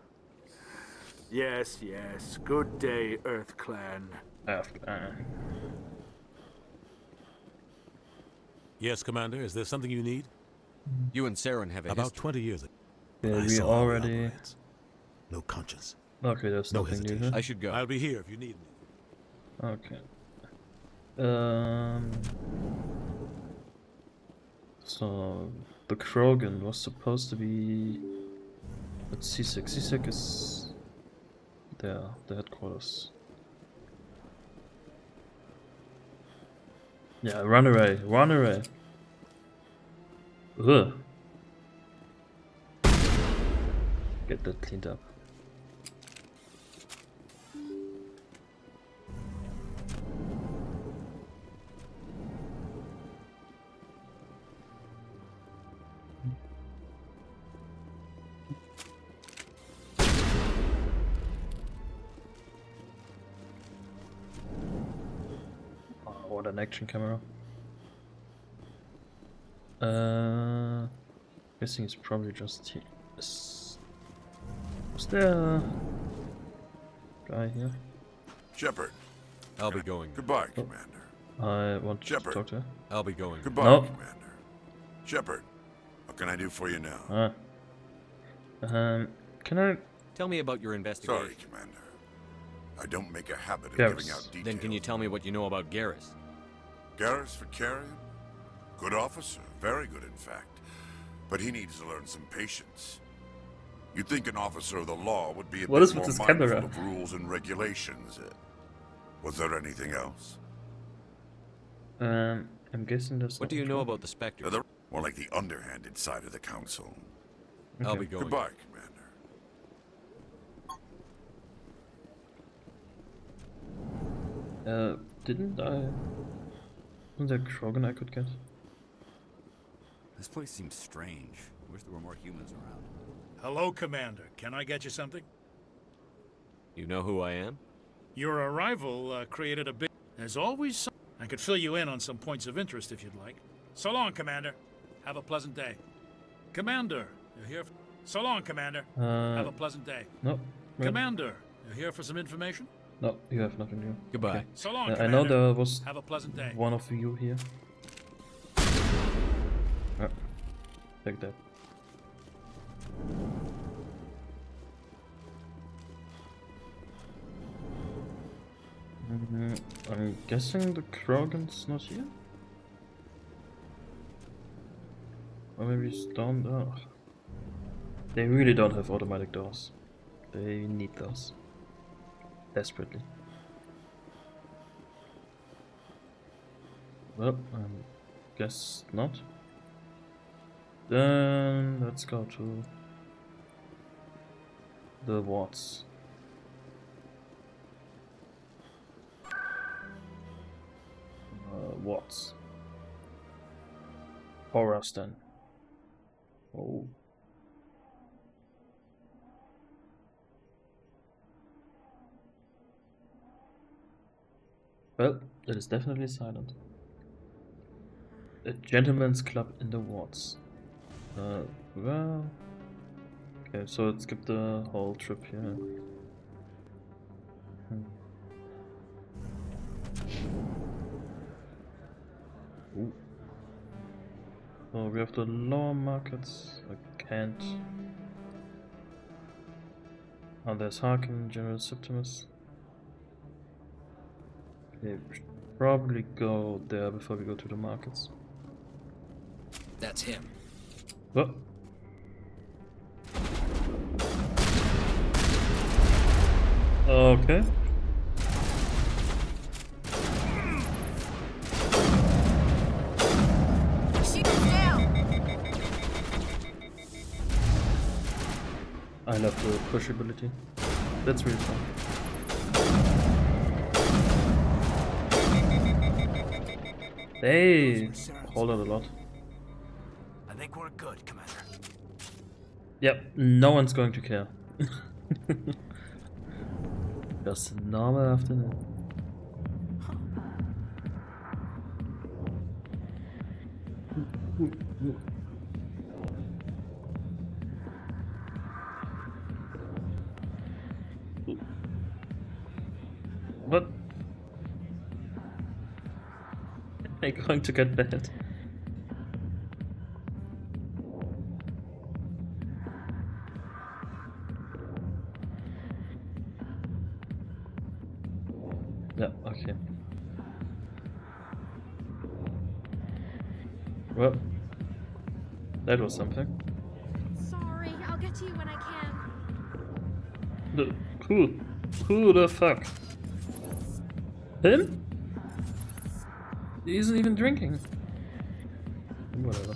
Yes, yes. Good day, Earth Clan. Yes, Commander. Is there something you need? You and Saren have a About history. 20 years ago. Yeah, I we saw how he already. operates. No conscience. Okay, that's No nothing new. hesitation. I should go. I'll be here if you need me. Okay. So the Krogan was supposed to be at CSEC. CSEC is there, the headquarters. Yeah, run away, run away. Ugh. Get that cleaned up. an action camera. Guessing it's probably just here. Was there a guy here? Shepard. I'll be going. Goodbye, Commander. I want Shepard. to talk to her. I'll be going. Goodbye, No. Commander. Shepard, what can I do for you now? Can I... Tell me about your investigation. Sorry, Commander. I don't make a habit of Garrus. giving out details. Then can you tell me what you know about Garrus? Garrus Vakarian? Good officer. Very good, in fact. But he needs to learn some patience. You'd think an officer of the law would be a What bit is with more this mindful camera? of rules and regulations. Was there anything else? I'm guessing there's... What do you know about the Spectre? More like the underhanded side of the council. I'll be going. Goodbye, Commander. Didn't I... Wasn't there Krogan I could get? This place seems strange. I wish there were more humans around. Hello, Commander. Can I get you something? You know who I am? Your arrival created a big... As always, I could fill you in on some points of interest if you'd like. So long, Commander. Have a pleasant day. Commander, you're here... So long, Commander. Have a pleasant day. No. Right. Commander, you're here for some information? No, you have nothing new. Goodbye. Okay. So long, I know Commander. there was Have a pleasant day. one of you here. Take that. I'm guessing the Krogan's not here? Or maybe it's down there. They really don't have automatic doors. They need those. Desperately. Well, guess not. Then let's go to the wards. Wards. Horrors then. Oh. Well, it is definitely silent. A gentleman's club in the wards. Well... Okay, so let's skip the whole trip here. Ooh. So we have the lower markets. I can't... Oh, there's Harkin, General Septimus. Okay, we should probably go there before we go to the markets. That's him. What? Okay. I love the push ability. That's really fun. Hey! Hold on a lot. I think we're good, Commander. Yep, no one's going to care. Just a normal afternoon. What? Am I going to get bad? Yeah, okay. Well, that was something. Sorry, I'll get to you when I can. Who the fuck? Him? He isn't even drinking. Whatever.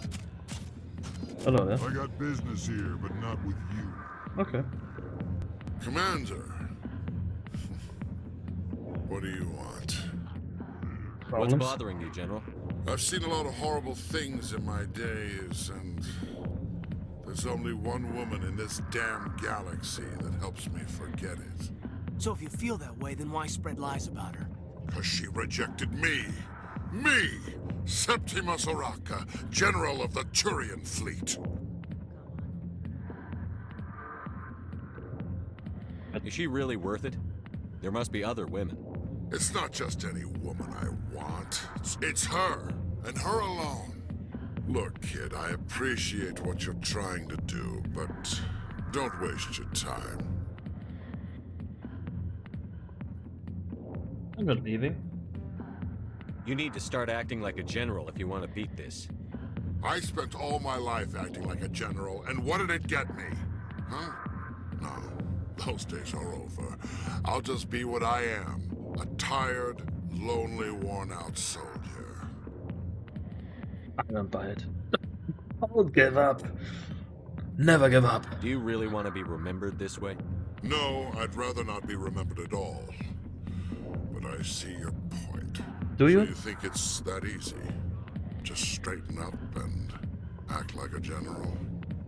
Hello there. I got business here, but not with you. Okay. Commander. What do you want? What's bothering you, General? I've seen a lot of horrible things in my days, and there's only one woman in this damn galaxy that helps me forget it. So if you feel that way, then why spread lies about her? 'Cause she rejected me. Me, Septimus Oraka, General of the Turian Fleet. Is she really worth it? There must be other women. It's not just any woman I want. It's her, and her alone. Look, kid, I appreciate what you're trying to do, but don't waste your time. I'm not leaving. You need to start acting like a general if you want to beat this. I spent all my life acting like a general, and what did it get me? Huh? No, those days are over. I'll just be what I am. A tired, lonely, worn-out soldier. I don't buy it. I'll give up. Never give up. Do you really want to be remembered this way? No, I'd rather not be remembered at all. But I see your point. Do you? So you think it's that easy? Just straighten up and act like a general?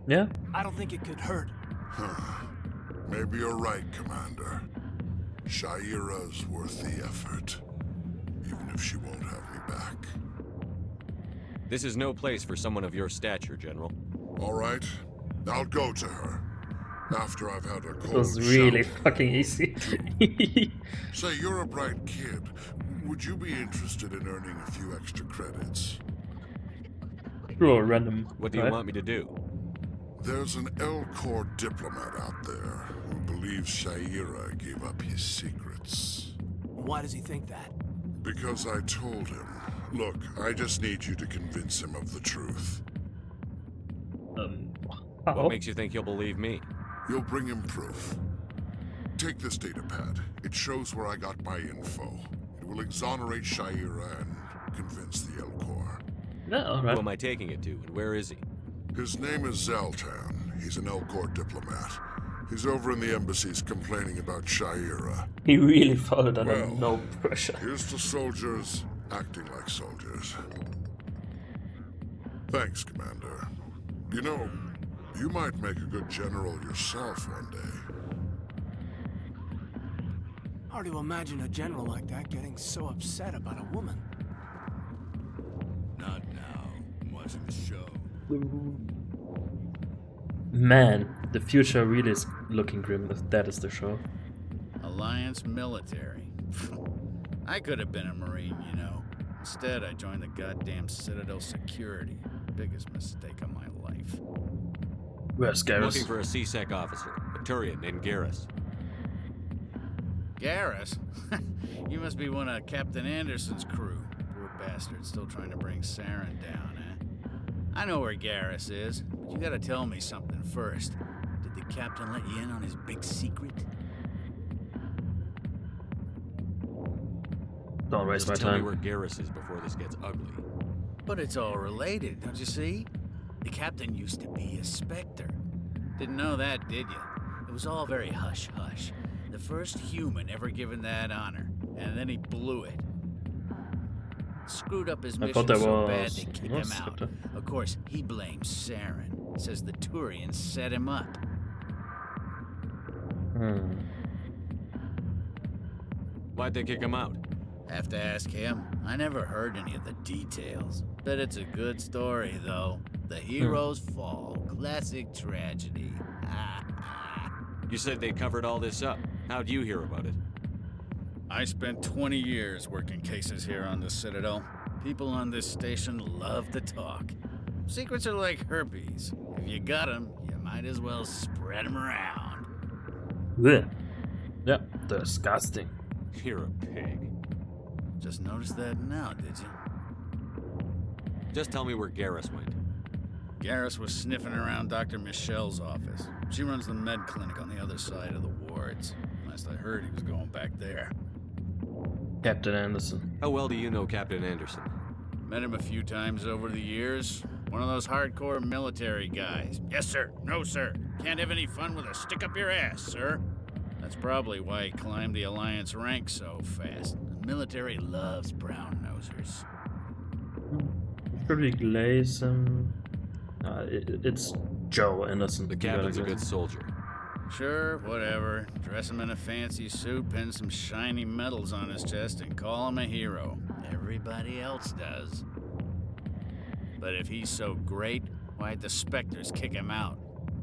Yeah? I don't think it could hurt. Huh. Maybe you're right, Commander. Shaira's worth the effort. Even if she won't have me back. This is no place for someone of your stature, General. All right. I'll go to her. After I've had a cold It was really shower. fucking easy. Say, you're a bright kid. Would you be interested in earning a few extra credits? Sure, random. What do you want me to do? There's an Elcor diplomat out there who believes Shaira gave up his secrets. Why does he think that? Because I told him. Look, I just need you to convince him of the truth. What makes you think he'll believe me? You'll bring him proof. Take this datapad. It shows where I got my info. It will exonerate Shaira and convince the Elcor. Yeah, all right. Who am I taking it to, and where is he? His name is Zaltan. He's an Elcor diplomat. He's over in the embassies complaining about Shaira. He really followed under no pressure. Here's to soldiers acting like soldiers. Thanks, Commander. You know, you might make a good general yourself one day. Hard to imagine a general like that getting so upset about a woman. Not now. I'm watching the show. Man, the future really is looking grim if that is the show. Alliance military. I could have been a Marine, you know. Instead, I joined the goddamn Citadel security. Biggest mistake of my life. Where's I'm Garrus? looking for a C-Sec officer, a Turian named Garrus. Garrus? You must be one of Captain Anderson's crew. Poor bastard, still trying to bring Saren down, eh? I know where Garrus is, but you gotta tell me something first. Did the captain let you in on his big secret? Don't waste my Just tell me time. where Garrus is before this gets ugly. But it's all related, don't you see? The captain used to be a Spectre. Didn't know that, did you? It was all very hush-hush. The first human ever given that honor, and then he blew it. Screwed up his I mission thought there so bad was they kicked no him out. Spectre. Of course, he blames Saren. Says the Turians set him up. Why'd they kick him out? Have to ask him. I never heard any of the details. Bet it's a good story, though. The hero's fall. Classic tragedy. You said they covered all this up. How'd you hear about it? I spent 20 years working cases here on the Citadel. People on this station love to talk. Secrets are like herpes. If you got them, you might as well spread them around. Blech. Yeah, disgusting. You're a pig. Just noticed that now, did you? Just tell me where Garrus went. Garrus was sniffing around Dr. Michelle's office. She runs the med clinic on the other side of the wards. Last I heard, he was going back there. Captain Anderson. How well do you know Captain Anderson? Met him a few times over the years. One of those hardcore military guys. Yes, sir. No, sir. Can't have any fun with a stick up your ass, sir. That's probably why he climbed the Alliance ranks so fast. The military loves brown-nosers. Probably Glaze. It's Joe Anderson. The captain's a good soldier. Sure, whatever. Dress him in a fancy suit, pin some shiny medals on his chest, and call him a hero. Everybody else does. But if he's so great, why'd the Spectres kick him out?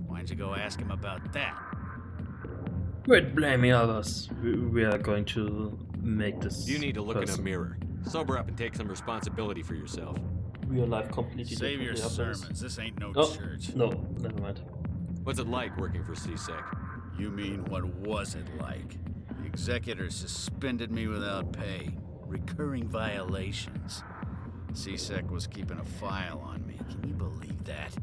Why don't you go ask him about that? Quit blaming others. We are going to make this. You need to look in a person. mirror. Sober up and take some responsibility for yourself. Real life completely Save your differently happens. sermons. This ain't no Oh, church. no, never mind. What's it like working for CSEC? You mean, what was it like? The executors suspended me without pay. Recurring violations. CSEC was keeping a file on me. Can you believe that?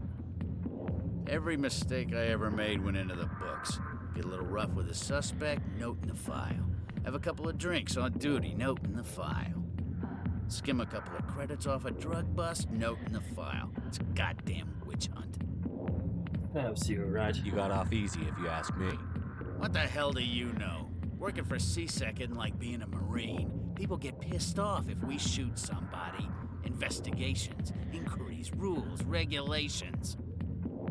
Every mistake I ever made went into the books. Get a little rough with a suspect, note in the file. Have a couple of drinks on duty, note in the file. Skim a couple of credits off a drug bust, note in the file. It's a goddamn witch hunt. Perhaps you're right. You got off easy if you ask me. What the hell do you know? Working for CSEC isn't like being a Marine. People get pissed off if we shoot somebody. Investigations, inquiries, rules, regulations.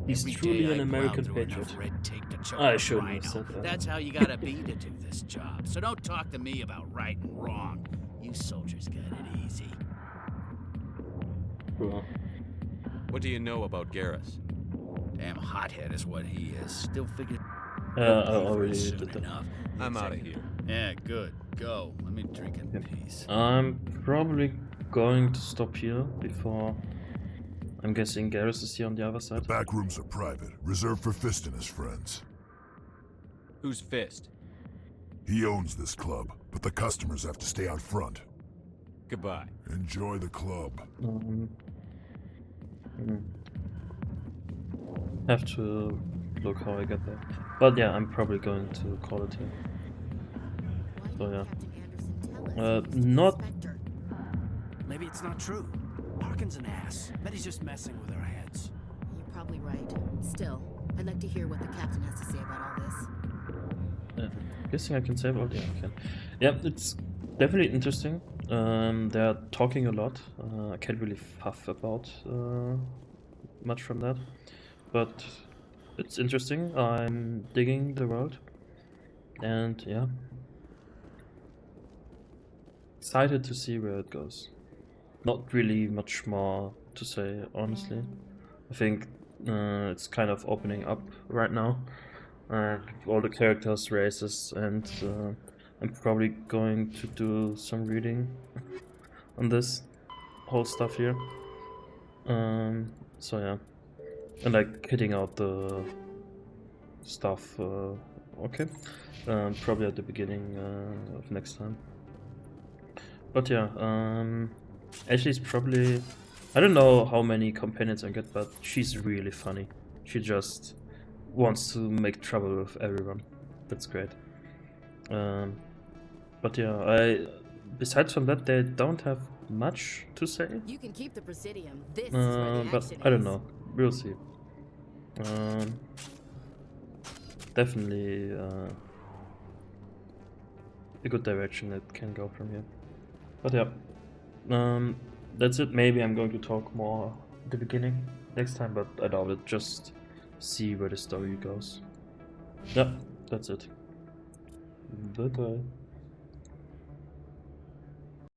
He's Every truly day an I plow American through patriot. enough red tape to choke I a shouldn't have rhino. said that. That's how you gotta be to do this job. So don't talk to me about right and wrong. You soldiers got it easy. Cool. What do you know about Garrus? Damn hothead is what he is. Still figure. I already soon did that. enough. I'm out of here. Yeah, good. Go. Let me drink in peace. I'm probably going to stop here before. I'm guessing Garrus is here on the other side. The back rooms are private, reserved for Fist and his friends. Who's Fist? He owns this club, but the customers have to stay out front. Goodbye. Enjoy the club. Have to look how I get there. But yeah, I'm probably going to call it here. So yeah. Not. Maybe it's not true. Harkin's an ass. Bet he's just messing with our heads. You're probably right. Still, I'd like to hear what the captain has to say about all this. Guessing I can save all. Yeah, I can. Yeah, it's definitely interesting. They're talking a lot. I can't really huff about much from that, but it's interesting. I'm digging the world, and yeah, excited to see where it goes. Not really much more to say, honestly. I think it's kind of opening up right now. All the characters, races, and I'm probably going to do some reading on this whole stuff here. So yeah, and like hitting out the stuff. Okay, probably at the beginning of next time. But yeah, Ashley's probably. I don't know how many companions I get, but she's really funny. She just wants to make trouble with everyone. That's great. But yeah, besides from that, they don't have much to say. You can keep the Presidium. This is where the But action I don't is. know. We'll see. Definitely a good direction it can go from here. But yeah, that's it. Maybe I'm going to talk more at the beginning next time, but I doubt it. Just see where the story goes. Yeah, that's it. Bye bye.